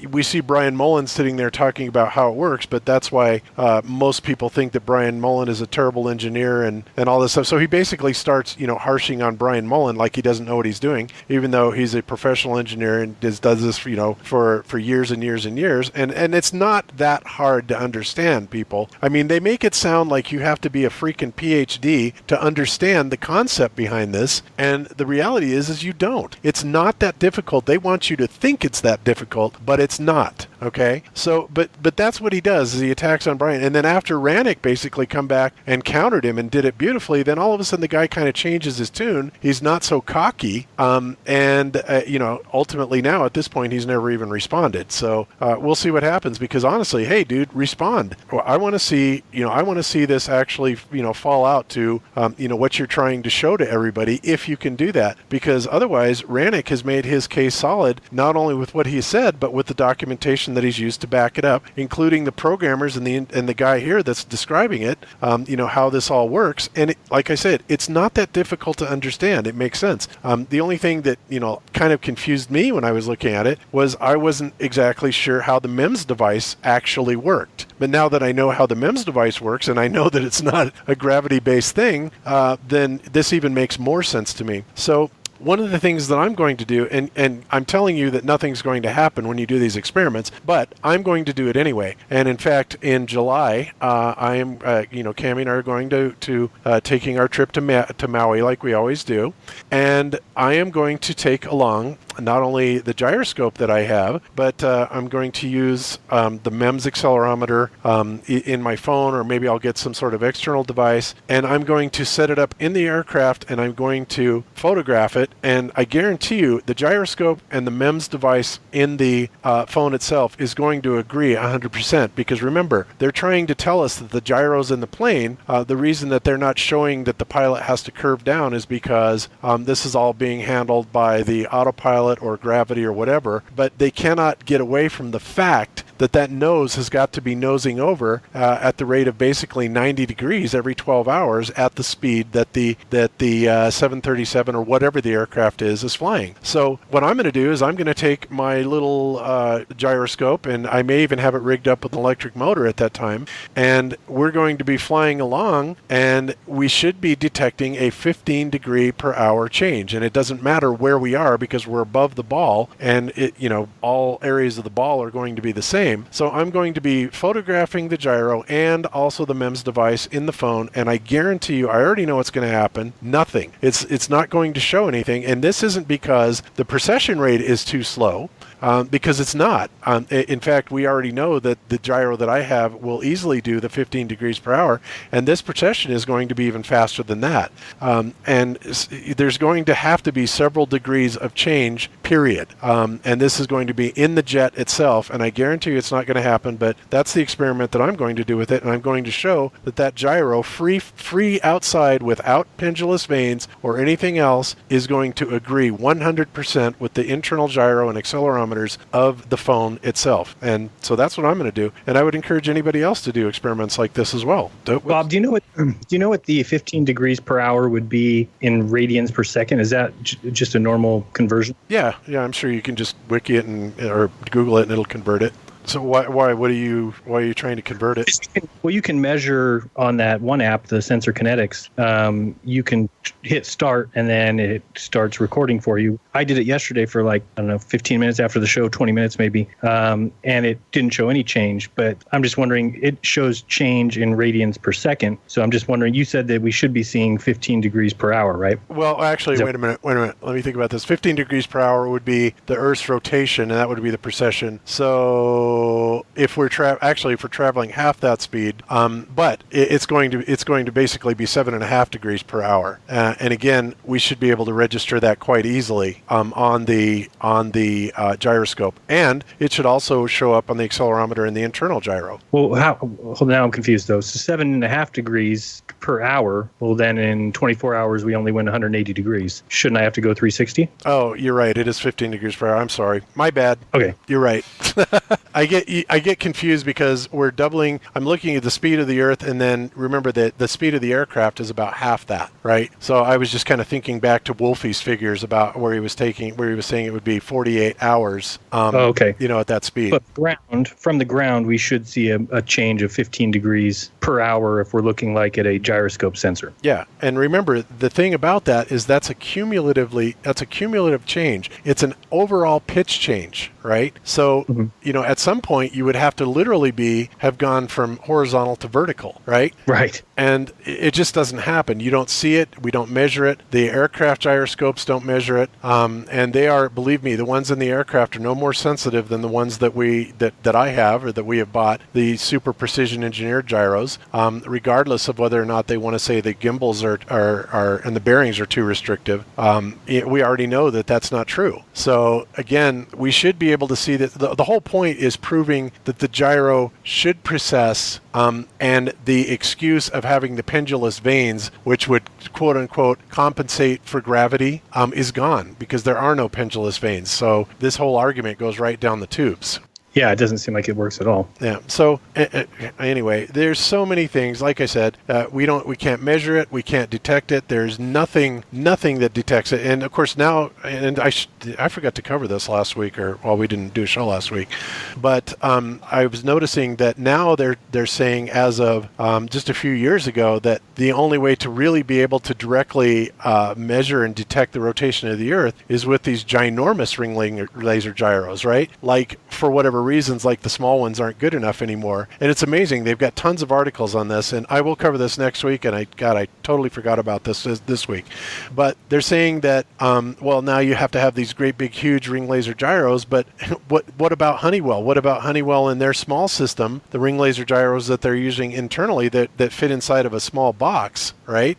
we see Brian Mullen sitting there talking about how it works, but that's why most people think that Brian Mullen is a terrible engineer and all this stuff. So he basically starts, harshing on Brian Mullen like he doesn't know what he's doing, even though he's a professional engineer and does this, for years and years and years. And it's not that hard to understand, people. I mean, they make it sound like you have to be a freaking PhD to understand the concept behind this, and the reality is you don't. It's not that difficult. They want you to think it's that difficult, but it's not. Okay, so but that's what he does, is he attacks on Brian, and then after Rannick basically come back and countered him and did it beautifully, then all of a sudden the guy kind of changes his tune. He's not so cocky, and ultimately now at this point he's never even responded. So we'll see what happens, because honestly, hey dude, respond. Well, I want to see this actually fall out to what you're trying to show to everybody, if you can do that, because otherwise Rannick has made his case solid not only with what he said but with the documentation that he's used to back it up, including the programmers and the guy here that's describing it, how this all works. And like I said, it's not that difficult to understand. It makes sense. The only thing that kind of confused me when I was looking at it was I wasn't exactly sure how the MEMS device actually worked. But now that I know how the MEMS device works, and I know that it's not a gravity-based thing, then this even makes more sense to me. So one of the things that I'm going to do, and I'm telling you that nothing's going to happen when you do these experiments, but I'm going to do it anyway. And in fact, in July, I am, Cammie and I are going to taking our trip to Maui like we always do. And I am going to take along not only the gyroscope that I have, but I'm going to use the MEMS accelerometer in my phone, or maybe I'll get some sort of external device, and I'm going to set it up in the aircraft and I'm going to photograph it. And I guarantee you the gyroscope and the MEMS device in the phone itself is going to agree 100%, because remember, they're trying to tell us that the gyros in the plane, the reason that they're not showing that the pilot has to curve down is because this is all being handled by the autopilot or gravity or whatever, but they cannot get away from the fact that nose has got to be nosing over at the rate of basically 90 degrees every 12 hours at the speed that the 737 or whatever the aircraft is flying. So what I'm going to do is I'm going to take my little gyroscope, and I may even have it rigged up with an electric motor at that time, and we're going to be flying along, and we should be detecting a 15 degree per hour change. And it doesn't matter where we are because we're above the ball, and all areas of the ball are going to be the same. So I'm going to be photographing the gyro and also the MEMS device in the phone, and I guarantee you, I already know what's going to happen. Nothing. It's not going to show anything, and this isn't because the precession rate is too slow. Because it's not. In fact, we already know that the gyro that I have will easily do the 15 degrees per hour, and this precession is going to be even faster than that. And there's going to have to be several degrees of change, period. And this is going to be in the jet itself, and I guarantee you it's not going to happen, but that's the experiment that I'm going to do with it, and I'm going to show that gyro, free outside without pendulous vanes or anything else, is going to agree 100% with the internal gyro and accelerometers of the phone itself. And so that's what I'm going to do, and I would encourage anybody else to do experiments like this as well. Bob, do you know what the 15 degrees per hour would be in radians per second? Is that just a normal conversion? Yeah, I'm sure you can just wiki it or Google it and it'll convert it. So why are you trying to convert it? Well, you can measure on that one app, the Sensor Kinetics. You can hit start and then it starts recording for you. I did it yesterday for 15 minutes after the show, 20 minutes maybe, and it didn't show any change. But I'm just wondering, it shows change in radians per second. So I'm just wondering, you said that we should be seeing 15 degrees per hour, right? Well, actually, wait a minute. Let me think about this. 15 degrees per hour would be the Earth's rotation, and that would be the precession. So if we're traveling half that speed, but it's going to basically be 7.5 degrees per hour. And again, we should be able to register that quite easily on the gyroscope, and it should also show up on the accelerometer in the internal gyro. Well, now I'm confused though. So 7.5 degrees per hour. Well, then in 24 hours we only went 180 degrees. Shouldn't I have to go 360? Oh, you're right. It is 15 degrees per hour. I'm sorry. My bad. Okay. You're right. I get confused because we're doubling. I'm looking at the speed of the Earth, and then remember that the speed of the aircraft is about half that, right? So I was just kind of thinking back to Wolfie's figures about where he was saying it would be 48 hours. Okay. At that speed. But from the ground, we should see a change of 15 degrees per hour if we're looking like at a gyroscope sensor. Yeah, and remember the thing about that is that's a cumulative change. It's an overall pitch change, right? So at some point you would have to literally have gone from horizontal to vertical, right? Right. And it just doesn't happen. You don't see it. We don't measure it. The aircraft gyroscopes don't measure it. And they are, believe me, the ones in the aircraft are no more sensitive than the ones that I have or that we have bought, the super precision engineered gyros, regardless of whether or not they want to say the gimbals are and the bearings are too restrictive. We already know that that's not true. So again, we should be able to see that the whole point is proving that the gyro should precess, and the excuse of having the pendulous vanes, which would quote unquote compensate for gravity, is gone because there are no pendulous vanes. So this whole argument goes right down the tubes. Yeah, it doesn't seem like it works at all. Yeah. So anyway, there's so many things. Like I said, we can't measure it. We can't detect it. There's nothing that detects it. And of course now, and I forgot to cover this last week, we didn't do a show last week, but I was noticing that now they're saying, as of just a few years ago, that the only way to really be able to directly measure and detect the rotation of the Earth is with these ginormous ring laser gyros, right? Like, for whatever reasons, like the small ones aren't good enough anymore. And it's amazing. They've got tons of articles on this, and I will cover this next week. And I totally forgot about this week. But they're saying that, now you have to have these great big huge ring laser gyros, but what about Honeywell? What about Honeywell and their small system, the ring laser gyros that they're using internally that fit inside of a small box, right?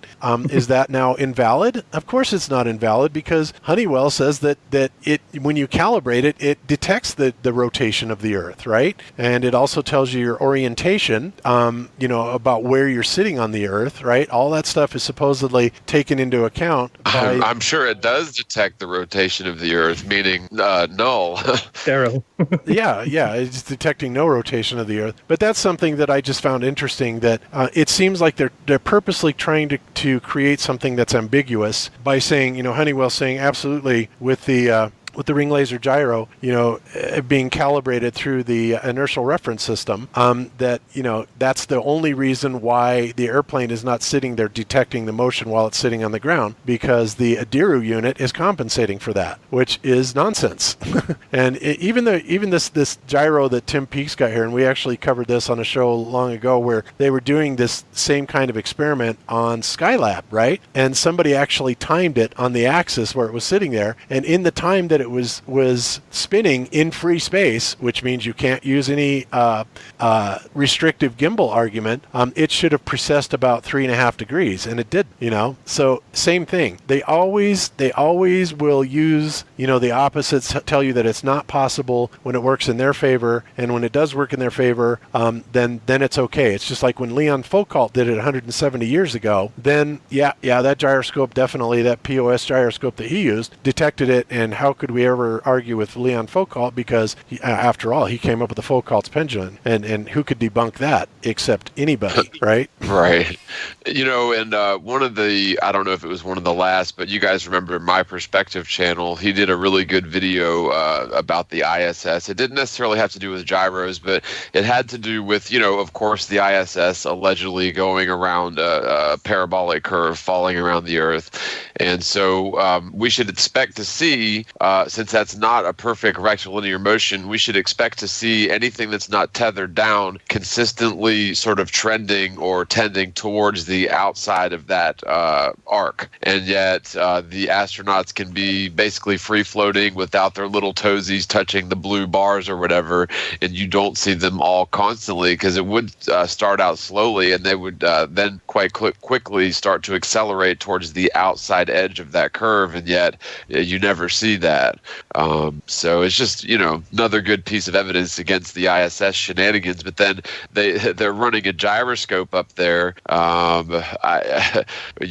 Is that now invalid? Of course it's not invalid, because Honeywell says that it, when you calibrate it, it detects the rotation of the Earth, right? And it also tells you your orientation, about where you're sitting on the Earth, right? All that stuff is supposedly taken into account. I'm sure it does detect the rotation of the Earth, meaning null. Arrow. yeah, it's detecting no rotation of the Earth. But that's something that I just found interesting, that it seems like they're purposely trying to create something that's ambiguous by saying, Honeywell saying absolutely with the ring laser gyro, being calibrated through the inertial reference system, that's the only reason why the airplane is not sitting there detecting the motion while it's sitting on the ground, because the Adiru unit is compensating for that, which is nonsense. And even this gyro that Tim Peake's got here, and we actually covered this on a show long ago where they were doing this same kind of experiment on Skylab, right? And somebody actually timed it on the axis where it was sitting there, and in the time that it was spinning in free space, which means you can't use any restrictive gimbal argument, it should have precessed about 3.5 degrees, and it did. So same thing. They always will use the opposites, tell you that it's not possible when it works in their favor, and when it does work in their favor, then it's okay. It's just like when Leon Foucault did it 170 years ago. Then that gyroscope, definitely that POS gyroscope that he used, detected it, and how could we ever argue with Leon Foucault, because after all, he came up with the Foucault's pendulum, and who could debunk that except anybody, right? Right. And one of the, I don't know if it was one of the last, but you guys remember My Perspective channel, he did a really good video about the ISS. It didn't necessarily have to do with gyros, but it had to do with, of course, the ISS allegedly going around a parabolic curve, falling around the Earth. And so we should expect to see, since that's not a perfect rectilinear motion, we should expect to see anything that's not tethered down consistently sort of trending or tending towards the outside of that arc. And yet the astronauts can be basically free floating without their little toesies touching the blue bars or whatever, and you don't see them all constantly, because it would start out slowly, and they would then quite quickly start to accelerate towards the outside edge of that curve, and yet you never see that. So it's just another good piece of evidence against the ISS shenanigans. But then they're running a gyroscope up there.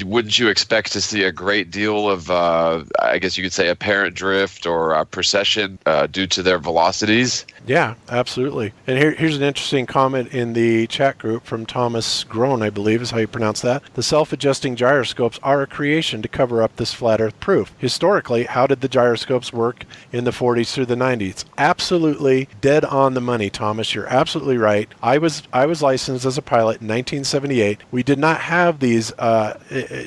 Wouldn't you expect to see a great deal of I guess you could say apparent drift or precession due to their velocities? Yeah, absolutely. And here's an interesting comment in the chat group from Thomas Groen, I believe is how you pronounce that. The self-adjusting gyroscopes are a creation to cover up this flat Earth proof. Historically, how did the gyroscopes work in the 40s through the 90s? Absolutely dead on the money, Thomas. You're absolutely right. I was licensed as a pilot in 1978. We did not have these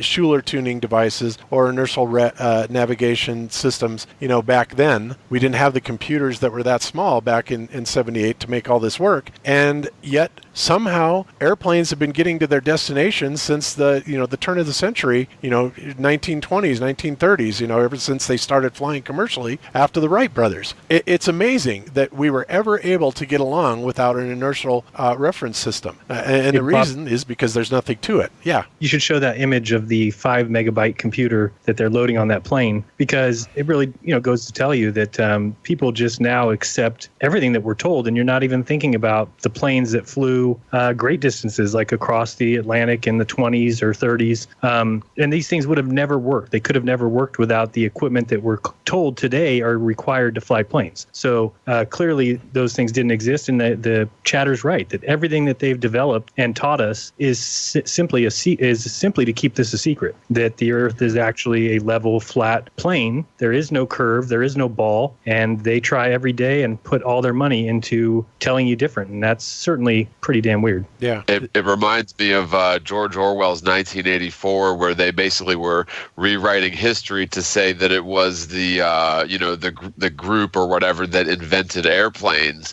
Schuler tuning devices or inertial navigation systems, back then. We didn't have the computers that were that small back in 78 to make all this work. And yet somehow airplanes have been getting to their destinations since the turn of the century, 1920s, 1930s, ever since they started flying commercially after the Wright brothers. It's amazing that we were ever able to get along without an inertial reference system. And the reason is because there's nothing to it. Yeah. You should show that image of the 5 megabyte computer that they're loading on that plane, because it really, goes to tell you that people just now accept everything that we're told, and you're not even thinking about the planes that flew great distances, like across the Atlantic in the 20s or 30s. And these things would have never worked. They could have never worked without the equipment that we're told today are required to fly planes. So clearly those things didn't exist, and the chatter's right, that everything that they've developed and taught us is simply to keep this a secret, that the Earth is actually a level, flat plane. There is no curve, there is no ball, and they try every day and put all their money into telling you different, and that's certainly pretty damn weird. Yeah. It reminds me of George Orwell's 1984, where they basically were rewriting history to say that it was the group or whatever that invented airplanes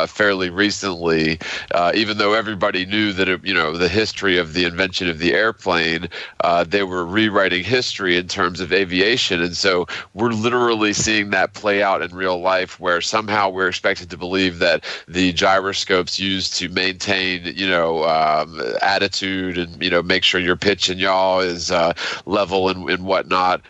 fairly recently, even though everybody knew that the history of the invention of the airplane, they were rewriting history in terms of aviation. And so we're literally seeing that play out in real life, where somehow we're expected to believe that the gyroscopes used to maintain, attitude and, make sure your pitch and yaw is level and whatnot.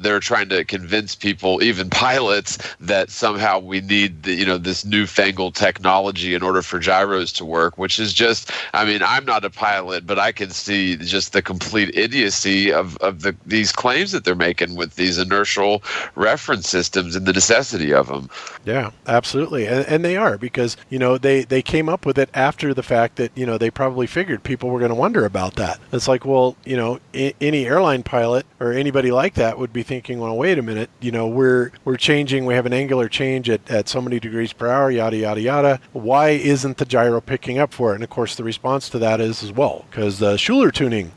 They're trying to convince people, even pilots, that somehow we need this newfangled technology in order for gyros to work, which is just, I'm not a pilot, but I can see just the complete idiocy of these claims that they're making with these inertial reference systems and the necessity of them. Yeah, absolutely. And they are, because, they came up with it after the fact that, they probably figured people were going to wonder about that. It's like, well, any airline pilot or anybody like that would be thinking, well, wait a minute, we're changing, we have an angular change at so many degrees per hour, yada, yada, yada. Why isn't the gyro picking up for it? And of course, the response to that is, as well, because Schuler tuning.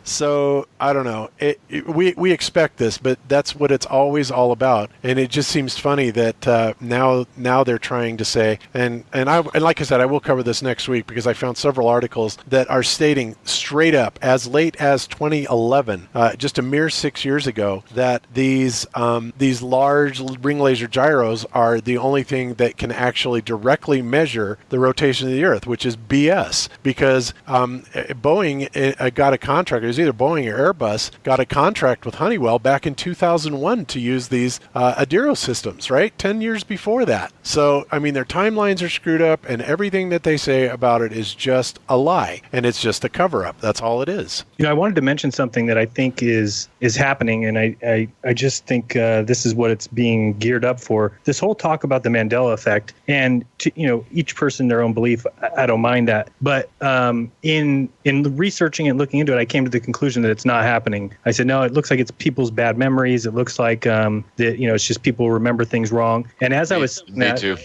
So I don't know. We expect this, but that's what it's always all about. And it just seems funny that now they're trying to say, and like I said, I will cover this next week because I found several articles that are stating straight up, as late as 2011, just a mere 6 years ago, that these large ring laser gyros are the only thing that can actually directly measure the rotation of the Earth, which is BS. Because Boeing got a contract. It was either Boeing or Airbus got a contract with Honeywell back in 2001 to use these Adiro systems, right? 10 years before that. So, I mean, their timelines are screwed up, and everything that they say about it is just a lie, and it's just a cover-up. That's all it is. I wanted to mention something that I think is happening, and I just think this is what it's being geared up for. This whole talk about the Mandela effect, and each person their own belief. I don't mind that, but in researching and looking into it, I came to the conclusion that it's not happening. I said, no, it looks like it's people's bad memories. It looks like that it's just people remember things wrong. And as I was saying that, too.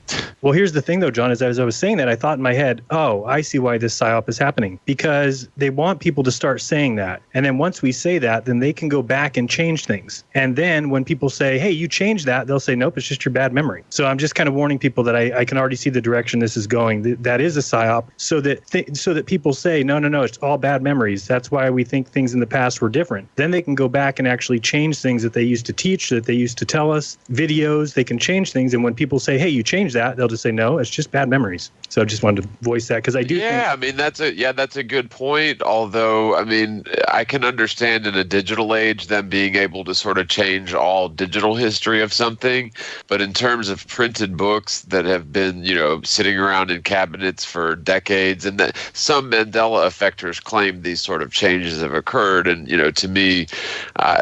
Well, here's the thing though, John, as I was saying that, I thought in my head, oh, I see why this psyop is happening, because they want people to start saying that. And then once we say that, then they can go back and change things. And then when people say, hey, you changed that, they'll say, nope, it's just your bad memory. So I'm just kind of warning people that I can already see the direction this is going. That is a psyop, so that people say, no, it's all bad memories. That's why we think things in the past were different. Then they can go back and actually change things that they used to teach, that they used to tell us, videos, they can change things. And when people say, hey, you changed that, they'll just say, no, it's just bad memories. So I just wanted to voice that because I do think... I mean, that's a good point. Although, I mean, I can understand in a digital age them being able to sort of change all digital history of something. But in terms of printed books that have been, sitting around in cabinets for decades, and that some Mandela effectors claim these sort of changes have occurred. And, to me,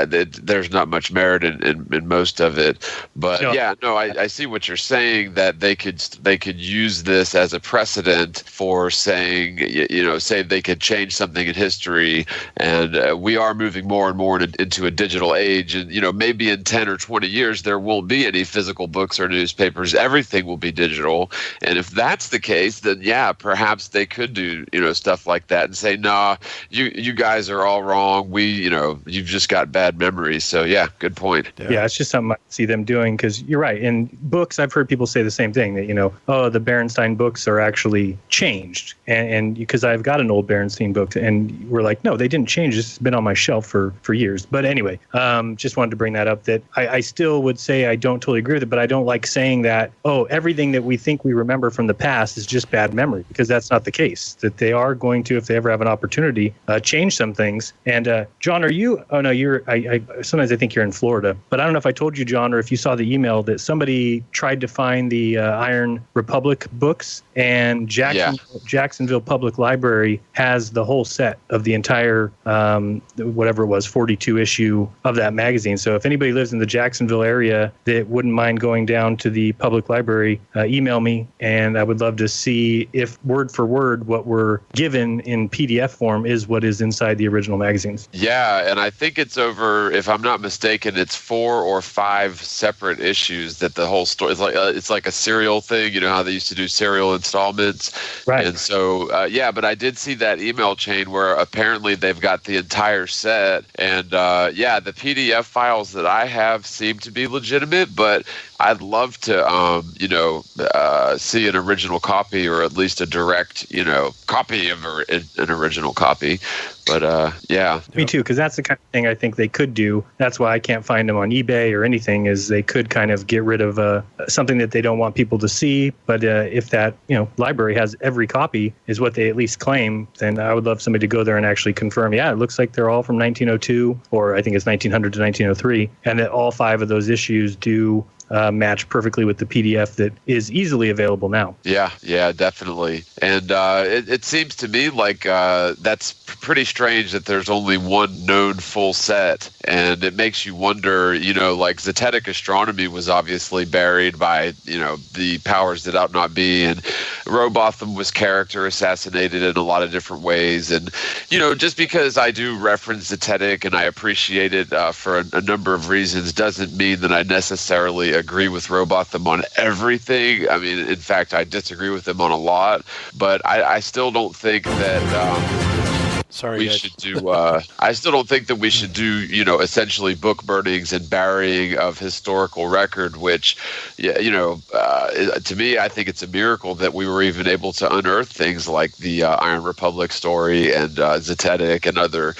there's not much merit in most of it. But I see what you're saying, that they could use this as a precedent for saying, say they could change something in history, and we are moving more and more into a digital age, and maybe in 10 or 20 years there won't be any physical books or newspapers. Everything will be digital, and if that's the case, then perhaps they could do stuff like that and say, nah, you guys are all wrong. You've just got bad memories. So good point. Yeah, it's just something I see them doing, because you're right. In books, I've heard people say the same thing, that the Berenstain books are actually changed, and because I've got an old Berenstain book, and we're like, no, they didn't change. This has been on my shelf for years. But anyway, just wanted to bring that up, that I still would say I don't totally agree with it, but I don't like saying that, everything that we think we remember from the past is just bad memory, because that's not the case. That they are going to, if they ever have an opportunity, change some things. And John, are you? Oh no, you're. Sometimes I think you're in Florida, but I don't know if I told you, John, or if you saw the email that somebody tried to find the Iron Republic books, and Jacksonville Public Library has the whole set of the entire whatever it was, 42 issue of that magazine. So if anybody lives in the Jacksonville area that wouldn't mind going down to the public library, email me, and I would love to see if word for word what we're given in PDF form is what is inside the original magazines. Yeah, and I think it's over, if I'm not mistaken, it's 4 or 5 separate issues that the whole story is like. It's like a serial thing, how they used to do serial installments. Right. And so, but I did see that email chain where apparently they've got the entire set. And the PDF files that I have seem to be legitimate, but I'd love to, see an original copy, or at least a direct, copy of an original copy. But me too, because that's the kind of thing I think they could do. That's why I can't find them on eBay or anything, is they could kind of get rid of something that they don't want people to see. But if that library has every copy, is what they at least claim, then I would love somebody to go there and actually confirm. Yeah, it looks like they're all from 1902, or I think it's 1900 to 1903, and that all 5 of those issues do match perfectly with the PDF that is easily available now. Yeah, definitely. And it seems to me like that's pretty strange that there's only one known full set. And it makes you wonder, like Zetetic astronomy was obviously buried by, the powers that ought not be. And Robotham was character assassinated in a lot of different ways. And, just because I do reference Zetetic and I appreciate it for a number of reasons doesn't mean that I necessarily agree with Robotham on everything. I mean, in fact, I disagree with him on a lot, but I still don't think that Sorry, we guys. should do. I still don't think that we should do, essentially book burnings and burying of historical record. Which, to me, I think it's a miracle that we were even able to unearth things like the Iron Republic story and Zetetic and other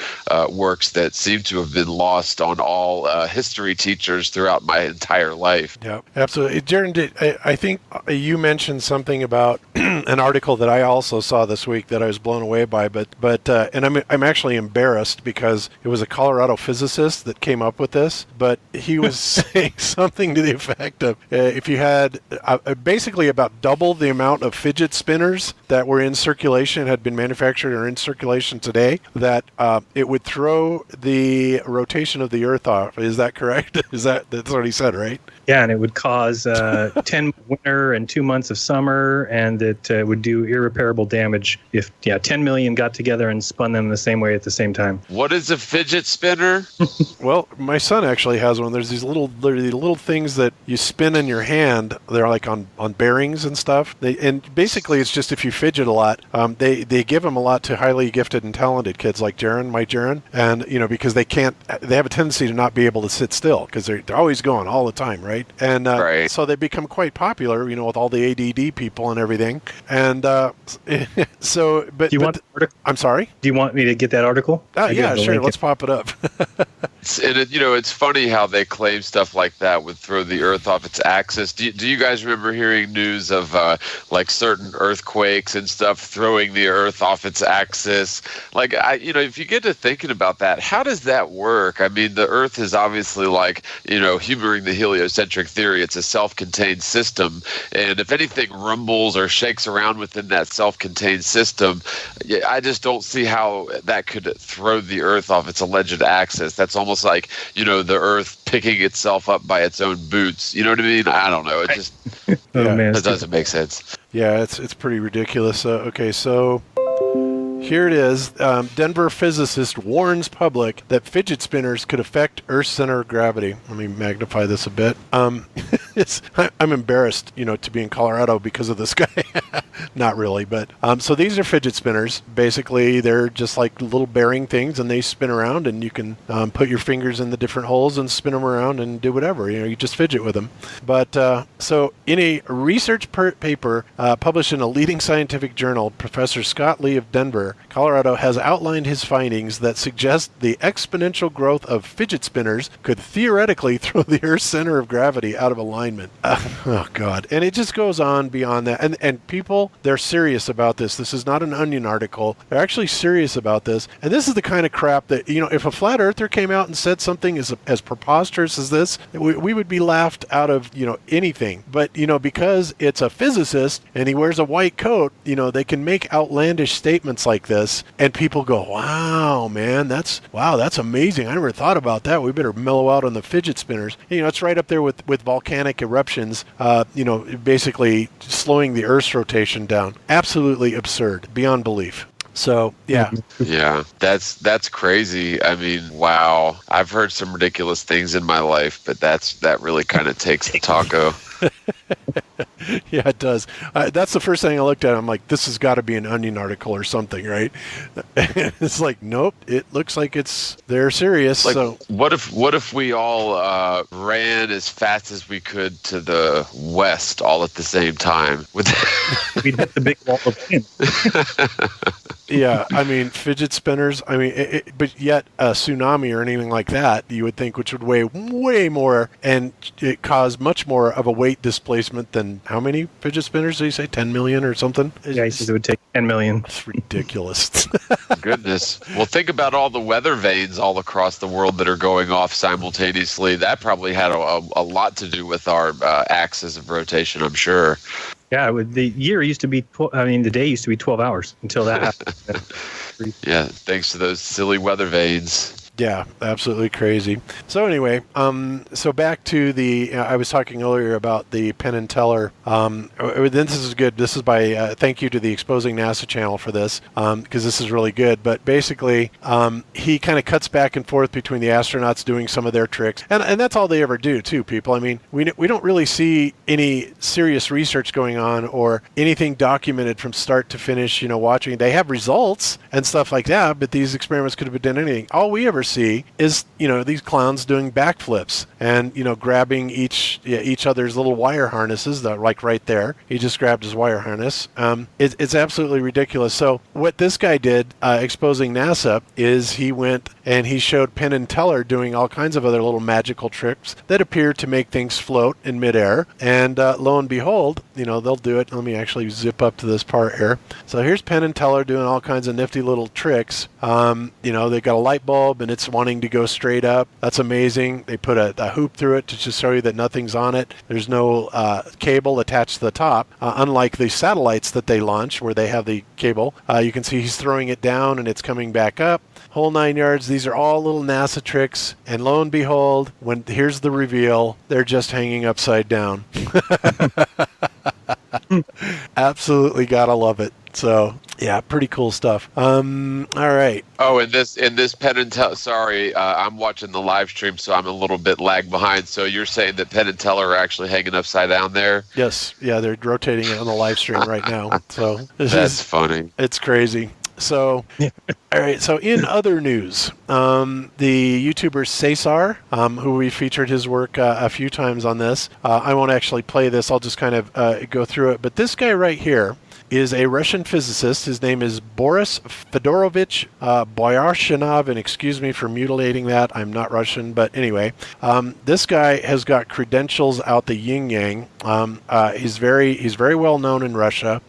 works that seem to have been lost on all history teachers throughout my entire life. Yeah, absolutely. Jaron, I think you mentioned something about an article that I also saw this week that I was blown away by, and I'm actually embarrassed because it was a Colorado physicist that came up with this, but he was saying something to the effect of if you had basically about double the amount of fidget spinners that were in circulation, had been manufactured or in circulation today, that it would throw the rotation of the Earth off. Is that correct? That's what he said, right? Yeah, and it would cause 10 winter and 2 months of summer, and it would do irreparable damage if 10 million got together and spun them the same way at the same time. What is a fidget spinner? Well, my son actually has one. There's these little things that you spin in your hand. They're like on bearings and stuff. And basically, it's just if you fidget a lot, they give them a lot to highly gifted and talented kids like my Jaron, and because they have a tendency to not be able to sit still because they're always going all the time, right? And Right. So they become quite popular, with all the ADD people and everything. And so, but Do you want the article? I'm sorry. Do you want me to get that article? Yeah, sure. Let's pop it up. And it's funny how they claim stuff like that would throw the Earth off its axis. Do you guys remember hearing news of like certain earthquakes and stuff throwing the Earth off its axis? Like, if you get to thinking about that, how does that work? I mean, the Earth is obviously like, humoring the heliocentric theory. It's a self-contained system, and if anything rumbles or shakes around within that self-contained system, I just don't see how that could throw the Earth off its alleged axis. That's almost like, the Earth picking itself up by its own boots. You know what I mean? I don't know. It just that doesn't make sense. Yeah, it's pretty ridiculous. Okay, so here it is. Denver physicist warns public that fidget spinners could affect Earth's center of gravity. Let me magnify this a bit. I'm embarrassed, to be in Colorado because of this guy. Not really, but so these are fidget spinners. Basically, they're just like little bearing things, and they spin around, and you can put your fingers in the different holes and spin them around and do whatever. You just fidget with them. But so in a research paper published in a leading scientific journal, Professor Scott Lee of Denver, Colorado, has outlined his findings that suggest the exponential growth of fidget spinners could theoretically throw the Earth's center of gravity out of alignment. Oh, God. And it just goes on beyond that. And people, they're serious about this. This is not an Onion article. They're actually serious about this. And this is the kind of crap that, if a flat earther came out and said something as preposterous as this, we would be laughed out of, anything. But, because it's a physicist and he wears a white coat, they can make outlandish statements like this, and people go, wow, man, that's amazing. I never thought about that. We better mellow out on the fidget spinners. It's right up there with volcanic eruptions, basically slowing the Earth's rotation down. Absolutely absurd, beyond belief. So, yeah. Yeah, that's crazy. I mean, wow. I've heard some ridiculous things in my life, but that really kind of takes the taco. Yeah, it does. That's the first thing I looked at. I'm like, this has got to be an Onion article or something, right? It's like, nope. It looks like they're serious. Like, so what if we all ran as fast as we could to the west all at the same time? We'd hit the big wall of wind. Yeah, I mean, fidget spinners, but yet a tsunami or anything like that, you would think, which would weigh way more and it cause much more of a weight displacement than how many fidget spinners did you say? 10 million or something? Yeah, he says it would take 10 million. It's ridiculous. Goodness. Well, think about all the weather vanes all across the world that are going off simultaneously. That probably had a lot to do with our axis of rotation, I'm sure. Yeah, the year used to be, the day used to be 12 hours until that happened. Yeah, thanks to those silly weather vanes. Yeah, absolutely crazy. So anyway, so back to the, I was talking earlier about the Penn and Teller. This is good. This is by, thank you to the Exposing NASA channel for this, because this is really good. But basically, he kind of cuts back and forth between the astronauts doing some of their tricks. And that's all they ever do, too, people. I mean, we don't really see any serious research going on or anything documented from start to finish, watching. They have results and stuff like that, but these experiments could have been done anything. All we ever see is, these clowns doing backflips and, grabbing each other's little wire harnesses, that like right there. He just grabbed his wire harness. It's absolutely ridiculous. So what this guy did, Exposing NASA, is he went and he showed Penn and Teller doing all kinds of other little magical tricks that appear to make things float in midair. And lo and behold, they'll do it. Let me actually zip up to this part here. So here's Penn and Teller doing all kinds of nifty little tricks. They've got a light bulb and it's wanting to go straight up. That's amazing. They put a hoop through it to just show you that nothing's on it. There's no cable attached to the top, unlike the satellites that they launch where they have the cable. You can see he's throwing it down and it's coming back up. Whole 9 yards. These are all little NASA tricks. And lo and behold, here's the reveal, they're just hanging upside down. Absolutely gotta love it. So yeah, pretty cool stuff. All right. Oh, in this Penn and Teller, sorry, I'm watching the live stream, so I'm a little bit lagged behind. So you're saying that Penn and Teller are actually hanging upside down there? Yes. Yeah, they're rotating it on the live stream right now. So that's funny. It's crazy. So, all right. So, in other news, the YouTuber Cesar, who we featured his work a few times on this, I won't actually play this. I'll just kind of go through it. But this guy right here is a Russian physicist. His name is Boris Fedorovich Boyarshinov, and excuse me for mutilating that. I'm not Russian, but anyway, this guy has got credentials out the yin-yang. He's very well known in Russia,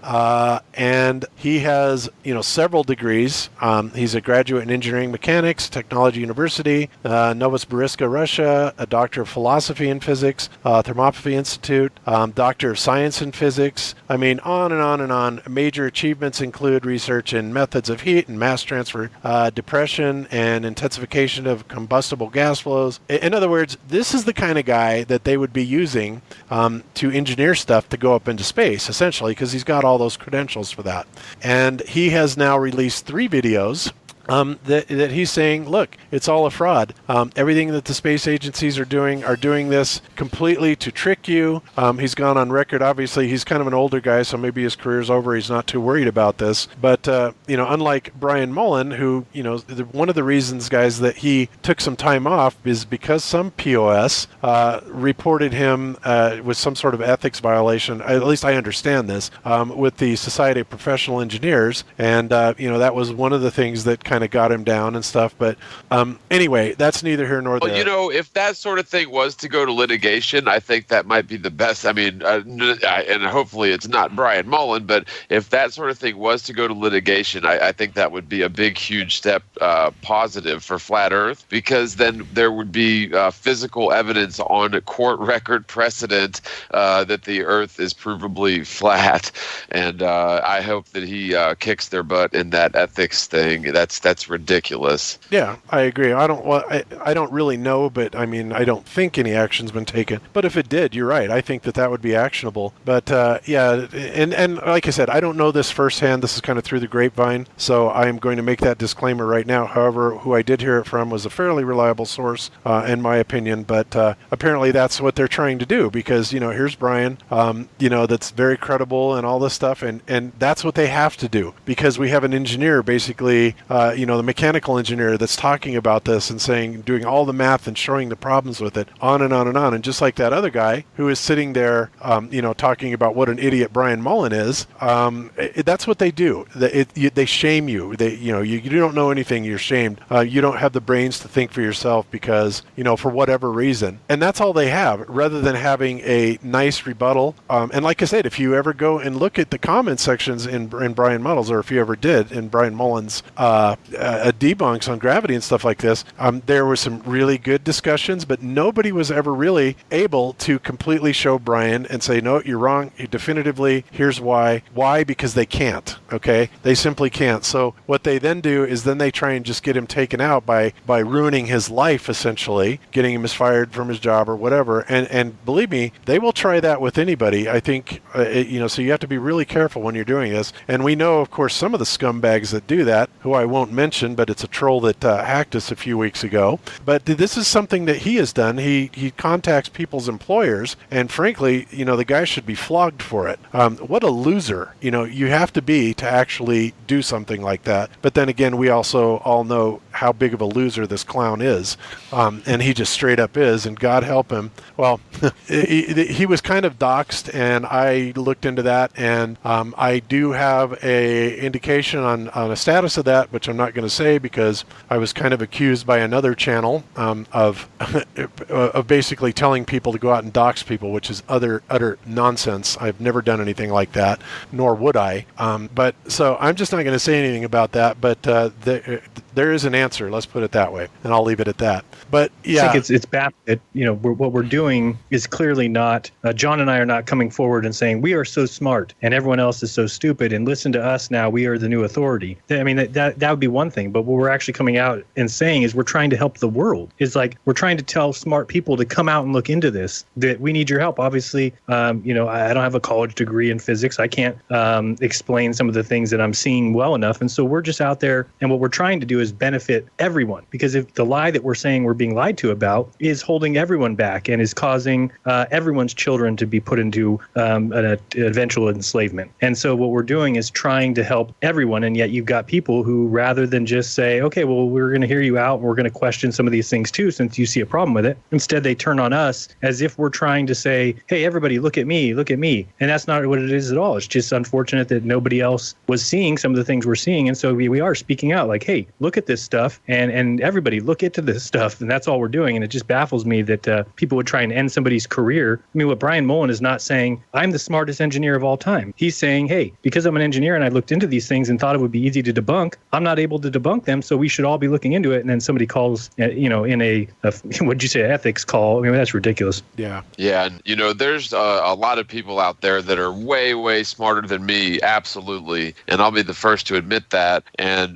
and he has several degrees. He's a graduate in engineering mechanics, Technology University, Novosibirsk, Russia, a doctor of philosophy and physics, Thermopylae Institute, doctor of science in physics. I mean, on and on and on. Major achievements include research in methods of heat and mass transfer, depression and intensification of combustible gas flows. In other words, this is the kind of guy that they would be using to engineer stuff to go up into space, essentially, because he's got all those credentials for that. And he has now released 3 videos that he's saying, look, it's all a fraud. Everything that the space agencies are doing this completely to trick you. He's gone on record. Obviously, he's kind of an older guy, so maybe his career's over. He's not too worried about this. But, unlike Brian Mullen, who, one of the reasons, guys, that he took some time off is because some POS reported him with some sort of ethics violation. At least I understand this, with the Society of Professional Engineers. And, that was one of the things that kind of got him down and stuff. But anyway, that's neither here nor there. Well, if that sort of thing was to go to litigation, I think that might be the best. I mean, and hopefully it's not Brian Mullen, but if that sort of thing was to go to litigation, I think that would be a big, huge step positive for Flat Earth, because then there would be physical evidence on a court record precedent that the Earth is provably flat. And I hope that he kicks their butt in that ethics thing. That's ridiculous. Yeah, I agree. I don't really know, but I mean, I don't think any action's been taken. But if it did, you're right. I think that would be actionable. But yeah, and like I said, I don't know this firsthand. This is kind of through the grapevine, so I am going to make that disclaimer right now. However, who I did hear it from was a fairly reliable source, in my opinion. But apparently, that's what they're trying to do, because here's Brian, that's very credible and all this stuff, and that's what they have to do, because we have an engineer basically. The mechanical engineer that's talking about this and doing all the math and showing the problems with it, on and on and on. And just like that other guy who is sitting there, talking about what an idiot Brian Mullen is, that's what they do. They shame you. You don't know anything, you're shamed. You don't have the brains to think for yourself because, for whatever reason. And that's all they have, rather than having a nice rebuttal. And like I said, if you ever go and look at the comment sections in Brian Muddles, or if you ever did in Brian Mullen's debunks on gravity and stuff like this, there were some really good discussions, but nobody was ever really able to completely show Brian and say, no, you're wrong, definitively, here's why. Why? Because they can't. okay? They simply can't. So what they then do is then they try and just get him taken out by ruining his life, essentially, getting him fired from his job or whatever. And believe me, they will try that with anybody. I think, so you have to be really careful when you're doing this. And we know, of course, some of the scumbags that do that, who I won't mention, but it's a troll that hacked us a few weeks ago. But this is something that he has done. He contacts people's employers, and frankly, the guy should be flogged for it. What a loser, you have to be to actually do something like that. But then again, we also all know how big of a loser this clown is, and he just straight up is, and God help him. Well, he was kind of doxxed, and I looked into that, and I do have a indication on a status of that, which I'm not going to say because I was kind of accused by another channel of basically telling people to go out and dox people, which is utter nonsense. I've never done anything like that, nor would I. But so I'm just not going to say anything about that. But there is an answer. Let's put it that way, and I'll leave it at that. But yeah, I think it's bad that what we're doing is clearly not. John and I are not coming forward and saying we are so smart and everyone else is so stupid, and listen to us now. We are the new authority. I mean that would be one thing, but what we're actually coming out and saying is we're trying to help the world. It's like we're trying to tell smart people to come out and look into this. That we need your help. Obviously, I don't have a college degree in physics. I can't explain some of the things that I'm seeing well enough, and so we're just out there, and what we're trying to do is benefit everyone. Because if the lie that we're saying we're being lied to about is holding everyone back and is causing everyone's children to be put into an eventual enslavement. And so what we're doing is trying to help everyone, and yet you've got people who, rather than just say, okay, well, we're going to hear you out and we're going to question some of these things too, since you see a problem with it, instead they turn on us as if we're trying to say, hey, everybody, look at me. And that's not what it is at all. It's just unfortunate that nobody else was seeing some of the things we're seeing. And so we are speaking out like, hey, look at this stuff, and everybody look into this stuff. And that's all we're doing. And it just baffles me that people would try and end somebody's career. I mean, what Brian Mullen is not saying, I'm the smartest engineer of all time. He's saying, hey, because I'm an engineer and I looked into these things and thought it would be easy to debunk, I'm not able to debunk them, so we should all be looking into it. And then somebody calls, in a what'd you say, ethics call? I mean, that's ridiculous. Yeah. Yeah. And, there's a lot of people out there that are way, way smarter than me. Absolutely. And I'll be the first to admit that. And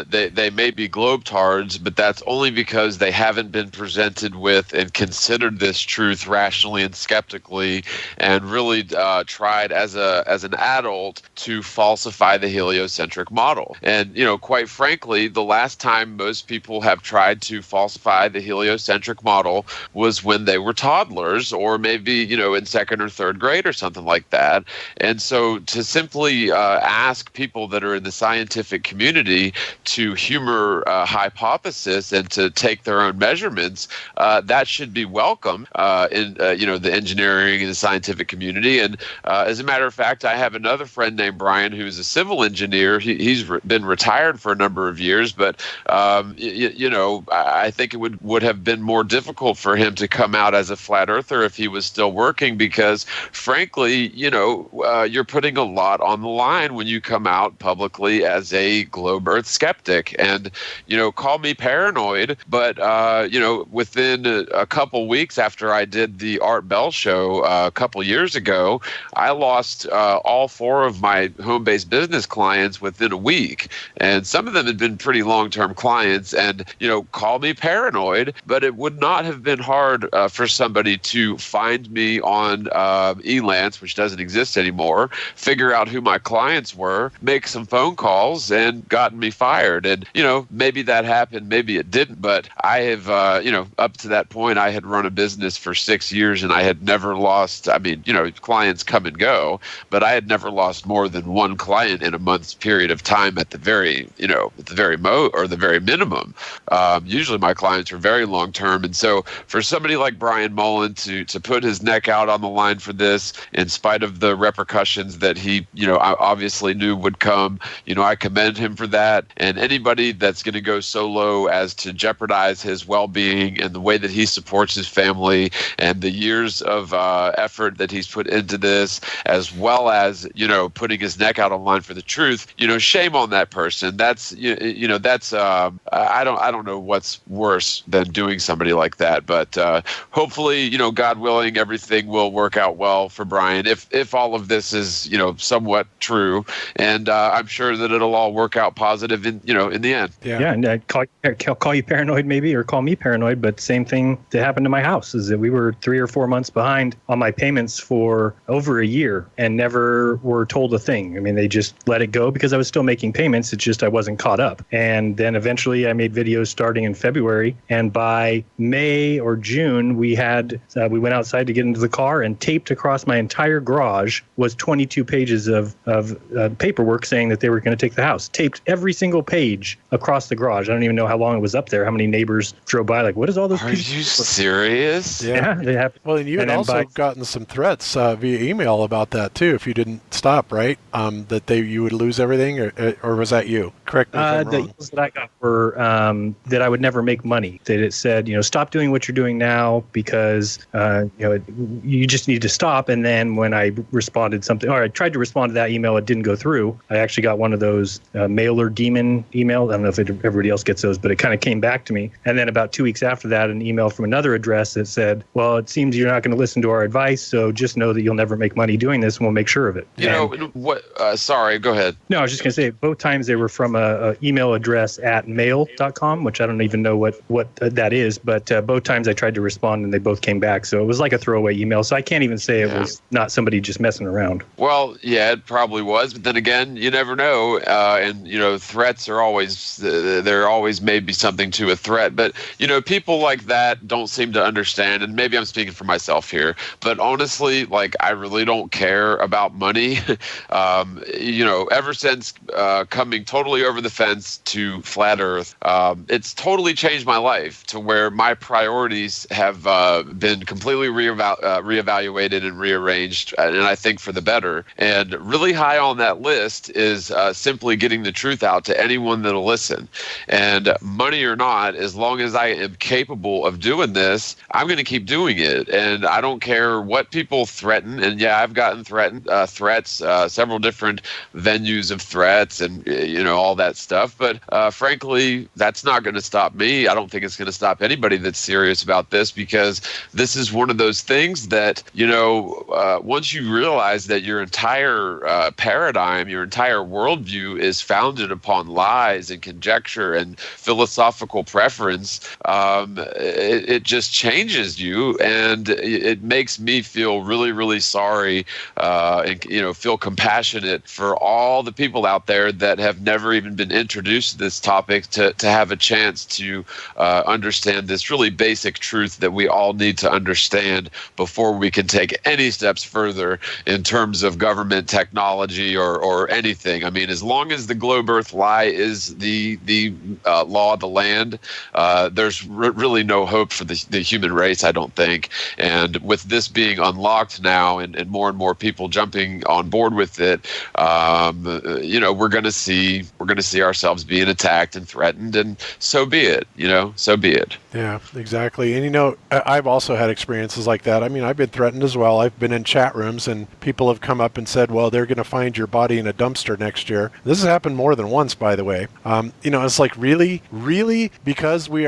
they may be globetards, but that's only because they haven't been presented with and considered this truth rationally and skeptically, and really tried as an adult to falsify the heliocentric model. And, quite frankly, the last time most people have tried to falsify the heliocentric model was when they were toddlers, or maybe, in second or third grade or something like that. And so to simply ask people that are in the scientific community to humor hypothesis and to take their own measurements, that should be welcome in the engineering and the scientific community. And as a matter of fact, I have another friend named Brian who's a civil engineer. He's been retired for a number of years, but I think it would have been more difficult for him to come out as a flat earther if he was still working, because frankly, you're putting a lot on the line when you come out publicly as a globe earth skeptic. And call me paranoid, but within a couple weeks after I did the Art Bell show a couple years ago, I lost all 4 of my home-based business clients within a week. And some of them had been pretty long-term clients. And, call me paranoid, but it would not have been hard for somebody to find me on Elance, which doesn't exist anymore, figure out who my clients were, make some phone calls, and gotten me fired. And, maybe that happened, maybe it didn't, but I have, up to that point, I had run a business for 6 years and I had never lost, clients come and go, but I had never lost more than one client in a month's period of time at the very minimum. Usually my clients are very long term. And so for somebody like Brian Mullen to put his neck out on the line for this, in spite of the repercussions that he, obviously knew would come, I commend him for that. And anybody that's going to go so low as to jeopardize his well-being and the way that he supports his family and the years of effort that he's put into this, as well as, putting his neck out on line for the truth, shame on that person. That's, that's, I don't know what's worse than doing somebody like that. But hopefully, God willing, everything will work out well for Brian if all of this is, somewhat true. And I'm sure that it'll all work out positive in the end. Yeah, and I'd call you paranoid maybe, or call me paranoid, but same thing that happened to my house is that we were 3 or 4 months behind on my payments for over a year and never were told a thing. I mean, they just let it go because I was still making payments. It's just I wasn't caught up. And then eventually I made videos starting in February, and by May or June we went outside to get into the car, and taped across my entire garage was 22 pages of paperwork saying that they were going to take the house. Taped every single page across the garage. I don't even know how long it was up there, how many neighbors drove by like, what is all this? Are you serious? Yeah, they have. Well, and you had also gotten some threats via email about that too, if you didn't stop, right? That you would lose everything, or was that you? Correct me if I'm the wrong. emails that I got were that I would never make money. That it said, stop doing what you're doing now because you just need to stop. And then when I responded something, or I tried to respond to that email, it didn't go through. I actually got one of those mailer demon emails. I don't know if everybody else gets those, but it kind of came back to me. And then about 2 weeks after that, an email from another address that said, well, it seems you're not going to listen to our advice, so just know that you'll never make money doing this, and we'll make sure of it. What? Sorry, go ahead. No, I was just going to say, both times they were from a email address at mail.com, which I don't even know what that is, but both times I tried to respond and they both came back. So it was like a throwaway email. So I can't even say it was not somebody just messing around. Well, yeah, it probably was. But then again, you never know. And, threats are always, there always may be something to a threat. But, people like that don't seem to understand. And maybe I'm speaking for myself here. But honestly, I really don't care about money. Ever since coming totally over the fence to flat Earth, it's totally changed my life to where my priorities have been completely reevaluated and rearranged, and I think for the better. And really high on that list is simply getting the truth out to anyone that'll listen. And money or not, as long as I am capable of doing this, I'm going to keep doing it. And I don't care what people threaten. And yeah, I've gotten threats, several different venues of threats, and all that stuff. But frankly, that's not going to stop me. I don't think it's going to stop anybody that's serious about this, because this is one of those things that, once you realize that your entire paradigm, your entire worldview is founded upon lies and conjecture and philosophical preference, it just changes you, and it makes me feel really, really sorry and feel compassionate for all the people out there that have never even been introduced to this topic to have a chance to understand this really basic truth that we all need to understand before we can take any steps further in terms of government, technology, or anything. I mean, as long as the globe earth lie is the law of the land, there's really no hope for the human race, I don't think. And with this being unlocked now, and more people jumping on board with it, we're going to see ourselves being attacked and threatened, and so be it. So be it. Yeah, exactly. And I've also had experiences like that. I mean, I've been threatened as well. I've been in chat rooms and people have come up and said, well, they're going to find your body in a dumpster next year. This has happened more than once, by the way. It's like, really, because we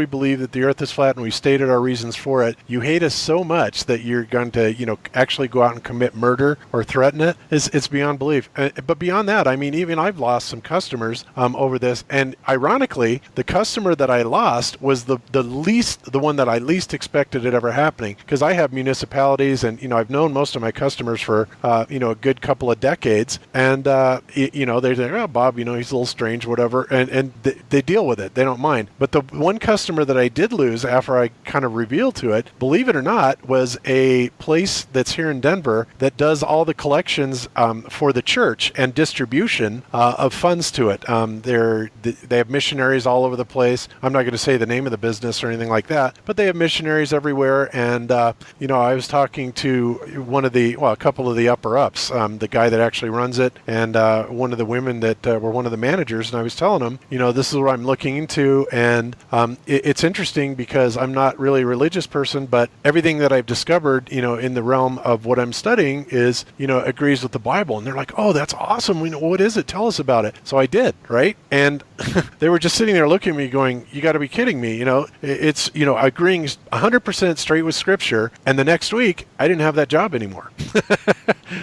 believe that the earth is flat and we stated our reasons for it, you hate us so much that you're going to, actually go out and commit murder or threaten it. It's beyond belief. But beyond that, I mean, even I've lost some customers over this. And ironically, the customer that I lost was the one that I least expected it ever happening, because I have municipalities and, I've known most of my customers for, a good couple of decades. And, they're like, oh, Bob, he's a little strange, whatever. And they deal with it. They don't mind. But the one customer that I did lose after I kind of revealed to it, believe it or not, was a place that's here in Denver that does all the collections for the church and distribution of funds to it. They have missionaries all over the place. I'm not going to say the name of the business or anything like that, but they have missionaries everywhere. And, I was talking to a couple of the upper ups, the guy that actually runs it, and one of the women that were one of the managers, and I was telling telling them, this is what I'm looking into. And it's interesting because I'm not really a religious person, but everything that I've discovered, in the realm of what I'm studying is, agrees with the Bible. And they're like, oh, that's awesome. What is it? Tell us about it. So I did, right? And they were just sitting there looking at me going, you got to be kidding me. It's, agreeing 100% straight with Scripture. And the next week, I didn't have that job anymore.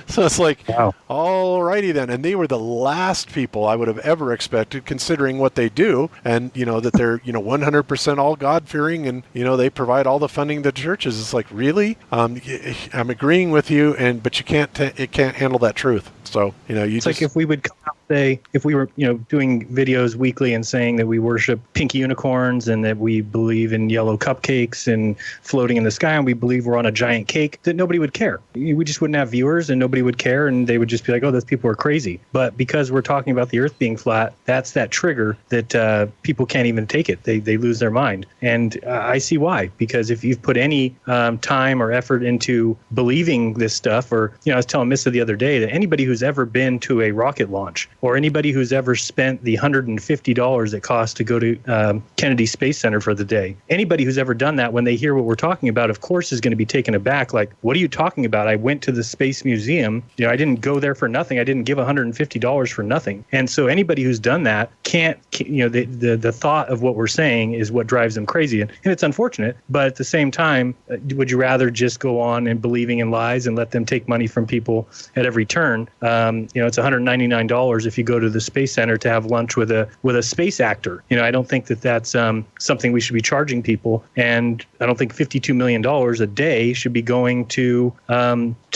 So it's like, wow. All righty then. And they were the last people I would have ever expected, considering what they do. And, that they're, 100% all God-fearing and, they provide all the funding to churches. It's like, really? I'm agreeing with you, but you can't handle that truth. So, it's like if we would come out and say, if we were, doing videos weekly and saying that we worship pink unicorns and that we believe in yellow cupcakes and floating in the sky and we believe we're on a giant cake, that nobody would care. We just wouldn't have viewers and nobody would care and they would just be like, oh, those people are crazy. But because we're talking about the earth being flat, that's that trigger that people can't even take it. They lose their mind. And I see why. Because if you've put any time or effort into believing this stuff, or, I was telling Missa the other day that anybody who's ever been to a rocket launch or anybody who's ever spent the $150 it costs to go to Kennedy Space Center for the day, anybody who's ever done that, when they hear what we're talking about, of course, is going to be taken aback. Like, what are you talking about? I went to the Space Museum. I didn't go there for nothing. I didn't give $150 for nothing. And so anybody who's done that can't, the thought of what we're saying is what drives them crazy. And it's unfortunate, but at the same time, would you rather just go on and believing in lies and let them take money from people at every turn? It's $199 if you go to the Space Center to have lunch with a space actor. I don't think that that's something we should be charging people, and I don't think $52 million a day should be going to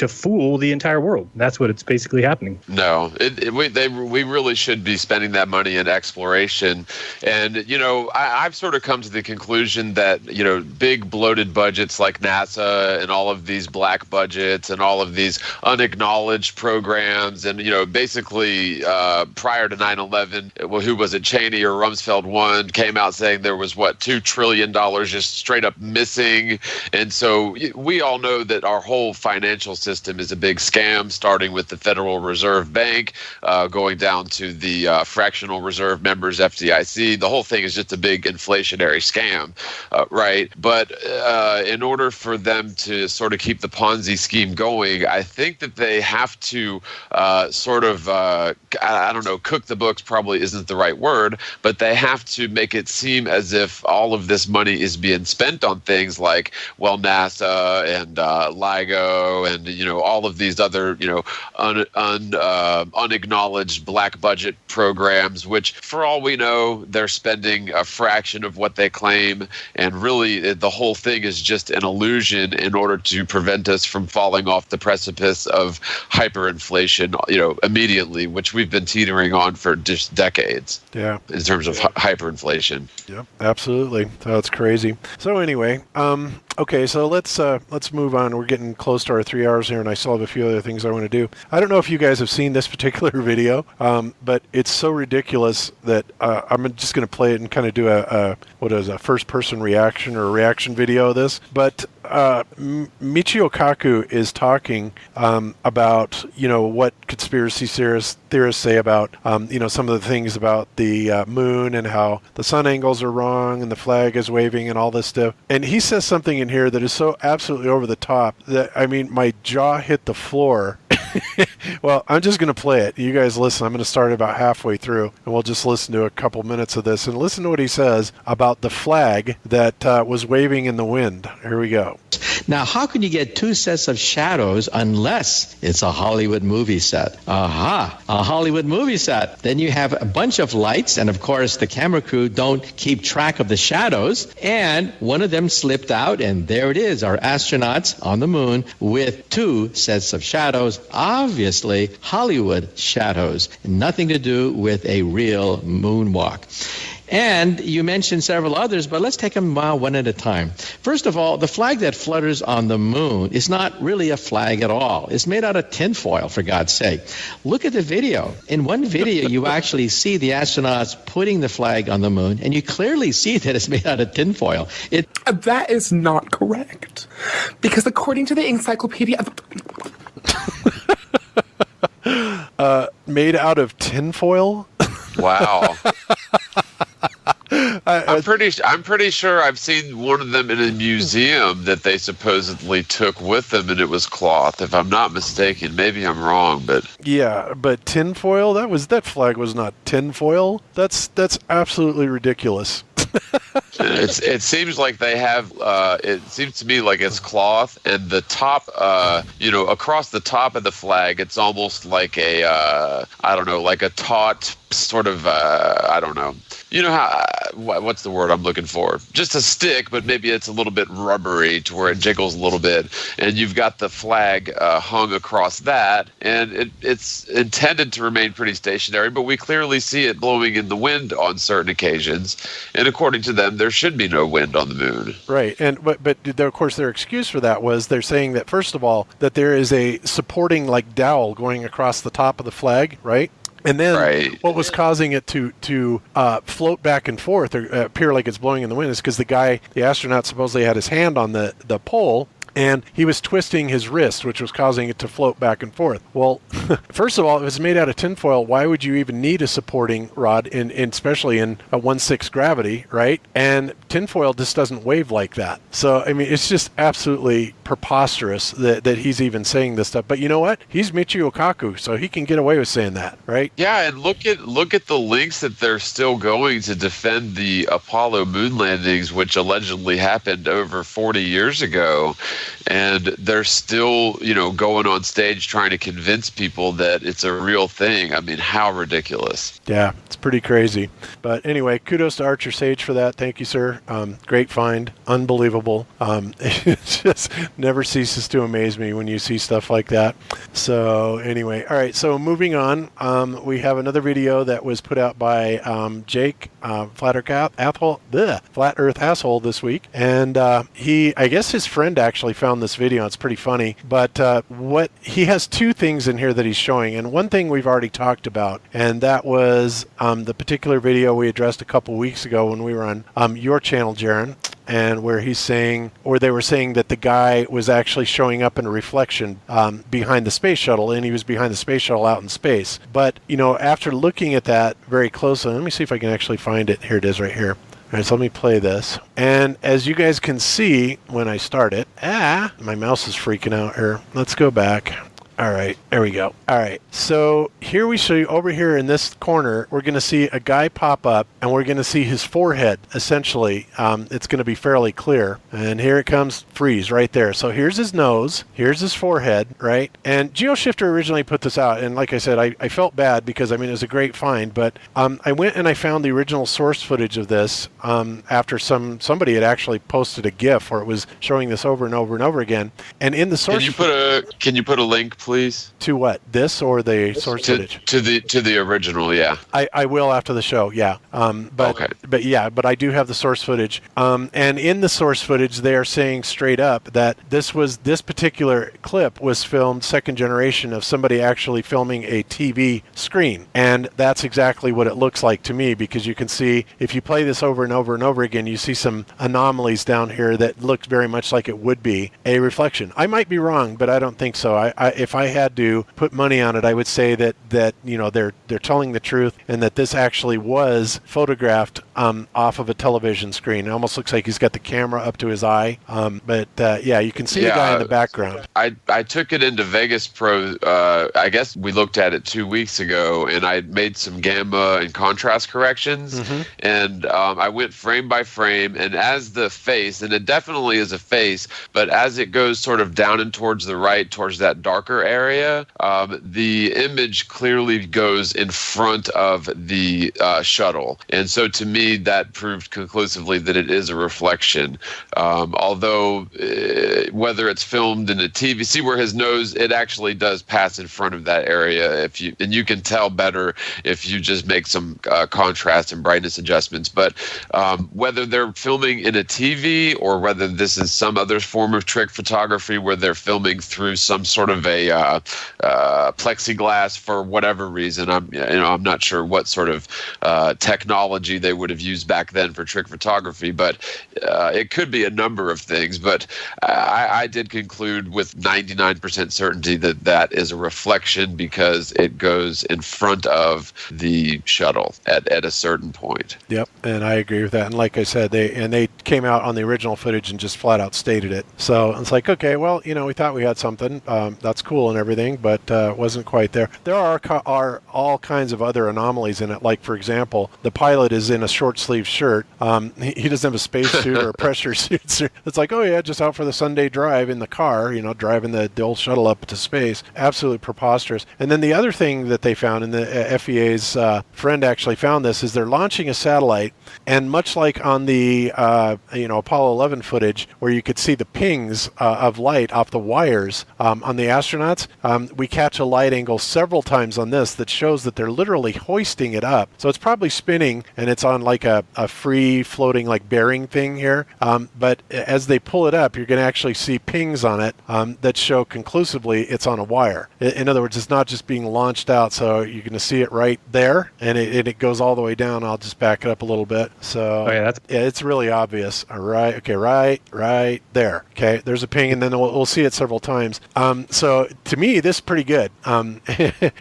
fool the entire world. That's what it's basically happening. No, we really should be spending that money in exploration. And I've sort of come to the conclusion that big bloated budgets like NASA and all of these black budgets and all of these unacknowledged programs, and basically prior to 9/11, well, who was it, Cheney or Rumsfeld one came out saying there was $2 trillion just straight up missing. And so we all know that our whole financial system is a big scam, starting with the Federal Reserve Bank, going down to the fractional reserve members, FDIC. The whole thing is just a big inflationary scam, right? But in order for them to sort of keep the Ponzi scheme going, I think that they have to I don't know, cook the books probably isn't the right word, but they have to make it seem as if all of this money is being spent on things like, NASA and LIGO and, all of these other, unacknowledged black budget programs, which for all we know, they're spending a fraction of what they claim. And really, the whole thing is just an illusion in order to prevent us from falling off the precipice of hyperinflation, immediately, which we've been teetering on for just decades. Yeah. In terms of hyperinflation. Yeah, absolutely. That's crazy. So anyway, okay, so let's move on. We're getting close to our 3 hours here, and I still have a few other things I want to do. I don't know if you guys have seen this particular video, but it's so ridiculous that I'm just going to play it and kind of do a first-person reaction or a reaction video of this. But Michio Kaku is talking about what conspiracy theorists say about some of the things about the moon and how the sun angles are wrong and the flag is waving and all this stuff. And he says something in here that is so absolutely over the top that my jaw hit the floor. Well, I'm just going to play it. You guys listen. I'm going to start about halfway through, and we'll just listen to a couple minutes of this and listen to what he says about the flag that was waving in the wind. Here we go. Now, how can you get two sets of shadows unless it's a Hollywood movie set? Aha, a Hollywood movie set. Then you have a bunch of lights, and of course, the camera crew don't keep track of the shadows, and one of them slipped out, and there it is, our astronauts on the moon with two sets of shadows, obviously Hollywood shadows, nothing to do with a real moonwalk. And you mentioned several others, but let's take them one at a time. First of all, the flag that flutters on the moon is not really a flag at all. It's made out of tinfoil, for God's sake. Look at the video. In one video, you actually see the astronauts putting the flag on the moon, and you clearly see that it's made out of tinfoil. That is not correct. Because according to the encyclopedia... Made out of tinfoil? Wow. I'm pretty sure I've seen one of them in a museum that they supposedly took with them, and it was cloth. If I'm not mistaken, maybe I'm wrong, but yeah, but tinfoil, that flag was not tinfoil. That's absolutely ridiculous. It seems like they have. It seems to me like it's cloth, and the top, across the top of the flag, it's almost like a, I don't know, like a taut sort of, I don't know. You know how? What's the word I'm looking for? Just a stick, but maybe it's a little bit rubbery to where it jiggles a little bit, and you've got the flag hung across that, and it's intended to remain pretty stationary, but we clearly see it blowing in the wind on certain occasions, and according to them, there should be no wind on the moon. Right, and but of course their excuse for that was they're saying that first of all that there is a supporting like dowel going across the top of the flag, right? And then what was causing it to float back and forth or appear like it's blowing in the wind is because the astronaut supposedly had his hand on the pole, and he was twisting his wrist, which was causing it to float back and forth. Well, first of all, if it's made out of tinfoil, why would you even need a supporting rod, especially in a 1/6 gravity, right? And tinfoil just doesn't wave like that. So, I mean, it's just absolutely preposterous that he's even saying this stuff. But you know what? He's Michio Kaku, so he can get away with saying that, right? Yeah, and look at the links that they're still going to defend the Apollo moon landings, which allegedly happened over 40 years ago. And they're still, going on stage trying to convince people that it's a real thing. I mean, how ridiculous. Yeah, it's pretty crazy. But anyway, kudos to Archer Sage for that. Thank you, sir. Great find. Unbelievable. It just never ceases to amaze me when you see stuff like that. So anyway, all right. So moving on, we have another video that was put out by Jake, Flat Earth Asshole this week. And I guess his friend actually found this video. It's pretty funny. But what he has two things in here that he's showing. And one thing we've already talked about, and that was the particular video we addressed a couple weeks ago when we were on your channel, Jaron. And where they were saying that the guy was actually showing up in a reflection behind the space shuttle, and he was behind the space shuttle out in space. But, after looking at that very closely, let me see if I can actually find it. Here it is right here. All right, so let me play this. And as you guys can see when I start it, my mouse is freaking out here. Let's go back. All right, there we go. All right, so here we see over here in this corner, we're going to see a guy pop up, and we're going to see his forehead, essentially. It's going to be fairly clear. And here it comes, freeze, right there. So here's his nose, here's his forehead, right? And GeoShifter originally put this out, and like I said, I felt bad because, it was a great find, but I went and I found the original source footage of this after somebody had actually posted a GIF where it was showing this over and over and over again. And in the source... Can you put a link, please? To what? This or the source footage? To the original, yeah. I will after the show, yeah. Okay. But I do have the source footage. And in the source footage, they are saying straight up that this particular clip was filmed second generation of somebody actually filming a TV screen. And that's exactly what it looks like to me, because you can see if you play this over and over and over again, you see some anomalies down here that look very much like it would be a reflection. I might be wrong, but I don't think so. If I had to put money on it, I would say that they're telling the truth, and that this actually was photographed off of a television screen. It almost looks like he's got the camera up to his eye. But you can see the guy in the background. I took it into Vegas Pro. I guess we looked at it 2 weeks ago, and I made some gamma and contrast corrections, and I went frame by frame, and as the face, and it definitely is a face, but as it goes sort of down and towards the right, towards that darker area, the image clearly goes in front of the shuttle. And so to me, that proved conclusively that it is a reflection. Although whether it's filmed in a TV, see where his nose, it actually does pass in front of that area. And you can tell better if you just make some contrast and brightness adjustments. But whether they're filming in a TV or whether this is some other form of trick photography where they're filming through some sort of a plexiglass for whatever reason. I'm not sure what sort of technology they would have used back then for trick photography, but it could be a number of things. But I did conclude with 99% certainty that is a reflection because it goes in front of the shuttle at a certain point. Yep, and I agree with that. And like I said, they came out on the original footage and just flat out stated it. So it's like, okay, well, we thought we had something. That's cool and everything, but wasn't quite there. There are all kinds of other anomalies in it. Like, for example, the pilot is in a short sleeve shirt. He doesn't have a space suit or a pressure suit. It's like, oh yeah, just out for the Sunday drive in the car, driving the old shuttle up to space. Absolutely preposterous. And then the other thing that they found, and the FEA's friend actually found this, is they're launching a satellite, and much like on the Apollo 11 footage, where you could see the pings of light off the wires on the astronauts, we catch a light angle several times on this that shows that they're literally hoisting it up. So it's probably spinning, and it's on like a free floating like bearing thing here. But as they pull it up, you're going to actually see pings on it that show conclusively it's on a wire. In other words, it's not just being launched out, so you're going to see it right there, and it goes all the way down. I'll just back it up a little bit. So it's really obvious. All right, okay, right there. Okay, there's a ping, and then we'll see it several times. So to me, this is pretty good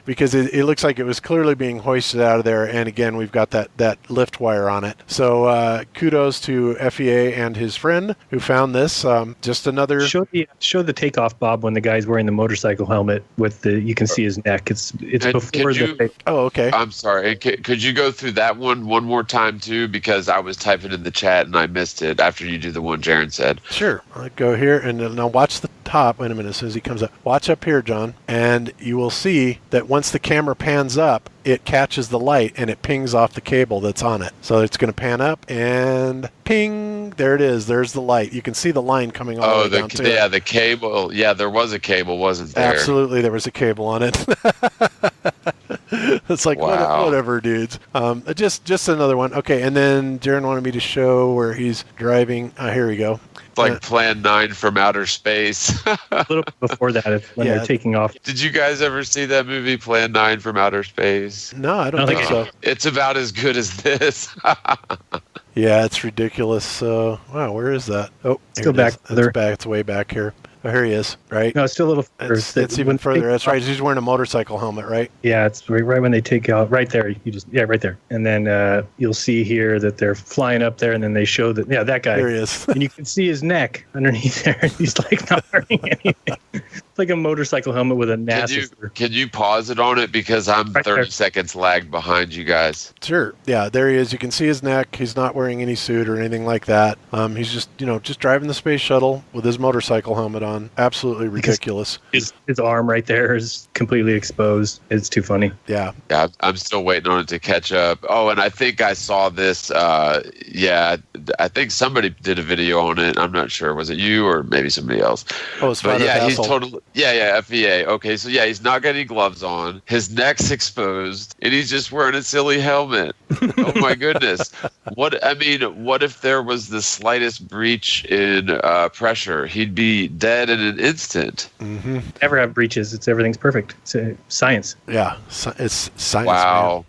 because it looks like it was clearly being hoisted out of there, and again, we've got that lift wire on it. So kudos to FEA and his friend who found this. Just another show the takeoff, Bob, when the guy's wearing the motorcycle helmet with you can see his neck. It's before the. Oh, okay. I'm sorry. Could you go through that one more time too? Because I was typing in the chat and I missed it after you do the one Jaron said. Sure. I'll go here and now watch the top. Wait a minute. As soon as he comes up, watch up here, John, and you will see that once the camera pans up, it catches the light and it pings off the cable that's on it. So it's going to pan up and ping. There it is. There's the light. You can see the line coming all the way down to it. The cable. Yeah, there was a cable, wasn't there? Absolutely, there was a cable on it. It's like, wow. Whatever, dudes. Just another one. Okay, and then Jaron wanted me to show where he's driving. Here we go. Like Plan 9 from outer space. A little bit before that, when they're taking off. Did you guys ever see that movie, Plan 9 from outer space? No, I don't think so. It's about as good as this. Yeah, it's ridiculous. So, wow, where is that? Oh, let's go back. It's way back here. Oh, here he is, right? No, it's still a little further. It's even further. That's right. He's wearing a motorcycle helmet, right? Yeah, it's right when they take out. Right there. Right there. And then you'll see here that they're flying up there, and then they show that, that guy. There he is. And you can see his neck underneath there. He's like not wearing anything. It's like a motorcycle helmet with a NASA. Can you pause it on it? Because I'm 30 seconds lagged behind you guys. Sure. Yeah, there he is. You can see his neck. He's not wearing any suit or anything like that. He's just driving the space shuttle with his motorcycle helmet on. Absolutely ridiculous. His arm right there is completely exposed. It's too funny. Yeah, I'm still waiting on it to catch up. Oh, and I think I saw this. I think somebody did a video on it. I'm not sure. Was it you or maybe somebody else? Oh, it's Father Castle. He's totally. Yeah, FEA. Okay, so he's not got any gloves on. His neck's exposed, and he's just wearing a silly helmet. Oh my goodness! What if there was the slightest breach in pressure? He'd be dead in an instant. Mm-hmm. Never have breaches. Everything's perfect. It's science. Yeah, it's science. Wow.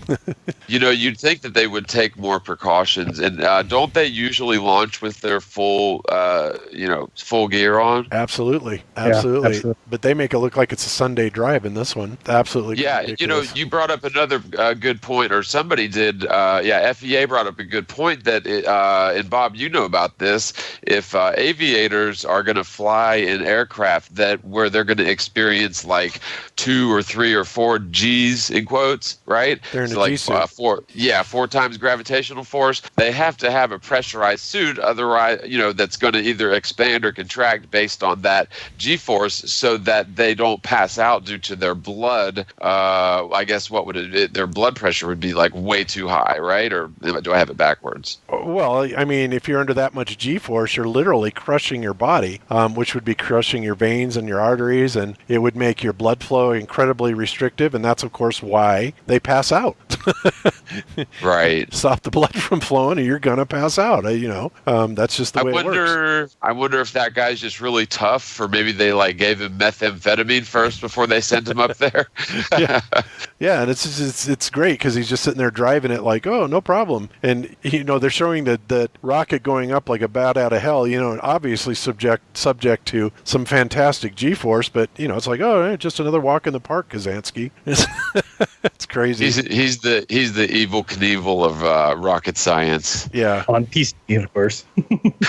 You'd think that they would take more precautions, and don't they usually launch with their full gear on? Absolutely. Yeah, absolutely. But they make it look like it's a Sunday drive in this one. Absolutely. Yeah, ridiculous. you brought up another good point, or somebody did. FEA brought up a good point that, and Bob, you know about this. If aviators are going to fly in aircraft where they're going to experience like 2 or 3 or 4 G's in quotes, right? They're in a G-suit. 4 times gravitational force. They have to have a pressurized suit, otherwise, that's going to either expand or contract based on that G-force, so that they don't pass out due to their blood. I guess their blood pressure would be like way too high, right? Or do I have it backwards? Well, if you're under that much G-force, you're literally crushing your body, which would be crushing your veins and your arteries, and it would make your blood flow incredibly restrictive, and that's, of course, why they pass out. Right. Stop the blood from flowing, and you're going to pass out. That's just the way it works. I wonder if that guy's just really tough, or maybe they gave him methamphetamine first before they sent him up there. Yeah, and it's great because he's just sitting there driving it like, oh, no problem. And, they're showing the rocket going up like a bat out of hell, obviously subject to some fantastic G-force, but, it's like, oh, just another walk in the park, Kazansky. It's crazy. He's the Evel Knievel of rocket science. Yeah. On PC, of course.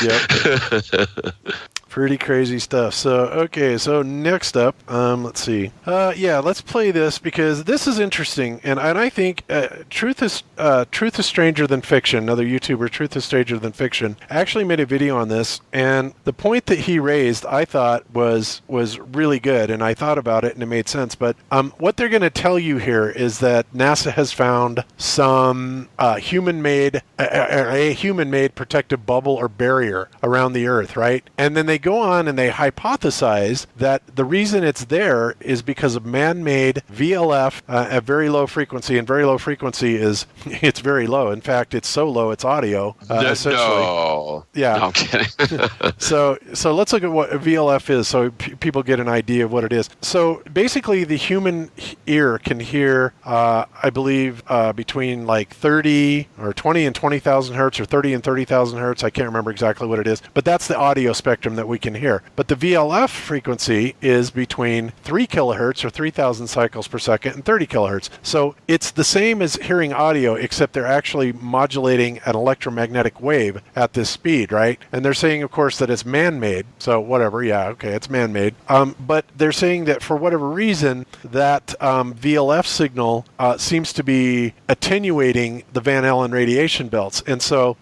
Yep. Pretty crazy stuff. So next up, let's see. Let's play this because this is interesting, and I think Truth is Stranger Than Fiction. Another YouTuber, Truth is Stranger Than Fiction, actually made a video on this, and the point that he raised, I thought was really good, and I thought about it and it made sense. But what they're going to tell you here is that NASA has found some human-made protective bubble or barrier around the Earth, right? And then they go on and they hypothesize that the reason it's there is because of man-made VLF at very low frequency, and very low frequency is it's very low. In fact, it's so low it's audio. Essentially. No. Yeah. No, I'm kidding. So let's look at what VLF is, so people get an idea of what it is. So basically, the human ear can hear, I believe, between like 30 or 20 and 20,000 hertz, or 30 and 30,000 hertz. I can't remember exactly what it is, but that's the audio spectrum that we can hear. But the VLF frequency is between 3 kilohertz or 3,000 cycles per second and 30 kilohertz. So it's the same as hearing audio, except they're actually modulating an electromagnetic wave at this speed, right? And they're saying, of course, that it's man-made. So whatever, yeah, okay, it's man-made. But they're saying that for whatever reason, that VLF signal seems to be attenuating the Van Allen radiation belts. And so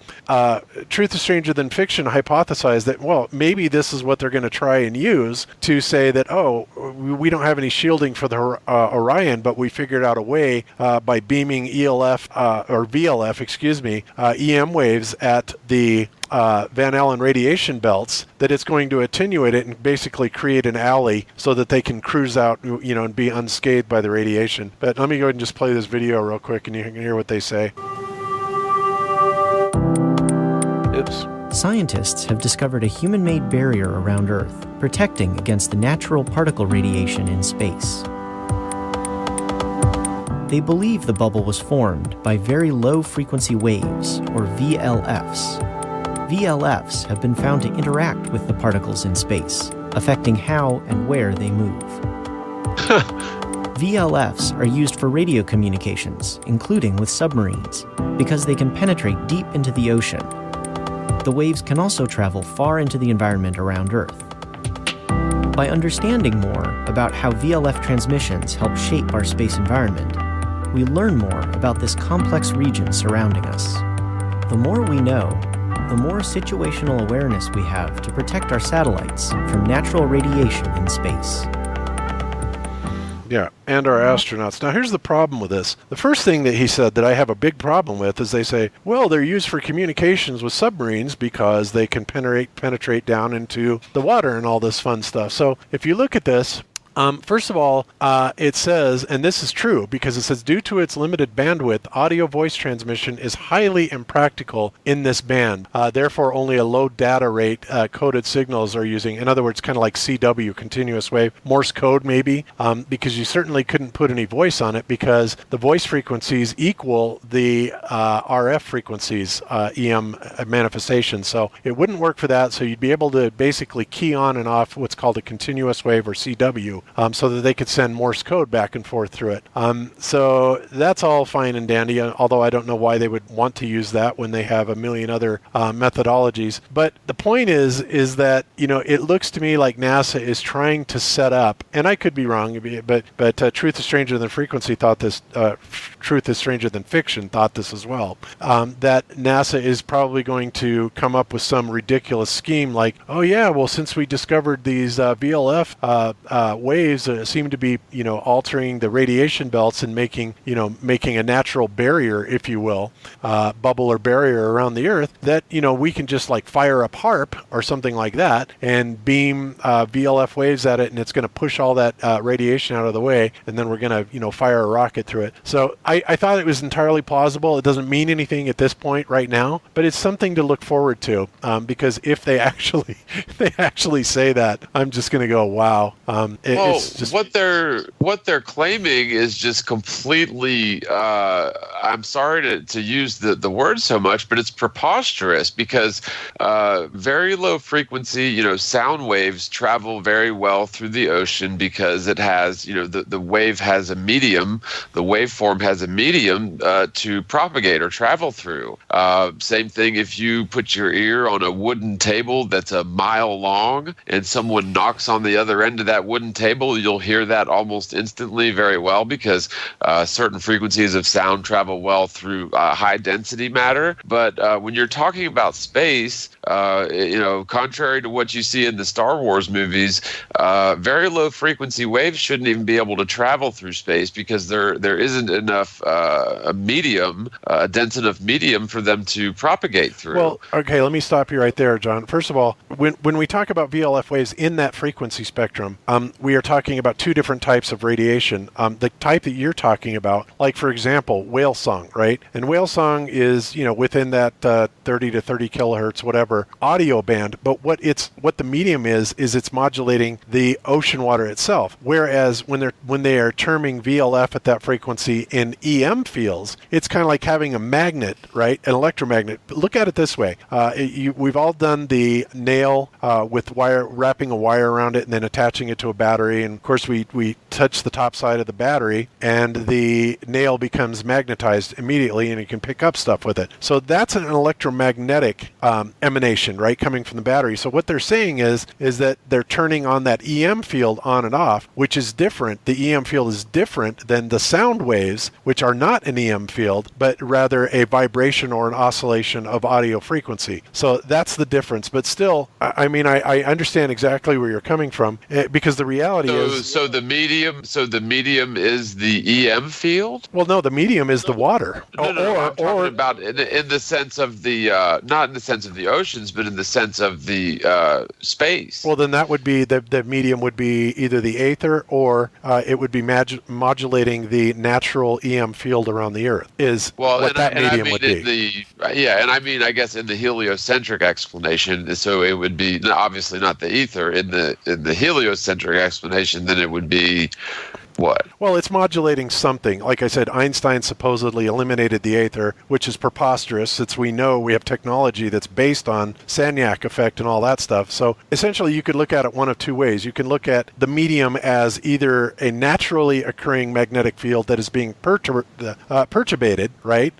Truth is Stranger Than Fiction hypothesized that, well, maybe this is what they're going to try and use to say that, oh, we don't have any shielding for the Orion, but we figured out a way by beaming EM waves at the Van Allen radiation belts, that it's going to attenuate it and basically create an alley so that they can cruise out, and be unscathed by the radiation. But let me go ahead and just play this video real quick and you can hear what they say. Oops. Scientists have discovered a human-made barrier around Earth, protecting against the natural particle radiation in space. They believe the bubble was formed by very low-frequency waves, or VLFs. VLFs have been found to interact with the particles in space, affecting how and where they move. VLFs are used for radio communications, including with submarines, because they can penetrate deep into the ocean. The waves can also travel far into the environment around Earth. By understanding more about how VLF transmissions help shape our space environment, we learn more about this complex region surrounding us. The more we know, the more situational awareness we have to protect our satellites from natural radiation in space. Yeah, and our astronauts. Now, here's the problem with this. The first thing that he said that I have a big problem with is they say, well, they're used for communications with submarines because they can penetrate down into the water and all this fun stuff. So if you look at this, first of all, it says, and this is true, because it says, due to its limited bandwidth, audio voice transmission is highly impractical in this band. Therefore, only a low data rate coded signals are using, in other words, kind of like CW, continuous wave, Morse code maybe, because you certainly couldn't put any voice on it because the voice frequencies equal the RF frequencies, EM manifestations. So it wouldn't work for that. So you'd be able to basically key on and off what's called a continuous wave, or CW. So that they could send Morse code back and forth through it. So that's all fine and dandy, although I don't know why they would want to use that when they have a million other methodologies. But the point is that, it looks to me like NASA is trying to set up, and I could be wrong, but Truth is Stranger Than Frequency thought this, Truth is Stranger Than Fiction thought this as well, that NASA is probably going to come up with some ridiculous scheme like, oh yeah, well, since we discovered these VLF waves seem to be, altering the radiation belts and making a natural barrier, if you will, bubble or barrier around the Earth, that, we can just like fire up HARP or something like that and beam VLF waves at it, and it's going to push all that radiation out of the way, and then we're going to, fire a rocket through it. So I thought it was entirely plausible. It doesn't mean anything at this point right now, but it's something to look forward to, because if they actually say that, I'm just going to go, wow. It's just what they're claiming is just completely. I'm sorry to use the word so much, but it's preposterous, because very low frequency, sound waves travel very well through the ocean because it has, the wave has a medium, the waveform has a medium to propagate or travel through. Same thing if you put your ear on a wooden table that's a mile long and someone knocks on the other end of that wooden table, you'll hear that almost instantly very well, because certain frequencies of sound travel well through high density matter. But when you're talking about space, contrary to what you see in the Star Wars movies, very low frequency waves shouldn't even be able to travel through space, because there isn't enough a dense enough medium for them to propagate through. Well, okay, let me stop you right there, John. First of all, when we talk about VLF waves in that frequency spectrum, we are talking about two different types of radiation. The type that you're talking about, like for example, whale song, right? And whale song is, within that 30 to 30 kilohertz, whatever, audio band. But what the medium is it's modulating the ocean water itself. Whereas when they are terming VLF at that frequency in EM fields, it's kind of like having a magnet, right? An electromagnet. But look at it this way. We've all done the nail with wrapping a wire around it and then attaching it to a battery. And of course, we touch the top side of the battery and the nail becomes magnetized immediately, and you can pick up stuff with it. So that's an electromagnetic emanation, right, coming from the battery. So what they're saying is that they're turning on that EM field on and off, which is different. The EM field is different than the sound waves, which are not an EM field, but rather a vibration or an oscillation of audio frequency. So that's the difference. But still, I understand exactly where you're coming from, because the reality is... So the medium is the EM field? Well, no, the medium is the water. I'm talking about in the sense of the, not in the sense of the oceans, but in the sense of the space. Well, then that would be, the medium would be either the aether, or it would be modulating the natural EM field around the Earth, medium would be. I guess in the heliocentric explanation, so it would be obviously not the ether. In the heliocentric explanation, then it would be what? Well, it's modulating something. Like I said, Einstein supposedly eliminated the aether, which is preposterous, since we know we have technology that's based on Sagnac effect and all that stuff. So essentially, you could look at it one of two ways. You can look at the medium as either a naturally occurring magnetic field that is being perturbated, right,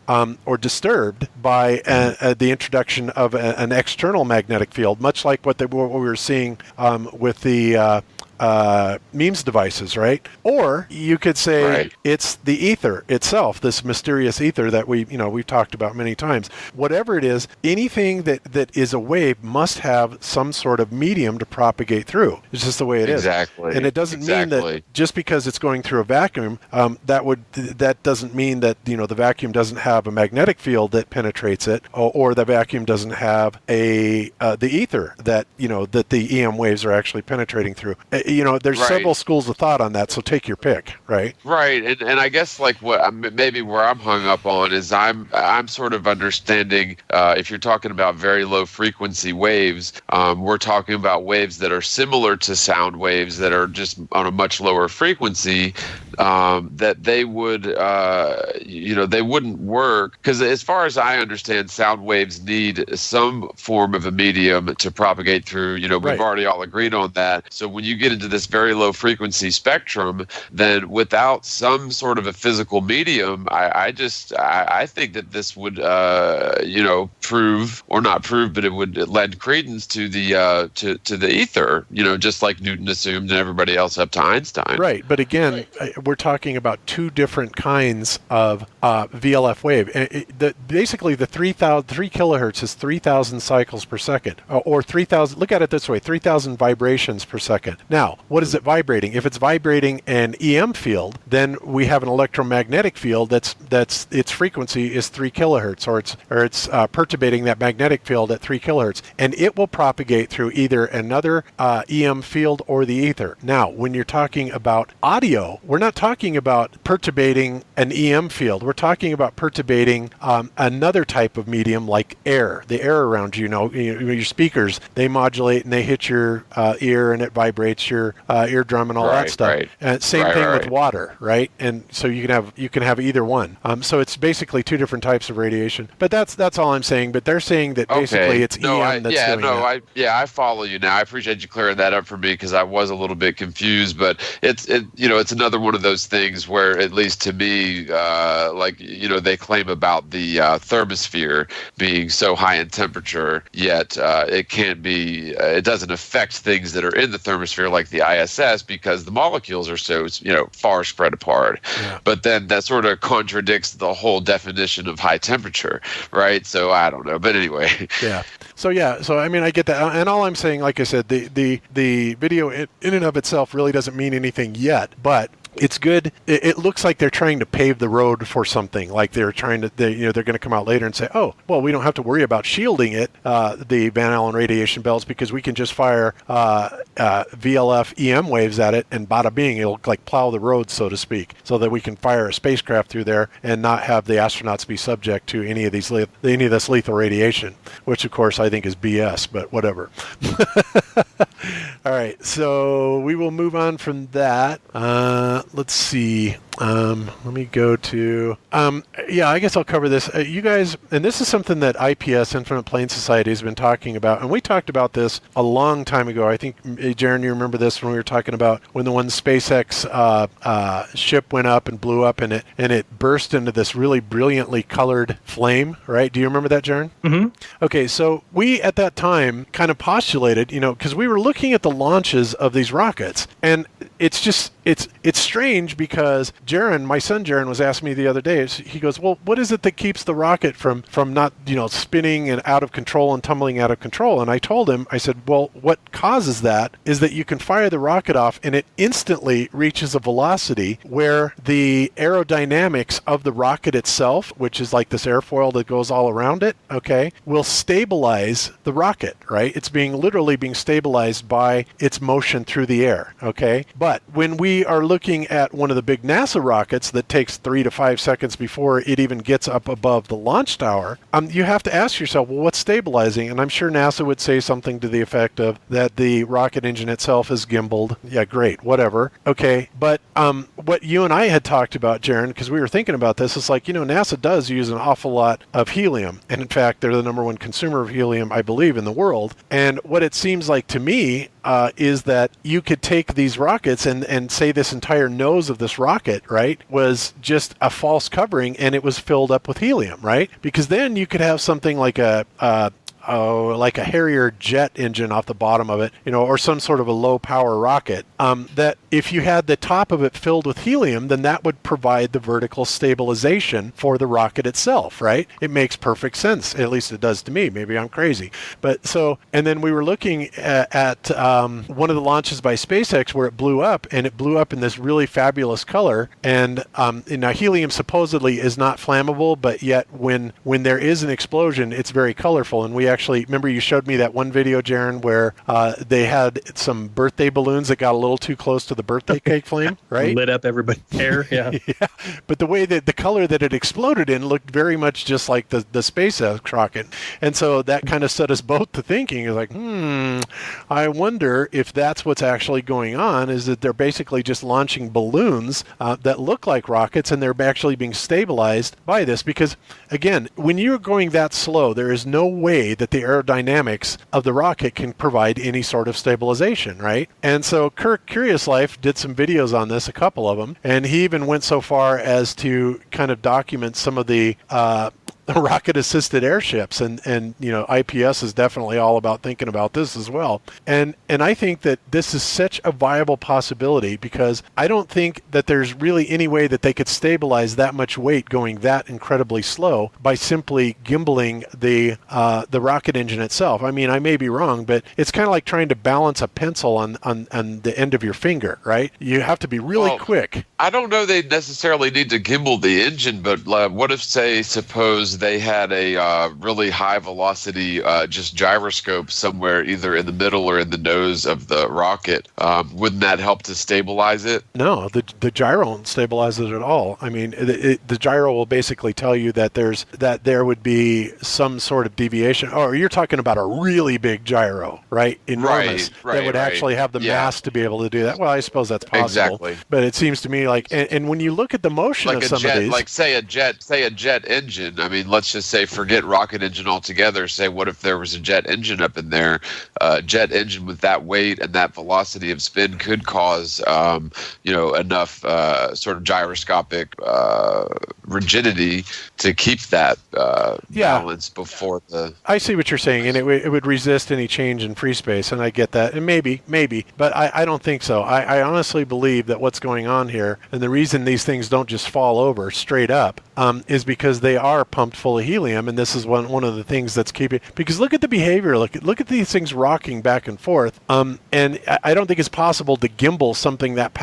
or disturbed by the introduction of an external magnetic field, much like what we were seeing with the MEMS devices, right? Or you could say it's the ether itself, this mysterious ether that we've talked about many times. Whatever it is, anything that is a wave must have some sort of medium to propagate through. It's just the way it is. Exactly. And it doesn't mean that just because it's going through a vacuum, that doesn't mean that the vacuum doesn't have a magnetic field that penetrates it, or the vacuum doesn't have the ether that that the EM waves are actually penetrating through. There's several schools of thought on that, so take your pick, right? Right, and I guess like maybe where I'm hung up on is I'm sort of understanding if you're talking about very low frequency waves, we're talking about waves that are similar to sound waves that are just on a much lower frequency, that they would they wouldn't work, because as far as I understand, sound waves need some form of a medium to propagate through. We've already all agreed on that. So when you get into this very low frequency spectrum, then without some sort of a physical medium, I think that this would prove, or not prove, but it would lend credence to the to the ether, just like Newton assumed and everybody else up to Einstein. Right, but again, we're talking about two different kinds of VLF wave. Basically, the 3 kilohertz is 3,000 cycles per second, or 3,000. Look at it this way: 3,000 vibrations per second. Now, Now, what is it vibrating? If it's vibrating an EM field, then we have an electromagnetic field that's its frequency is 3 kilohertz, or it's perturbating that magnetic field at 3 kilohertz, and it will propagate through either another EM field or the ether. Now, when you're talking about audio, we're not talking about perturbating an EM field. We're talking about perturbating another type of medium like air. The air around you, your speakers, they modulate and they hit your ear and it vibrates your eardrum and all that stuff. Right. Same thing with water, right? And so you can have either one. So it's basically two different types of radiation. But that's all I'm saying. But they're saying that basically it's EM that's doing that. I follow you now. I appreciate you clearing that up for me because I was a little bit confused. But it's another one of those things where, at least to me, they claim about the thermosphere being so high in temperature, yet it can't be. It doesn't affect things that are in the thermosphere like the ISS because the molecules are so far spread apart. Yeah. But then that sort of contradicts the whole definition of high temperature, right? So I don't know. But anyway. Yeah. So I mean, I get that, and all I'm saying, like I said, the video in and of itself really doesn't mean anything yet, but it's good. It looks like they're trying to pave the road for something. Like they're trying to, they're going to come out later and say, oh, well, we don't have to worry about shielding it, the Van Allen radiation belts, because we can just fire VLF EM waves at it, and bada bing, it'll like plow the road, so to speak, so that we can fire a spacecraft through there and not have the astronauts be subject to any of this lethal radiation, which of course I think is BS, but whatever. All right, so we will move on from that. Let's see. Let me go to, I guess I'll cover this. You guys, and this is something that IPS, Infinite Plane Society, has been talking about, and we talked about this a long time ago. I think, Jaron, you remember this when we were talking about when the one SpaceX ship went up and blew up, and it burst into this really brilliantly colored flame, right? Do you remember that, Jaron? Mm-hmm. Okay, so we at that time kind of postulated, because we were looking at the launches of these rockets, and it's just, it's strange because my son Jaron was asking me the other day, he goes, well, what is it that keeps the rocket from not, spinning and out of control and tumbling out of control? And I told him, I said, well, what causes that is that you can fire the rocket off and it instantly reaches a velocity where the aerodynamics of the rocket itself, which is like this airfoil that goes all around it, okay, will stabilize the rocket, right? It's literally being stabilized by its motion through the air, okay? But when we are looking at one of the big NASA rockets that takes 3 to 5 seconds before it even gets up above the launch tower, you have to ask yourself, well, what's stabilizing? And I'm sure NASA would say something to the effect of that the rocket engine itself is gimbaled. Yeah, great, whatever. Okay, but what you and I had talked about, Jaron, because we were thinking about this, is like, NASA does use an awful lot of helium. And in fact, they're the number one consumer of helium, I believe, in the world. And what it seems like to me is that you could take these rockets and say this entire nose of this rocket, right, was just a false covering and it was filled up with helium, right? Because then you could have something like a Harrier jet engine off the bottom of it, or some sort of a low power rocket, that if you had the top of it filled with helium, then that would provide the vertical stabilization for the rocket itself, right? It makes perfect sense. At least it does to me. Maybe I'm crazy. But so, and then we were looking at one of the launches by SpaceX where it blew up, and it blew up in this really fabulous color. And now helium supposedly is not flammable, but yet when there is an explosion, it's very colorful. And we actually, remember you showed me that one video, Jaron, where they had some birthday balloons that got a little too close to the birthday cake flame, right? Lit up everybody's hair, yeah. Yeah. But the way that the color that it exploded in looked very much just like the SpaceX rocket. And so that kind of set us both to thinking, like, I wonder if that's what's actually going on, is that they're basically just launching balloons that look like rockets, and they're actually being stabilized by this. Because, again, when you're going that slow, there is no way that the aerodynamics of the rocket can provide any sort of stabilization, right? And so Kirk Curious Life did some videos on this, a couple of them, and he even went so far as to kind of document some of the rocket-assisted airships, and IPS is definitely all about thinking about this as well. And I think that this is such a viable possibility, because I don't think that there's really any way that they could stabilize that much weight going that incredibly slow by simply gimbaling the rocket engine itself. I mean, I may be wrong, but it's kind of like trying to balance a pencil on the end of your finger, right? You have to be really quick. I don't know they necessarily need to gimbal the engine, but what if, suppose they had a really high velocity just gyroscope somewhere either in the middle or in the nose of the rocket? Wouldn't that help to stabilize it? No, the gyro won't stabilize it at all. I mean, the gyro will basically tell you that there would be some sort of deviation. Oh, you're talking about a really big gyro, right? Enormous. That would actually have the mass to be able to do that. Well, I suppose that's possible. Exactly. But it seems to me like, and when you look at the motion of some of these, like say a jet engine. I mean, let's just say forget rocket engine altogether. Say, what if there was a jet engine up in there? Jet engine with that weight and that velocity of spin could cause, enough sort of gyroscopic rigidity to keep that balance before the. I see what you're saying, and it would resist any change in free space, and I get that, and maybe, but I don't think so. I honestly believe that what's going on here, and the reason these things don't just fall over straight up, is because they are pumped full of helium, and this is one of the things that's keeping. Because look at the behavior. Look at these things rocking back and forth. And I don't think it's possible to gimbal something that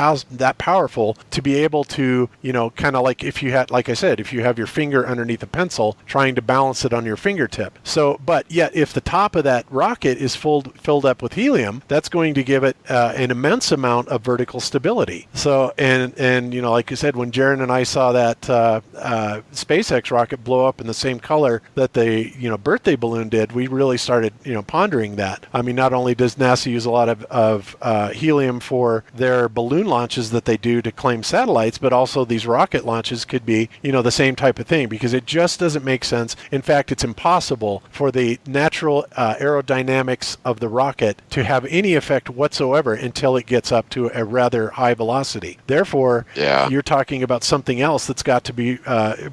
powerful to be able to, kind of like if you had, like I said, if you have your finger underneath a pencil trying to balance it on your fingertip. So, but yet if the top of that rocket is filled up with helium, that's going to give it an immense amount of vertical stability. So, and like you said, when Jaron and I saw that SpaceX rocket blow up in the same color that the birthday balloon did, we really started pondering that. I mean, not only does NASA use a lot of helium for their balloon launches that they do to claim satellites, but also these rocket launches could be the same type of thing, because it just doesn't make sense. In fact, it's impossible for the natural aerodynamics of the rocket to have any effect whatsoever until it gets up to a rather high velocity. Therefore, you're talking about something else that's got to be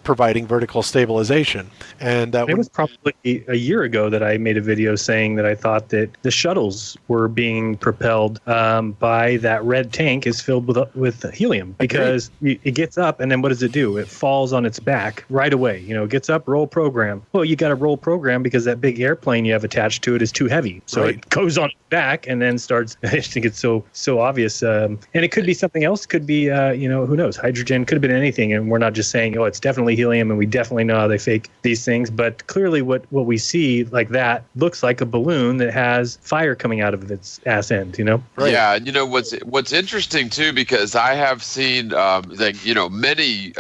providing vertical stabilization. And it was probably a year ago that I made a video saying that I thought that the shuttles were being propelled by that red tank is filled with helium, because it gets up and then what does it do? It falls on its back right away. It gets up, roll program. Well, you got to roll program because that big airplane you have attached to it is too heavy. So it goes on its back and then starts. I just think it's so obvious. And it could be something else. Could be who knows? Hydrogen, could have been anything. And we're not just saying, it's definitely helium and we definitely know how they fake these things. But clearly what we see like that looks like a balloon that has fire coming out of its ass end, Right. Yeah. What's interesting too, because I have seen many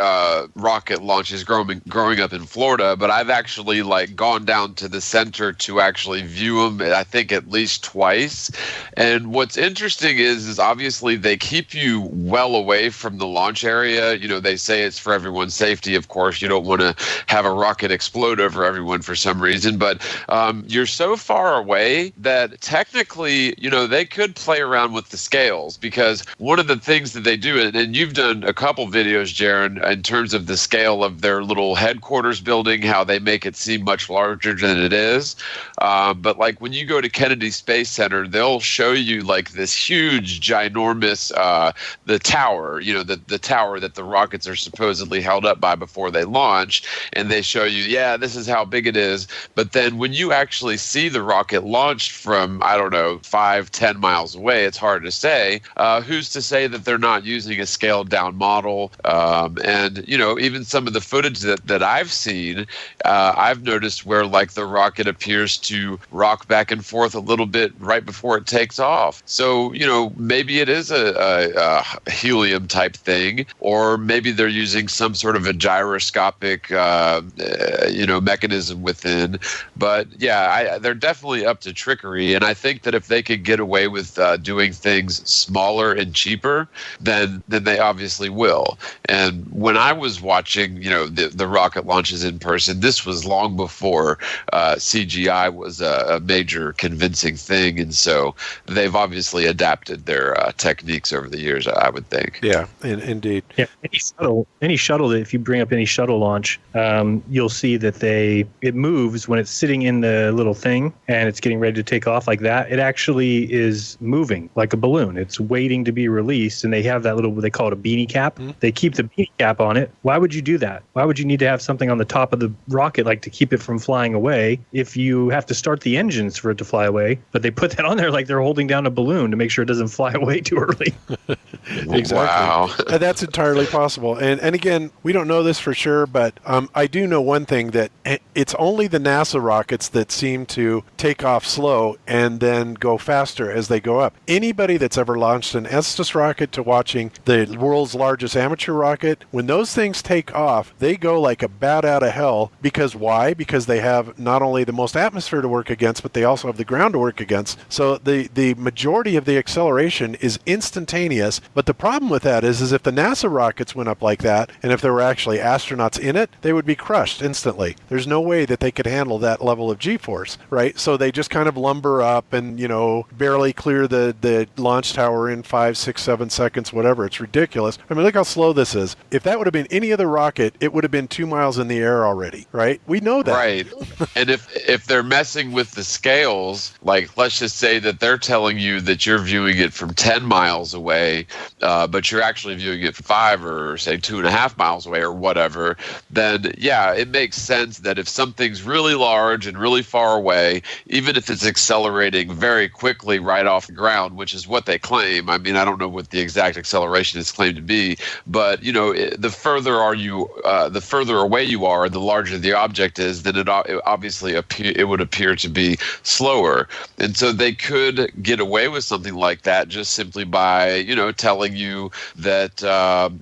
rocket launches growing up in Florida, but I've actually gone down to the center to actually view them, I think at least twice. And what's interesting is obviously they keep you well away from the launch area. They say it's for everyone's safety. Of course, you don't want to have a rocket explode over everyone for some reason, but you're so far away that technically, they could play around with the scales, because one of the things that they do, and you've done a couple videos, Jaron, in terms of the scale of their little headquarters building, how they make it seem much larger than it is. But when you go to Kennedy Space Center, they'll show you this huge, ginormous, the tower, the tower that the rockets are supposedly held up by before they launch. And they show you, this is how big it is. But then when you actually see the rocket launched from, 5-10 miles away, it's hard to say. Who's to say that they're not using a scaled down model? And, even some of the footage that I've seen, I've noticed where the rocket appears to rock back and forth a little bit right before it takes off. So, maybe it is a helium type thing, or maybe they're using some sort of a gyroscopic, mechanism within. But they're definitely up to trickery. And I think that if they could get away with doing things smaller and cheaper, then they obviously will. And when I was watching, the rocket launches in person, this was long before CGI was a major convincing thing. And so they've obviously adapted their techniques over the years, I would think. Yeah, indeed. Yeah, any shuttle that if you bring up any shuttle launch, you'll see that it moves when it's sitting in the little thing and it's getting ready to take off like that. It actually is moving like a balloon. It's waiting to be released, and they have that little, they call it a beanie cap. Mm-hmm. They keep the beanie cap on it. Why would you do that? Why would you need to have something on the top of the rocket like to keep it from flying away if you have to start the engines for it to fly away? But they put that on there like they're holding down a balloon to make sure it doesn't fly away too early. Exactly. Wow. That's entirely possible. And again, we don't know this for sure, but I do know one thing, that it's only the NASA rockets that seem to take off slow and then go faster as they go up. Anybody that's ever launched an Estes rocket to watching the world's largest amateur rocket, when those things take off, they go like a bat out of hell. Because why? Because they have not only the most atmosphere to work against, but they also have the ground to work against. So the majority of the acceleration is instantaneous. But the problem with that is if the NASA rockets went up like that, and if there were actually astronauts in it, they would be crushed instantly. There's no way that they could handle that level of G-force, right? So they just kind of lumber up and, barely clear the launch tower in 5, 6, 7 seconds, whatever. It's ridiculous. I mean, look how slow this is. If that would have been any other rocket, it would have been 2 miles in the air already, right? We know that. Right. And if they're messing with the scales, like let's just say that they're telling you that you're viewing it from 10 miles away, but you're actually viewing it 5 or say 2.5 miles away or whatever, then yeah, it makes sense that if something's really large and really far away, even if it's accelerating very quickly right off the ground, which is what they claim. I mean, I don't know what the exact acceleration is claimed to be, but the further away you are, the larger the object is, then it obviously it would appear to be slower. And so they could get away with something like that just simply by, telling you that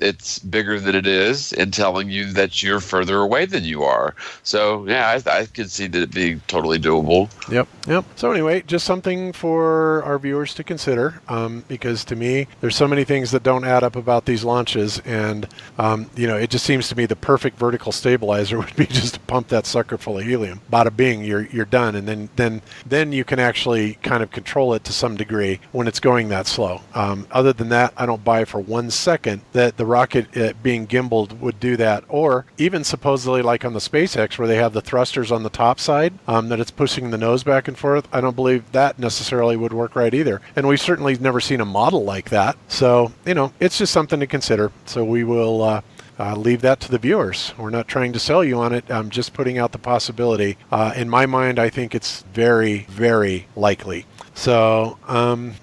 it's bigger than it is and telling you that you're further away than you are. So, yeah, I could see that it being totally doable. Yep. So anyway, just something for our viewers to consider, because to me, there's so many things that don't add up about these launches, and, it just seems to me the perfect vertical stabilizer would be just to pump that sucker full of helium. Bada bing, you're done, and then you can actually kind of control it to some degree when it's going that slow. Other than that, I don't buy for 1 second that the rocket being gimbaled would do that, or even supposedly like on the SpaceX where they have the thrusters on the top side, that it's pushing the nose back and forth. I don't believe that necessarily would work right either. And we've certainly never seen a model like that. So, it's just something to consider. So we will leave that to the viewers. We're not trying to sell you on it. I'm just putting out the possibility. In my mind, I think it's very, very likely. So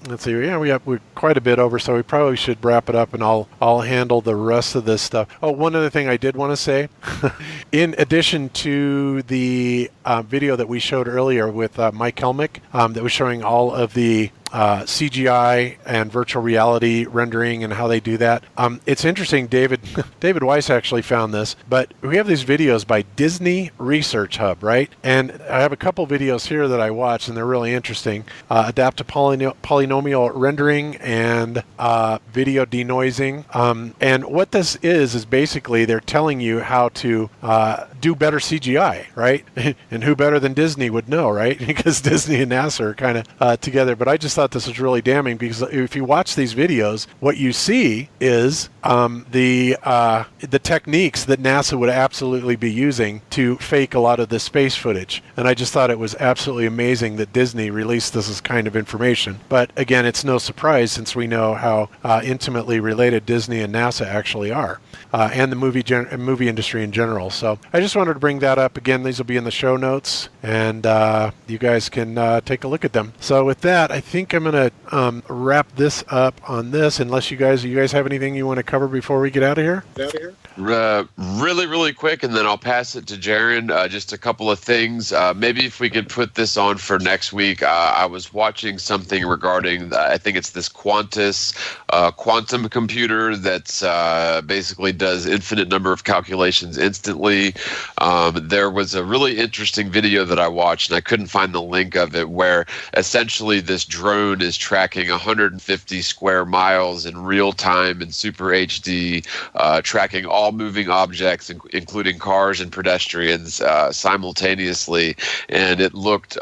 let's see. Yeah, we're quite a bit over, so we probably should wrap it up, and I'll handle the rest of this stuff. Oh, one other thing I did want to say, in addition to the video that we showed earlier with Mike Helmick, that was showing all of the CGI and virtual reality rendering and how they do that. It's interesting, David Weiss actually found this, but we have these videos by Disney Research Hub, right? And I have a couple videos here that I watched, and they're really interesting. Adaptive polynomial rendering and video denoising. And what this is basically they're telling you how to do better CGI, right? And who better than Disney would know, right? Because Disney and NASA are kind of together. But I just thought this was really damning, because if you watch these videos, what you see is the techniques that NASA would absolutely be using to fake a lot of the space footage. And I just thought it was absolutely amazing that Disney released this as kind of information. But again, it's no surprise since we know how intimately related Disney and NASA actually are, and the movie industry in general. So I just wanted to bring that up. Again, these will be in the show notes, and you guys can take a look at them. So with that, I think I'm going to wrap this up on this, unless you guys have anything you want to cover before we get out of here? Really, really quick, and then I'll pass it to Jaron. Just a couple of things. Maybe if we could put this on for next week. I was watching something regarding, I think it's this Quantum computer that's basically does infinite number of calculations instantly. There was a really interesting video that I watched, and I couldn't find the link of it, where essentially this drone drone is tracking 150 square miles in real time in Super HD, tracking all moving objects, including cars and pedestrians, simultaneously. And it looked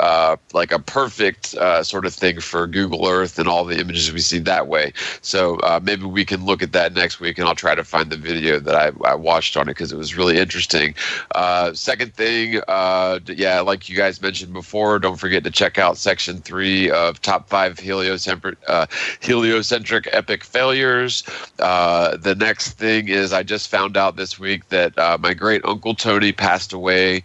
like a perfect sort of thing for Google Earth and all the images we see that way. So maybe we can look at that next week, and I'll try to find the video that I watched on it because it was really interesting. Second thing, like you guys mentioned before, don't forget to check out section 3 of top 5 heliocentric epic failures. The next thing is I just found out this week that my great uncle Tony passed away.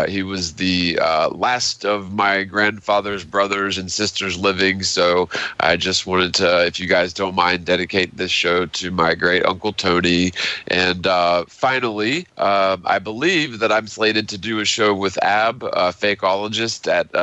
He was the last of my grandfather's brothers and sisters living, so I just wanted to, if you guys don't mind, dedicate this show to my great uncle Tony. And finally, I believe that I'm slated to do a show with Ab, fakeologist, at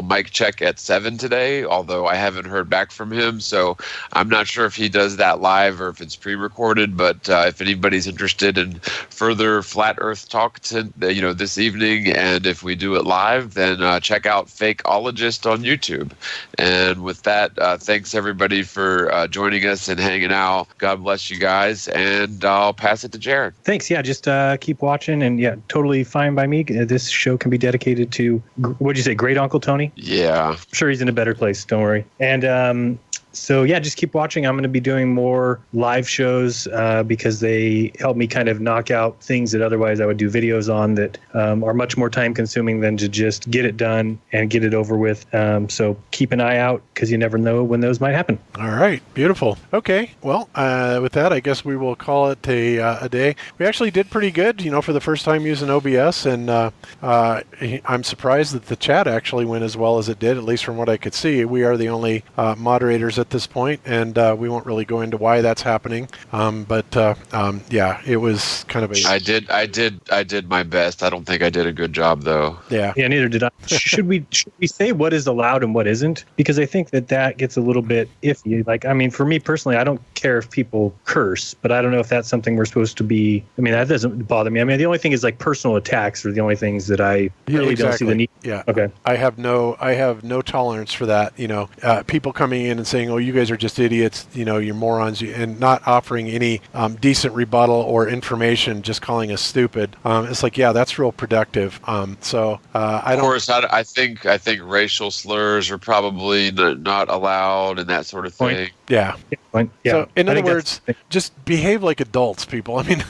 mic check at 7 today, although I haven't heard back from him, so I'm not sure if he does that live or if it's pre-recorded. But if anybody's interested in further flat Earth talk this evening, and if we do it live, then check out Fakeologist on YouTube. And with that, thanks everybody for joining us and hanging out. God bless you guys, and I'll pass it to Jared. Thanks. Yeah, just keep watching, and yeah, totally fine by me. This show can be dedicated to, what'd you say, great Uncle Tony? Yeah. I'm sure he's in a better place, don't worry. And so yeah, just keep watching. I'm going to be doing more live shows because they help me kind of knock out things that otherwise I would do videos on that are much more time consuming than to just get it done and get it over with. So keep an eye out because you never know when those might happen. All right. Beautiful. Okay. Well, with that, I guess we will call it a day. We actually did pretty good, for the first time using OBS. And I'm surprised that the chat actually went as well as it did, at least from what I could see. We are the only moderators at this point, and we won't really go into why that's happening. It was kind of a... I did my best. I don't think I did a good job, though. Yeah. Yeah, neither did I. Should we say what is allowed and what isn't? Because I think that gets a little bit iffy. Like, I mean, for me personally, I don't care if people curse, but I don't know if that's something we're supposed to be... I mean, that doesn't bother me. I mean, the only thing is like personal attacks are the only things that I really don't see the need. Yeah. Okay. I have no tolerance for that. People coming in and saying, "Oh, you guys are just idiots. You're morons," and not offering any decent rebuttal or information, just calling us stupid. It's like, yeah, that's real productive. I don't. Of course, I think racial slurs are probably not allowed and that sort of thing. Point. Yeah. Yeah. So, in other words, just behave like adults, people. I mean,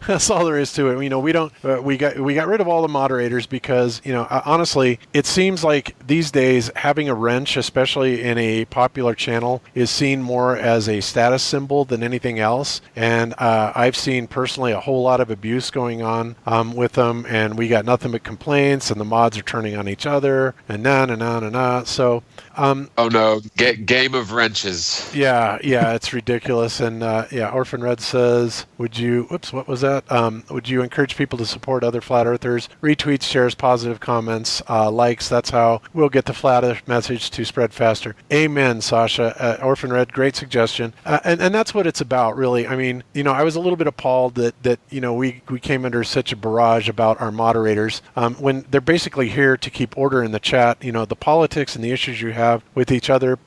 that's all there is to it. We don't. We got rid of all the moderators because honestly, it seems like these days having a wrench, especially in a popular channel, is seen more as a status symbol than anything else. And I've seen personally a whole lot of abuse going on with them, and we got nothing but complaints, and the mods are turning on each other, and na. So. Oh no! Game of wrenches. Yeah, it's ridiculous. And Orphan Red says, "Would you? Whoops, what was that? Would you encourage people to support other flat earthers? Retweets, shares, positive comments, likes. That's how we'll get the flat earth message to spread faster." Amen, Sasha. Orphan Red, great suggestion. And that's what it's about, really. I mean, I was a little bit appalled that we came under such a barrage about our moderators when they're basically here to keep order in the chat. The politics and the issues you have with each other,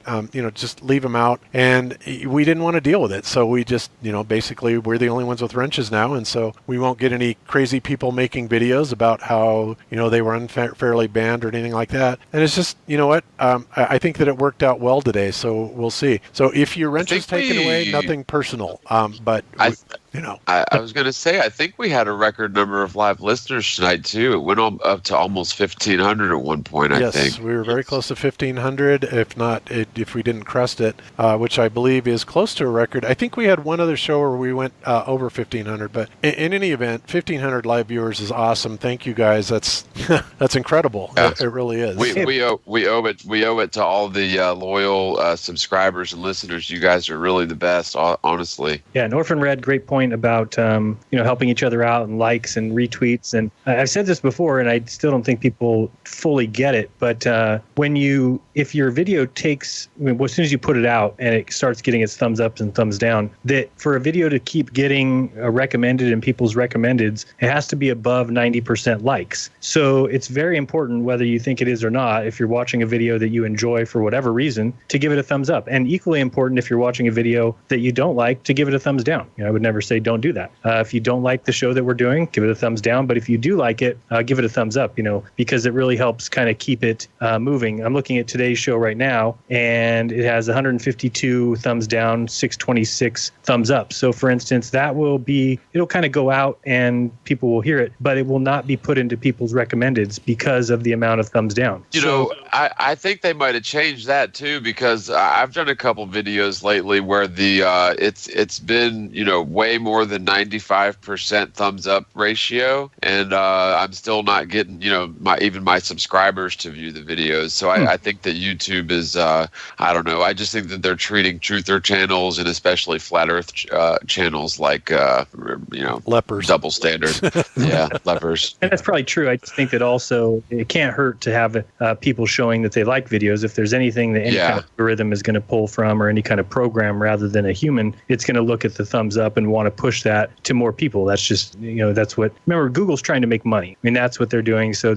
just leave them out. And we didn't want to deal with it. So we just, basically we're the only ones with wrenches now. And so we won't get any crazy people making videos about how, they were unfairly banned or anything like that. And it's just, I think that it worked out well today. So we'll see. So if your wrench is taken away, nothing personal. I was going to say, I think we had a record number of live listeners tonight, too. It went up to almost 1,500 at one point, I think. Yes, we were very close to 1,500, if we didn't crest it, which I believe is close to a record. I think we had one other show where we went over 1,500, but in any event, 1,500 live viewers is awesome. Thank you, guys. That's that's incredible. Yeah. It really is. We owe it to all the loyal subscribers and listeners. You guys are really the best, honestly. Yeah, and Orphan Red, great point. point about helping each other out and likes and retweets. And I've said this before, and I still don't think people fully get it. But if your video takes, as soon as you put it out and it starts getting its thumbs up and thumbs down, that for a video to keep getting recommended in people's recommendeds, it has to be above 90% likes. So it's very important, whether you think it is or not, if you're watching a video that you enjoy for whatever reason, to give it a thumbs up. And equally important, if you're watching a video that you don't like, to give it a thumbs down. I would never say don't do that. If you don't like the show that we're doing, give it a thumbs down. But if you do like it, give it a thumbs up, because it really helps kind of keep it moving. I'm looking at today's show right now, and it has 152 thumbs down, 626 thumbs up. So for instance, it'll kind of go out and people will hear it, but it will not be put into people's recommendeds because of the amount of thumbs down. I think they might have changed that too, because I've done a couple videos lately where it's been way more than 95% thumbs up ratio, and I'm still not getting my subscribers to view the videos. So I think that YouTube is I don't know. I just think that they're treating truther channels and especially flat Earth channels like lepers, double standard. Yeah, lepers. And that's probably true. I just think that also it can't hurt to have people showing that they like videos. If there's anything that any kind of algorithm is going to pull from, or any kind of program rather than a human, it's going to look at the thumbs up and want to push that to more people. That's just, that's what, remember, Google's trying to make money. That's what they're doing. So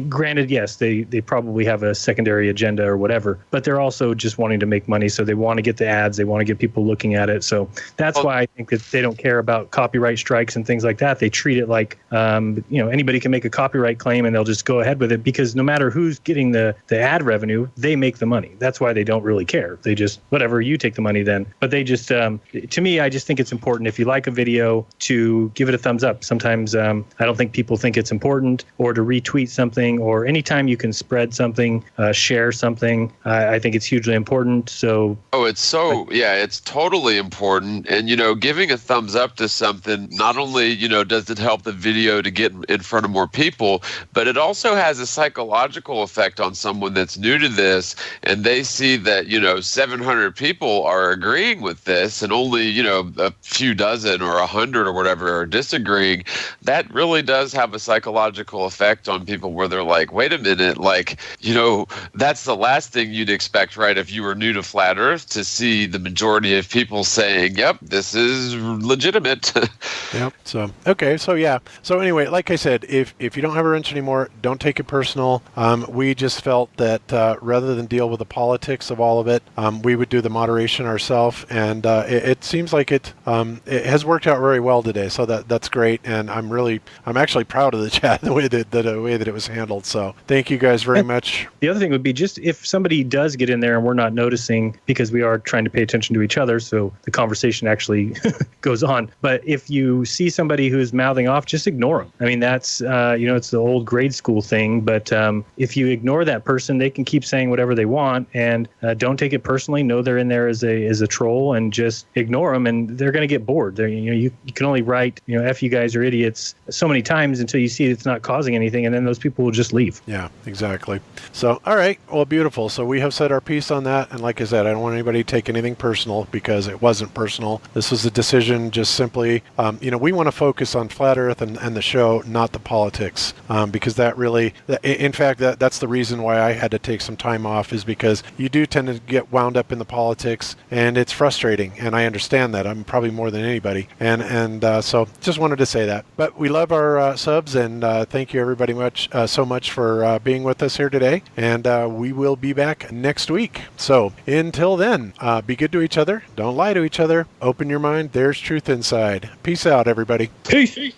granted, yes, they probably have a secondary agenda or whatever, but they're also just wanting to make money. So they want to get the ads. They want to get people looking at it. So that's why I think that they don't care about copyright strikes and things like that. They treat it like, anybody can make a copyright claim and they'll just go ahead with it, because no matter who's getting the ad revenue, they make the money. That's why they don't really care. They just, whatever, you take the money then. But they just, to me, I just think it's important, if you like a video, to give it a thumbs up. Sometimes I don't think people think it's important, or to retweet something, or anytime you can spread something, share something, I think it's hugely important. So it's totally important. And giving a thumbs up to something, not only does it help the video to get in front of more people, but it also has a psychological effect on someone that's new to this, and they see that 700 people are agreeing with this and only a few dozen or 100 or whatever are disagreeing. That really does have a psychological effect on people, where they're like, wait a minute, that's the last thing you'd expect, right? If you were new to flat Earth, to see the majority of people saying, yep, this is legitimate. Yep. So, okay. So, yeah. So anyway, like I said, if you don't have a wrench anymore, don't take it personal. We just felt that rather than deal with the politics of all of it, we would do the moderation ourselves, and it seems like it has worked out very well today. So that's great, and I'm actually proud of the chat, the way that it was handled. So thank you guys very much. The other thing would be, just if somebody does get in there and we're not noticing, because we are trying to pay attention to each other, so the conversation actually goes on. But if you see somebody who's mouthing off, just ignore them. That's it's the old grade school thing. But if you ignore that person, they can keep saying whatever they want, and don't take it personally. Know they're in there as a troll, and just ignore them, and they're going to get bored. You can only write F you guys are idiots so many times until you see it's not causing anything, and then those people will just leave. Yeah, exactly. So, all right, well, beautiful. So we have said our piece on that, and like I said, I don't want anybody to take anything personal, because it wasn't personal. This was a decision, just simply, we want to focus on flat Earth and the show, not the politics, because that really, in fact, that's the reason why I had to take some time off, is because you do tend to get wound up in the politics, and it's frustrating, and I understand that. I'm probably more than anybody, and so just wanted to say that. But we love our subs, and thank you everybody so much for being with us here today, and we will be back next week. So until then, be good to each other, don't lie to each other, open your mind, there's truth inside. Peace out, everybody. Peace.